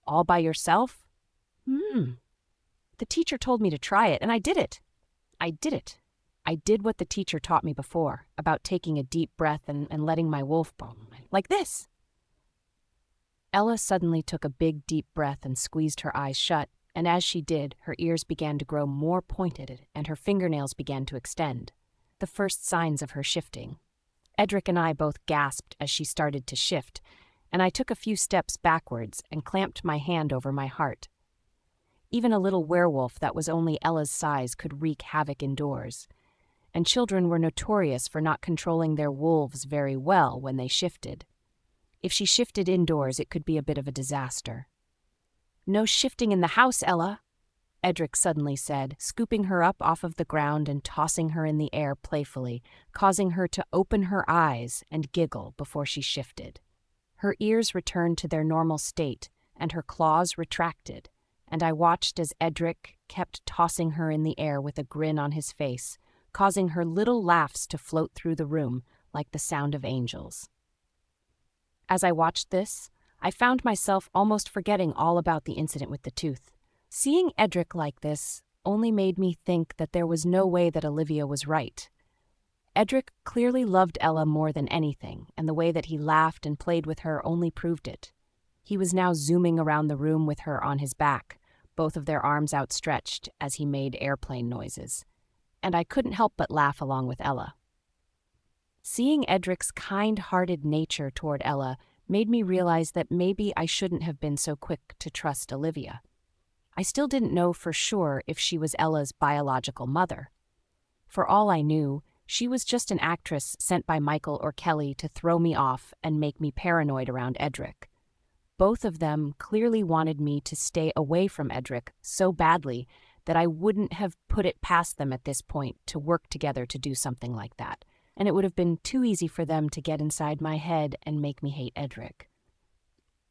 All by yourself?" The teacher told me to try it, and I did it. I did what the teacher taught me before, about taking a deep breath and letting my wolf bone, like this." Ella suddenly took a big, deep breath and squeezed her eyes shut, and as she did, her ears began to grow more pointed and her fingernails began to extend, the first signs of her shifting. Edric and I both gasped as she started to shift, and I took a few steps backwards and clamped my hand over my heart. Even a little werewolf that was only Ella's size could wreak havoc indoors, and children were notorious for not controlling their wolves very well when they shifted. If she shifted indoors, it could be a bit of a disaster. "No shifting in the house, Ella," Edric suddenly said, scooping her up off of the ground and tossing her in the air playfully, causing her to open her eyes and giggle before she shifted. Her ears returned to their normal state, and her claws retracted, and I watched as Edric kept tossing her in the air with a grin on his face, causing her little laughs to float through the room like the sound of angels. As I watched this, I found myself almost forgetting all about the incident with the tooth. Seeing Edric like this only made me think that there was no way that Olivia was right. Edric clearly loved Ella more than anything, and the way that he laughed and played with her only proved it. He was now zooming around the room with her on his back, both of their arms outstretched as he made airplane noises, and I couldn't help but laugh along with Ella. Seeing Edric's kind-hearted nature toward Ella made me realize that maybe I shouldn't have been so quick to trust Olivia. I still didn't know for sure if she was Ella's biological mother. For all I knew, she was just an actress sent by Michael or Kelly to throw me off and make me paranoid around Edric. Both of them clearly wanted me to stay away from Edric so badly that I wouldn't have put it past them at this point to work together to do something like that, and it would have been too easy for them to get inside my head and make me hate Edric.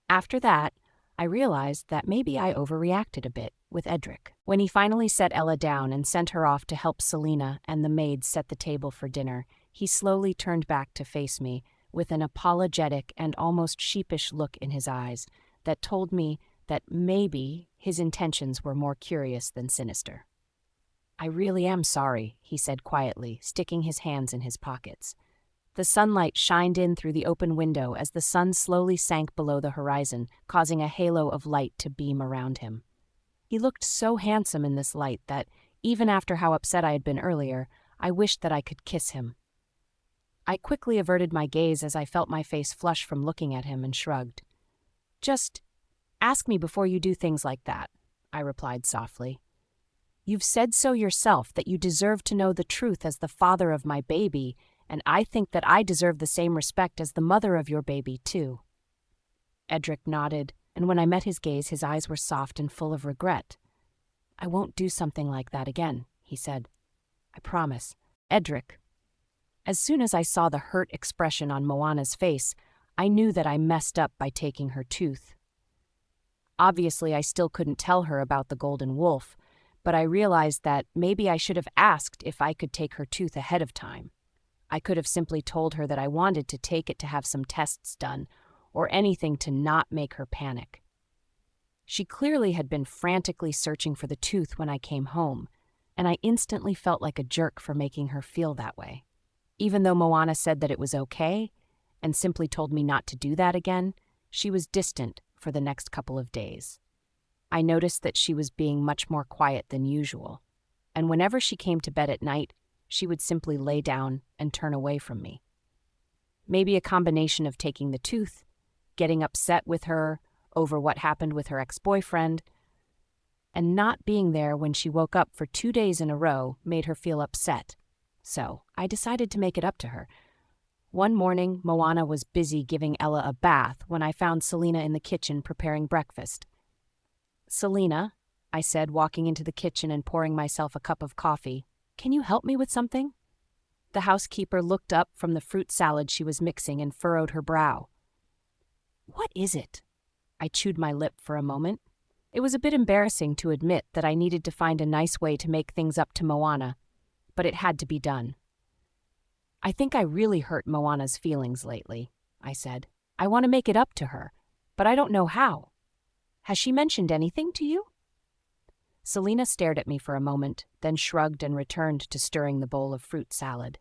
After that, I realized that maybe I overreacted a bit with Edric. When he finally set Ella down and sent her off to help Selena and the maids set the table for dinner, he slowly turned back to face me with an apologetic and almost sheepish look in his eyes that told me that maybe his intentions were more curious than sinister. "I really am sorry," he said quietly, sticking his hands in his pockets. The sunlight shined in through the open window as the sun slowly sank below the horizon, causing a halo of light to beam around him. He looked so handsome in this light that, even after how upset I had been earlier, I wished that I could kiss him. I quickly averted my gaze as I felt my face flush from looking at him and shrugged. "Just ask me before you do things like that," I replied softly. "You've said so yourself that you deserve to know the truth as the father of my baby, and I think that I deserve the same respect as the mother of your baby, too." Edric nodded, and when I met his gaze, his eyes were soft and full of regret. "I won't do something like that again," he said. "I promise." "Edric." As soon as I saw the hurt expression on Moana's face, I knew that I messed up by taking her tooth. Obviously, I still couldn't tell her about the golden wolf, but I realized that maybe I should have asked if I could take her tooth ahead of time. I could have simply told her that I wanted to take it to have some tests done, or anything to not make her panic. She clearly had been frantically searching for the tooth when I came home, and I instantly felt like a jerk for making her feel that way. Even though Moana said that it was okay, and simply told me not to do that again, she was distant for the next couple of days. I noticed that she was being much more quiet than usual, and whenever she came to bed at night, she would simply lay down and turn away from me. Maybe a combination of taking the tooth, getting upset with her over what happened with her ex-boyfriend, and not being there when she woke up for 2 days in a row made her feel upset. So I decided to make it up to her. One morning, Moana was busy giving Ella a bath when I found Selena in the kitchen preparing breakfast. "Selena," I said, walking into the kitchen and pouring myself a cup of coffee, "can you help me with something?" The housekeeper looked up from the fruit salad she was mixing and furrowed her brow. "What is it?" I chewed my lip for a moment. It was a bit embarrassing to admit that I needed to find a nice way to make things up to Moana, but it had to be done. "I think I really hurt Moana's feelings lately," I said. "I want to make it up to her, but I don't know how. Has she mentioned anything to you?" Selena stared at me for a moment, then shrugged and returned to stirring the bowl of fruit salad.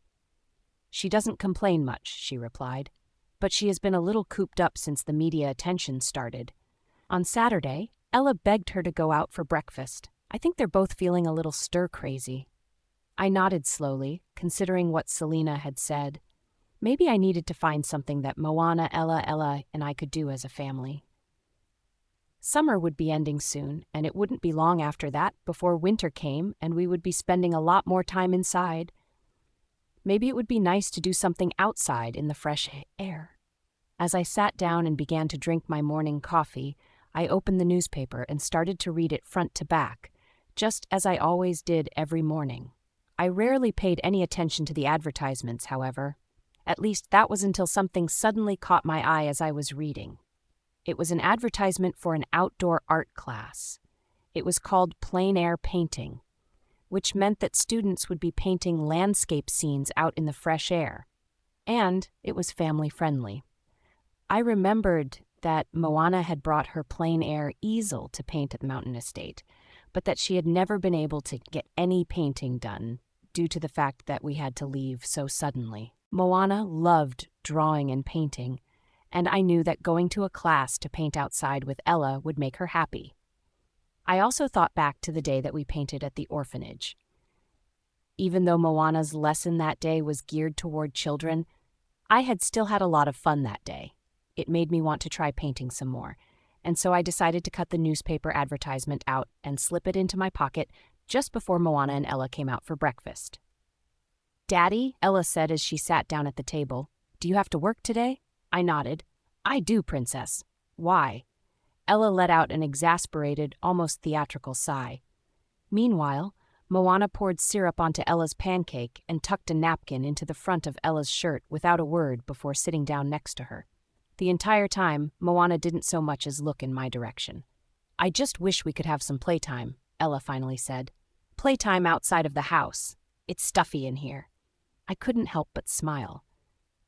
"She doesn't complain much," she replied, "but she has been a little cooped up since the media attention started. On Saturday, Ella begged her to go out for breakfast. I think they're both feeling a little stir-crazy." I nodded slowly, considering what Selena had said. Maybe I needed to find something that Moana, Ella, and I could do as a family. Summer would be ending soon, and it wouldn't be long after that before winter came and we would be spending a lot more time inside. Maybe it would be nice to do something outside in the fresh air. As I sat down and began to drink my morning coffee, I opened the newspaper and started to read it front to back, just as I always did every morning. I rarely paid any attention to the advertisements, however. At least that was until something suddenly caught my eye as I was reading. It was an advertisement for an outdoor art class. It was called plein air painting, which meant that students would be painting landscape scenes out in the fresh air. And it was family-friendly. I remembered that Moana had brought her plein air easel to paint at the mountain estate, but that she had never been able to get any painting done due to the fact that we had to leave so suddenly. Moana loved drawing and painting, and I knew that going to a class to paint outside with Ella would make her happy. I also thought back to the day that we painted at the orphanage. Even though Moana's lesson that day was geared toward children, I had still had a lot of fun that day. It made me want to try painting some more, and so I decided to cut the newspaper advertisement out and slip it into my pocket just before Moana and Ella came out for breakfast. "Daddy," Ella said as she sat down at the table, "do you have to work today?" I nodded. "I do, Princess." "Why?" Ella let out an exasperated, almost theatrical sigh. Meanwhile, Moana poured syrup onto Ella's pancake and tucked a napkin into the front of Ella's shirt without a word before sitting down next to her. The entire time, Moana didn't so much as look in my direction. "I just wish we could have some playtime," Ella finally said. "Playtime outside of the house. It's stuffy in here." I couldn't help but smile.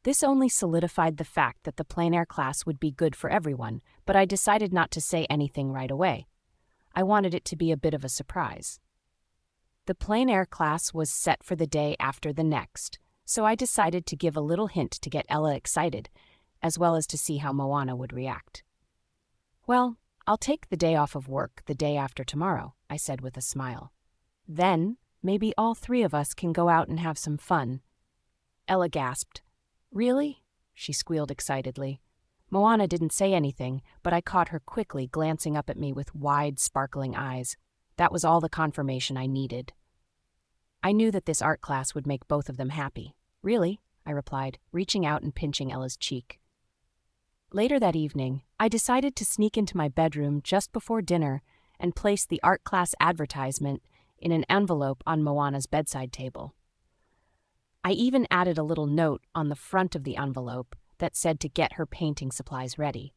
This only solidified the fact that the plein air class would be good for everyone, but I decided not to say anything right away. I wanted it to be a bit of a surprise. The plein air class was set for the day after the next, so I decided to give a little hint to get Ella excited, as well as to see how Moana would react. "Well, I'll take the day off of work the day after tomorrow," I said with a smile. "Then, maybe all three of us can go out and have some fun." Ella gasped. "Really?" she squealed excitedly. Moana didn't say anything, but I caught her quickly glancing up at me with wide, sparkling eyes. That was all the confirmation I needed. I knew that this art class would make both of them happy. "Really?" I replied, reaching out and pinching Ella's cheek. Later that evening, I decided to sneak into my bedroom just before dinner and place the art class advertisement in an envelope on Moana's bedside table. I even added a little note on the front of the envelope that said to get her painting supplies ready,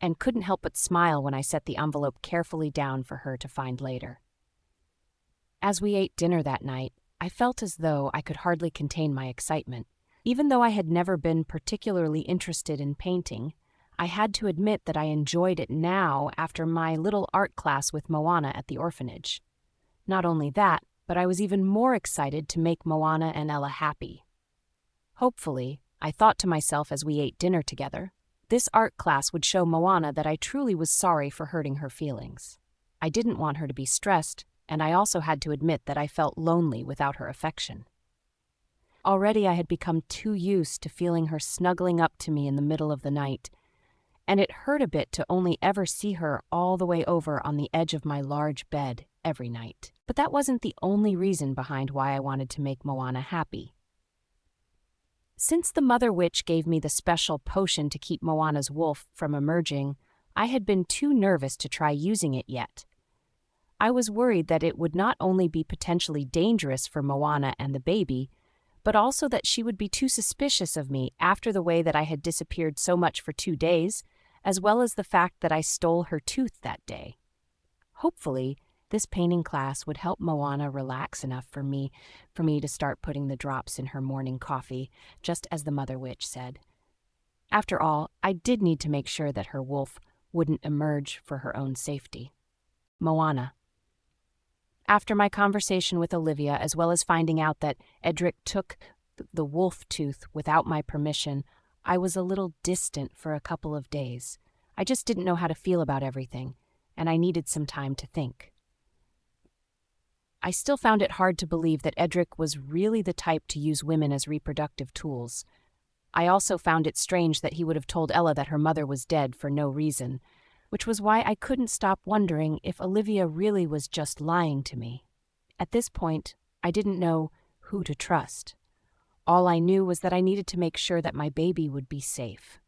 and couldn't help but smile when I set the envelope carefully down for her to find later. As we ate dinner that night, I felt as though I could hardly contain my excitement. Even though I had never been particularly interested in painting, I had to admit that I enjoyed it now after my little art class with Moana at the orphanage. Not only that, but I was even more excited to make Moana and Ella happy. Hopefully, I thought to myself as we ate dinner together, this art class would show Moana that I truly was sorry for hurting her feelings. I didn't want her to be stressed, and I also had to admit that I felt lonely without her affection. Already I had become too used to feeling her snuggling up to me in the middle of the night, and it hurt a bit to only ever see her all the way over on the edge of my large bed every night. But that wasn't the only reason behind why I wanted to make Moana happy. Since the Mother Witch gave me the special potion to keep Moana's wolf from emerging, I had been too nervous to try using it yet. I was worried that it would not only be potentially dangerous for Moana and the baby, but also that she would be too suspicious of me after the way that I had disappeared so much for 2 days, as well as the fact that I stole her tooth that day. Hopefully, this painting class would help Moana relax enough for me to start putting the drops in her morning coffee, just as the Mother Witch said. After all, I did need to make sure that her wolf wouldn't emerge for her own safety. Moana. After my conversation with Olivia, as well as finding out that Edric took the wolf tooth without my permission, I was a little distant for a couple of days. I just didn't know how to feel about everything, and I needed some time to think. I still found it hard to believe that Edric was really the type to use women as reproductive tools. I also found it strange that he would have told Ella that her mother was dead for no reason, which was why I couldn't stop wondering if Olivia really was just lying to me. At this point, I didn't know who to trust. All I knew was that I needed to make sure that my baby would be safe.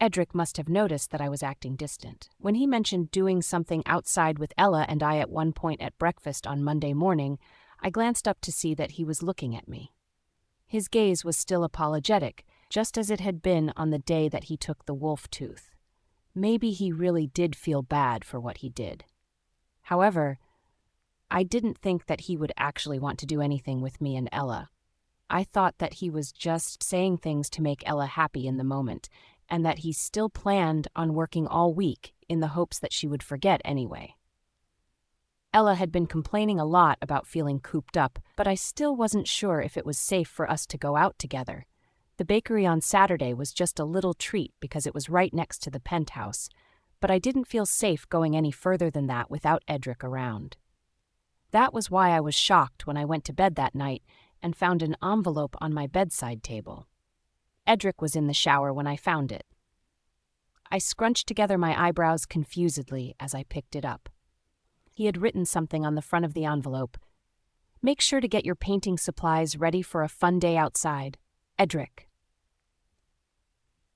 Edric must have noticed that I was acting distant. When he mentioned doing something outside with Ella and I at one point at breakfast on Monday morning, I glanced up to see that he was looking at me. His gaze was still apologetic, just as it had been on the day that he took the wolf tooth. Maybe he really did feel bad for what he did. However, I didn't think that he would actually want to do anything with me and Ella. I thought that he was just saying things to make Ella happy in the moment, and that he still planned on working all week in the hopes that she would forget anyway. Ella had been complaining a lot about feeling cooped up, but I still wasn't sure if it was safe for us to go out together. The bakery on Saturday was just a little treat because it was right next to the penthouse, but I didn't feel safe going any further than that without Edric around. That was why I was shocked when I went to bed that night and found an envelope on my bedside table. Edric was in the shower when I found it. I scrunched together my eyebrows confusedly as I picked it up. He had written something on the front of the envelope. "Make sure to get your painting supplies ready for a fun day outside. Edric."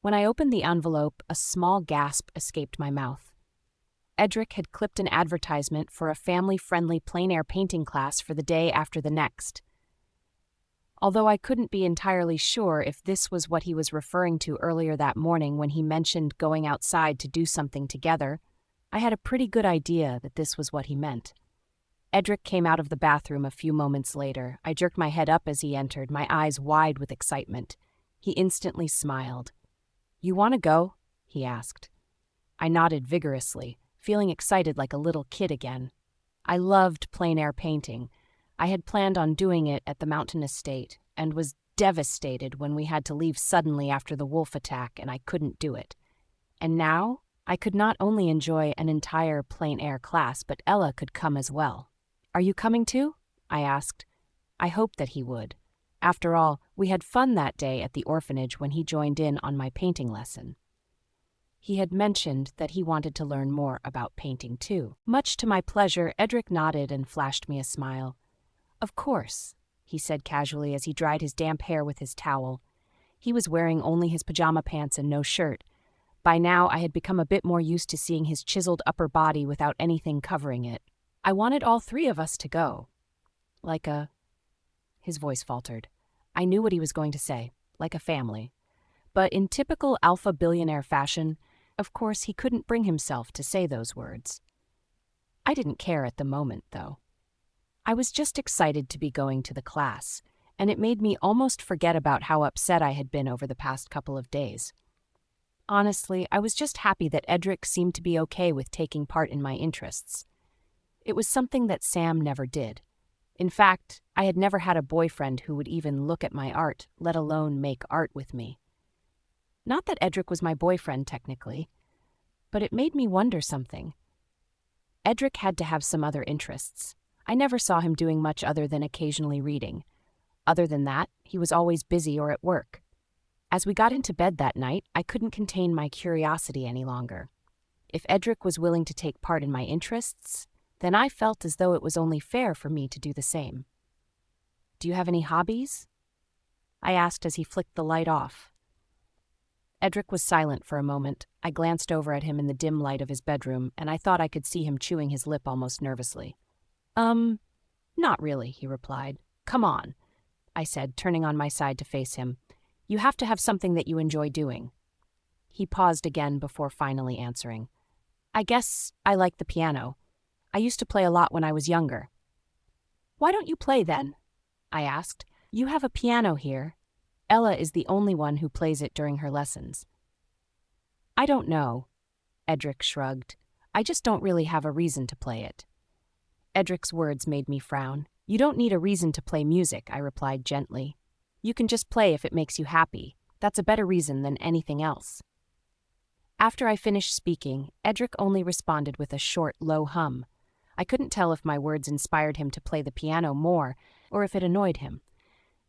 When I opened the envelope, a small gasp escaped my mouth. Edric had clipped an advertisement for a family-friendly plein-air painting class for the day after the next. Although I couldn't be entirely sure if this was what he was referring to earlier that morning when he mentioned going outside to do something together, I had a pretty good idea that this was what he meant. Edric came out of the bathroom a few moments later. I jerked my head up as he entered, my eyes wide with excitement. He instantly smiled. "You want to go?" he asked. I nodded vigorously, feeling excited like a little kid again. I loved plein-air painting. I had planned on doing it at the mountain estate and was devastated when we had to leave suddenly after the wolf attack and I couldn't do it. And now I could not only enjoy an entire plein-air class, but Ella could come as well. "Are you coming too?" I asked. I hoped that he would. After all, we had fun that day at the orphanage when he joined in on my painting lesson. He had mentioned that he wanted to learn more about painting too. Much to my pleasure, Edric nodded and flashed me a smile. "Of course," he said casually as he dried his damp hair with his towel. He was wearing only his pajama pants and no shirt. By now, I had become a bit more used to seeing his chiseled upper body without anything covering it. "I wanted all three of us to go. His voice faltered. I knew what he was going to say, like a family. But in typical alpha billionaire fashion, of course he couldn't bring himself to say those words. I didn't care at the moment, though. I was just excited to be going to the class, and it made me almost forget about how upset I had been over the past couple of days. Honestly, I was just happy that Edric seemed to be okay with taking part in my interests. It was something that Sam never did. In fact, I had never had a boyfriend who would even look at my art, let alone make art with me. Not that Edric was my boyfriend, technically, but it made me wonder something. Edric had to have some other interests. I never saw him doing much other than occasionally reading. Other than that, he was always busy or at work. As we got into bed that night, I couldn't contain my curiosity any longer. If Edric was willing to take part in my interests, then I felt as though it was only fair for me to do the same. "Do you have any hobbies?" I asked as he flicked the light off. Edric was silent for a moment. I glanced over at him in the dim light of his bedroom, and I thought I could see him chewing his lip almost nervously. Not really," he replied. "Come on," I said, turning on my side to face him. "You have to have something that you enjoy doing." He paused again before finally answering. "I guess I like the piano. I used to play a lot when I was younger." "Why don't you play then?" I asked. "You have a piano here. Ella is the only one who plays it during her lessons." "I don't know," Edric shrugged. "I just don't really have a reason to play it." Edric's words made me frown. "You don't need a reason to play music," I replied gently. "You can just play if it makes you happy. That's a better reason than anything else." After I finished speaking, Edric only responded with a short, low hum. I couldn't tell if my words inspired him to play the piano more or if it annoyed him.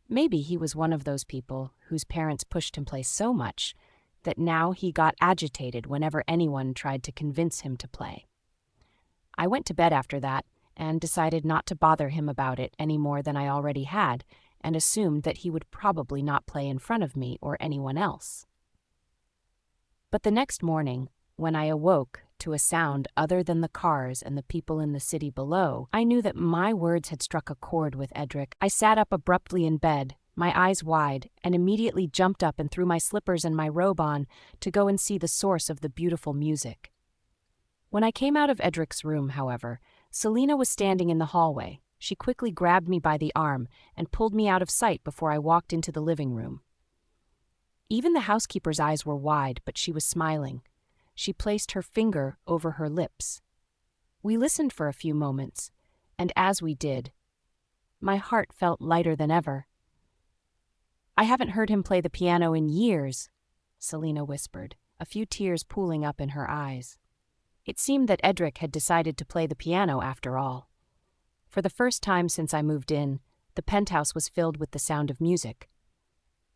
Maybe he was one of those people whose parents pushed him play so much that now he got agitated whenever anyone tried to convince him to play. I went to bed after that and decided not to bother him about it any more than I already had, and assumed that he would probably not play in front of me or anyone else. But the next morning, when I awoke to a sound other than the cars and the people in the city below, I knew that my words had struck a chord with Edric. I sat up abruptly in bed, my eyes wide, and immediately jumped up and threw my slippers and my robe on to go and see the source of the beautiful music. When I came out of Edric's room, however, Selena was standing in the hallway. She quickly grabbed me by the arm and pulled me out of sight before I walked into the living room. Even the housekeeper's eyes were wide, but she was smiling. She placed her finger over her lips. We listened for a few moments, and as we did, my heart felt lighter than ever. "I haven't heard him play the piano in years," Selena whispered, a few tears pooling up in her eyes. It seemed that Edric had decided to play the piano after all. For the first time since I moved in, the penthouse was filled with the sound of music.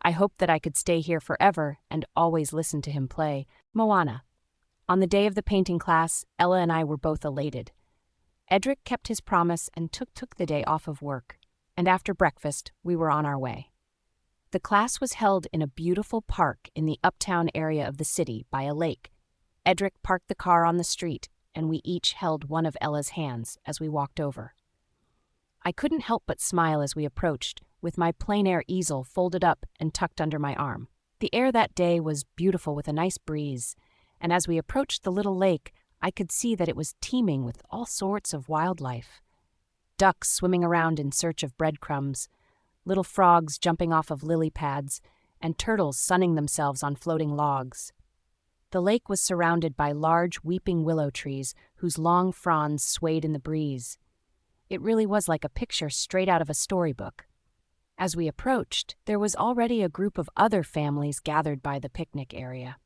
I hoped that I could stay here forever and always listen to him play Moana. On the day of the painting class, Ella and I were both elated. Edric kept his promise and took the day off of work, and after breakfast, we were on our way. The class was held in a beautiful park in the uptown area of the city by a lake. Edric parked the car on the street, and we each held one of Ella's hands as we walked over. I couldn't help but smile as we approached, with my plein air easel folded up and tucked under my arm. The air that day was beautiful with a nice breeze, and as we approached the little lake, I could see that it was teeming with all sorts of wildlife. Ducks swimming around in search of breadcrumbs, little frogs jumping off of lily pads, and turtles sunning themselves on floating logs. The lake was surrounded by large weeping willow trees whose long fronds swayed in the breeze. It really was like a picture straight out of a storybook. As we approached, there was already a group of other families gathered by the picnic area.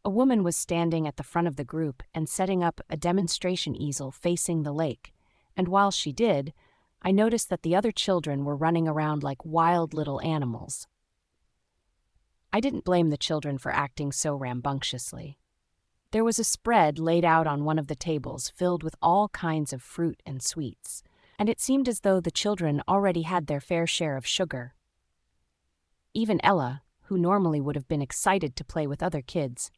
A woman was standing at the front of the group and setting up a demonstration easel facing the lake, and while she did, I noticed that the other children were running around like wild little animals. I didn't blame the children for acting so rambunctiously. There was a spread laid out on one of the tables filled with all kinds of fruit and sweets, and it seemed as though the children already had their fair share of sugar. Even Ella, who normally would have been excited to play with other kids,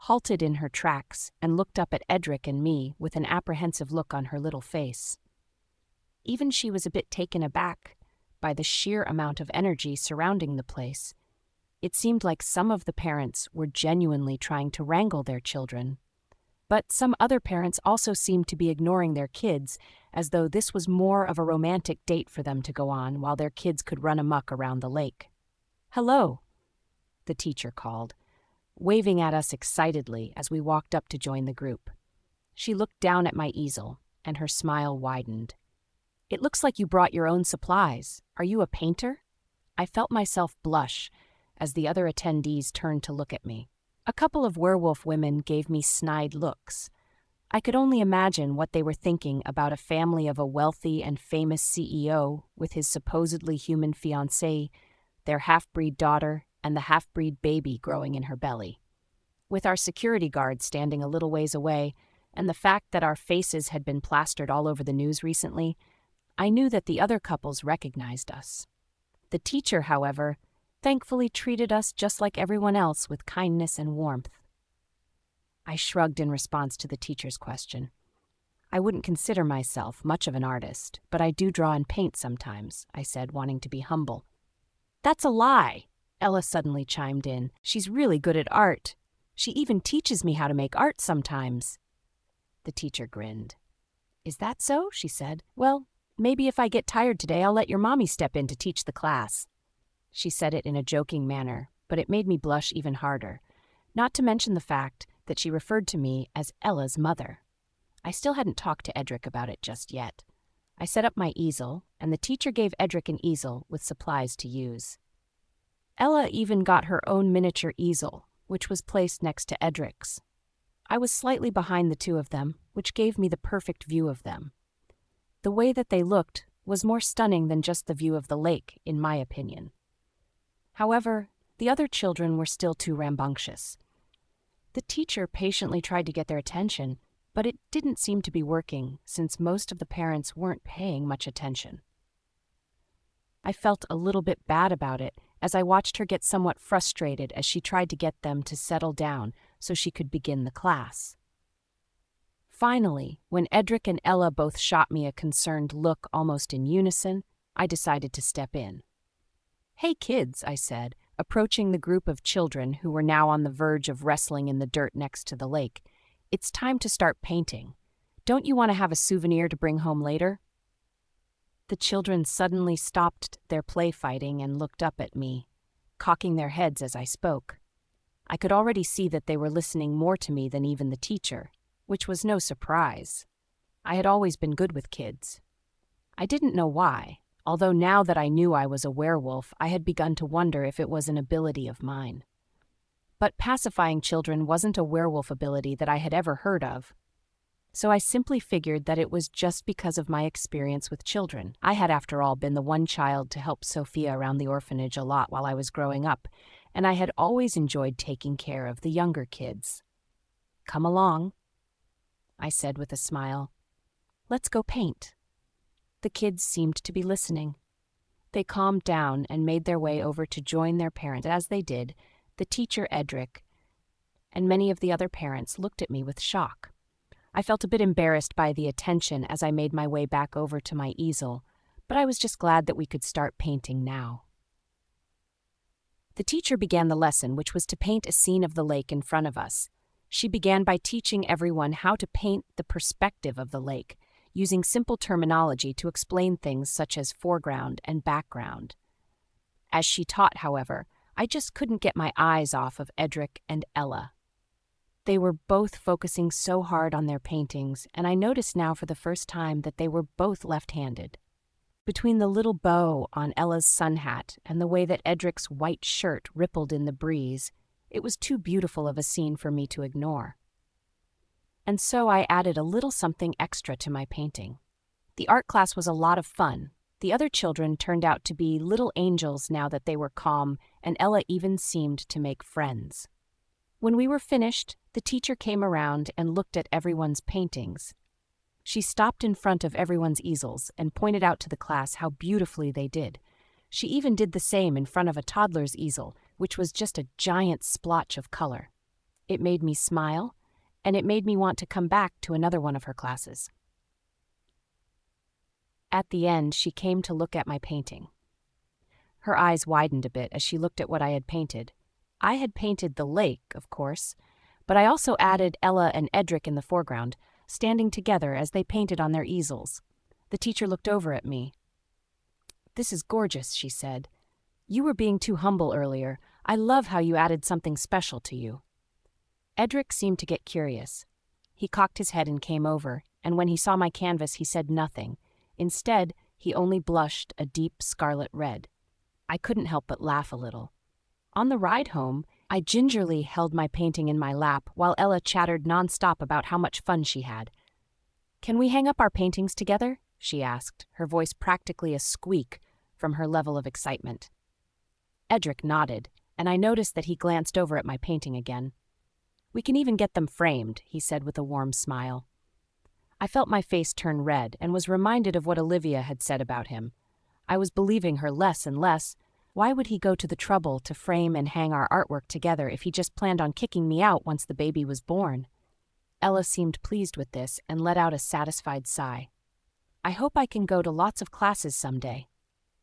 halted in her tracks and looked up at Edric and me with an apprehensive look on her little face. Even she was a bit taken aback by the sheer amount of energy surrounding the place. It seemed like some of the parents were genuinely trying to wrangle their children, but some other parents also seemed to be ignoring their kids as though this was more of a romantic date for them to go on while their kids could run amok around the lake. "Hello," the teacher called, waving at us excitedly as we walked up to join the group. She looked down at my easel, and her smile widened. "It looks like you brought your own supplies. Are you a painter?" I felt myself blush as the other attendees turned to look at me. A couple of werewolf women gave me snide looks. I could only imagine what they were thinking about a family of a wealthy and famous CEO with his supposedly human fiancée, their half-breed daughter, and the half-breed baby growing in her belly. With our security guard standing a little ways away, and the fact that our faces had been plastered all over the news recently, I knew that the other couples recognized us. The teacher, however, thankfully treated us just like everyone else with kindness and warmth. I shrugged in response to the teacher's question. "I wouldn't consider myself much of an artist, but I do draw and paint sometimes," I said, wanting to be humble. "That's a lie," Ella suddenly chimed in. "She's really good at art. She even teaches me how to make art sometimes." The teacher grinned. "Is that so?" she said. "Well, maybe if I get tired today, I'll let your mommy step in to teach the class." She said it in a joking manner, but it made me blush even harder, not to mention the fact that she referred to me as Ella's mother. I still hadn't talked to Edric about it just yet. I set up my easel, and the teacher gave Edric an easel with supplies to use. Ella even got her own miniature easel, which was placed next to Edric's. I was slightly behind the two of them, which gave me the perfect view of them. The way that they looked was more stunning than just the view of the lake, in my opinion. However, the other children were still too rambunctious. The teacher patiently tried to get their attention, but it didn't seem to be working since most of the parents weren't paying much attention. I felt a little bit bad about it as I watched her get somewhat frustrated as she tried to get them to settle down so she could begin the class. Finally, when Edric and Ella both shot me a concerned look almost in unison, I decided to step in. "Hey kids," I said, approaching the group of children who were now on the verge of wrestling in the dirt next to the lake. "It's time to start painting. Don't you want to have a souvenir to bring home later?" The children suddenly stopped their play fighting and looked up at me, cocking their heads as I spoke. I could already see that they were listening more to me than even the teacher, which was no surprise. I had always been good with kids. I didn't know why, although now that I knew I was a werewolf, I had begun to wonder if it was an ability of mine. But pacifying children wasn't a werewolf ability that I had ever heard of. So I simply figured that it was just because of my experience with children. I had, after all, been the one child to help Sophia around the orphanage a lot while I was growing up, and I had always enjoyed taking care of the younger kids. "Come along," I said with a smile. "Let's go paint." The kids seemed to be listening. They calmed down and made their way over to join their parents. As they did, the teacher, Edric, and many of the other parents looked at me with shock. I felt a bit embarrassed by the attention as I made my way back over to my easel, but I was just glad that we could start painting now. The teacher began the lesson, which was to paint a scene of the lake in front of us. She began by teaching everyone how to paint the perspective of the lake, using simple terminology to explain things such as foreground and background. As she taught, however, I just couldn't get my eyes off of Edric and Ella. They were both focusing so hard on their paintings, and I noticed now for the first time that they were both left-handed. Between the little bow on Ella's sun hat and the way that Edric's white shirt rippled in the breeze, it was too beautiful of a scene for me to ignore. And so I added a little something extra to my painting. The art class was a lot of fun. The other children turned out to be little angels now that they were calm, and Ella even seemed to make friends. When we were finished, the teacher came around and looked at everyone's paintings. She stopped in front of everyone's easels and pointed out to the class how beautifully they did. She even did the same in front of a toddler's easel, which was just a giant splotch of color. It made me smile, and it made me want to come back to another one of her classes. At the end, she came to look at my painting. Her eyes widened a bit as she looked at what I had painted. I had painted the lake, of course, but I also added Ella and Edric in the foreground, standing together as they painted on their easels. The teacher looked over at me. "This is gorgeous," she said. "You were being too humble earlier. I love how you added something special to you." Edric seemed to get curious. He cocked his head and came over, and when he saw my canvas, he said nothing. Instead, he only blushed a deep scarlet red. I couldn't help but laugh a little. On the ride home, I gingerly held my painting in my lap while Ella chattered nonstop about how much fun she had. "Can we hang up our paintings together?" she asked, her voice practically a squeak from her level of excitement. Edric nodded, and I noticed that he glanced over at my painting again. "We can even get them framed," he said with a warm smile. I felt my face turn red and was reminded of what Olivia had said about him. I was believing her less and less. Why would he go to the trouble to frame and hang our artwork together if he just planned on kicking me out once the baby was born? Ella seemed pleased with this and let out a satisfied sigh. "I hope I can go to lots of classes someday,"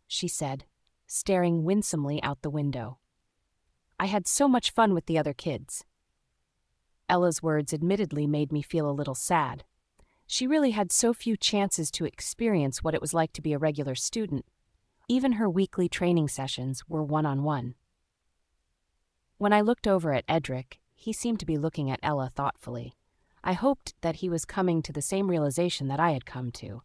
she said, staring winsomely out the window. "I had so much fun with the other kids." Ella's words admittedly made me feel a little sad. She really had so few chances to experience what it was like to be a regular student. Even her weekly training sessions were one-on-one. When I looked over at Edric, he seemed to be looking at Ella thoughtfully. I hoped that he was coming to the same realization that I had come to.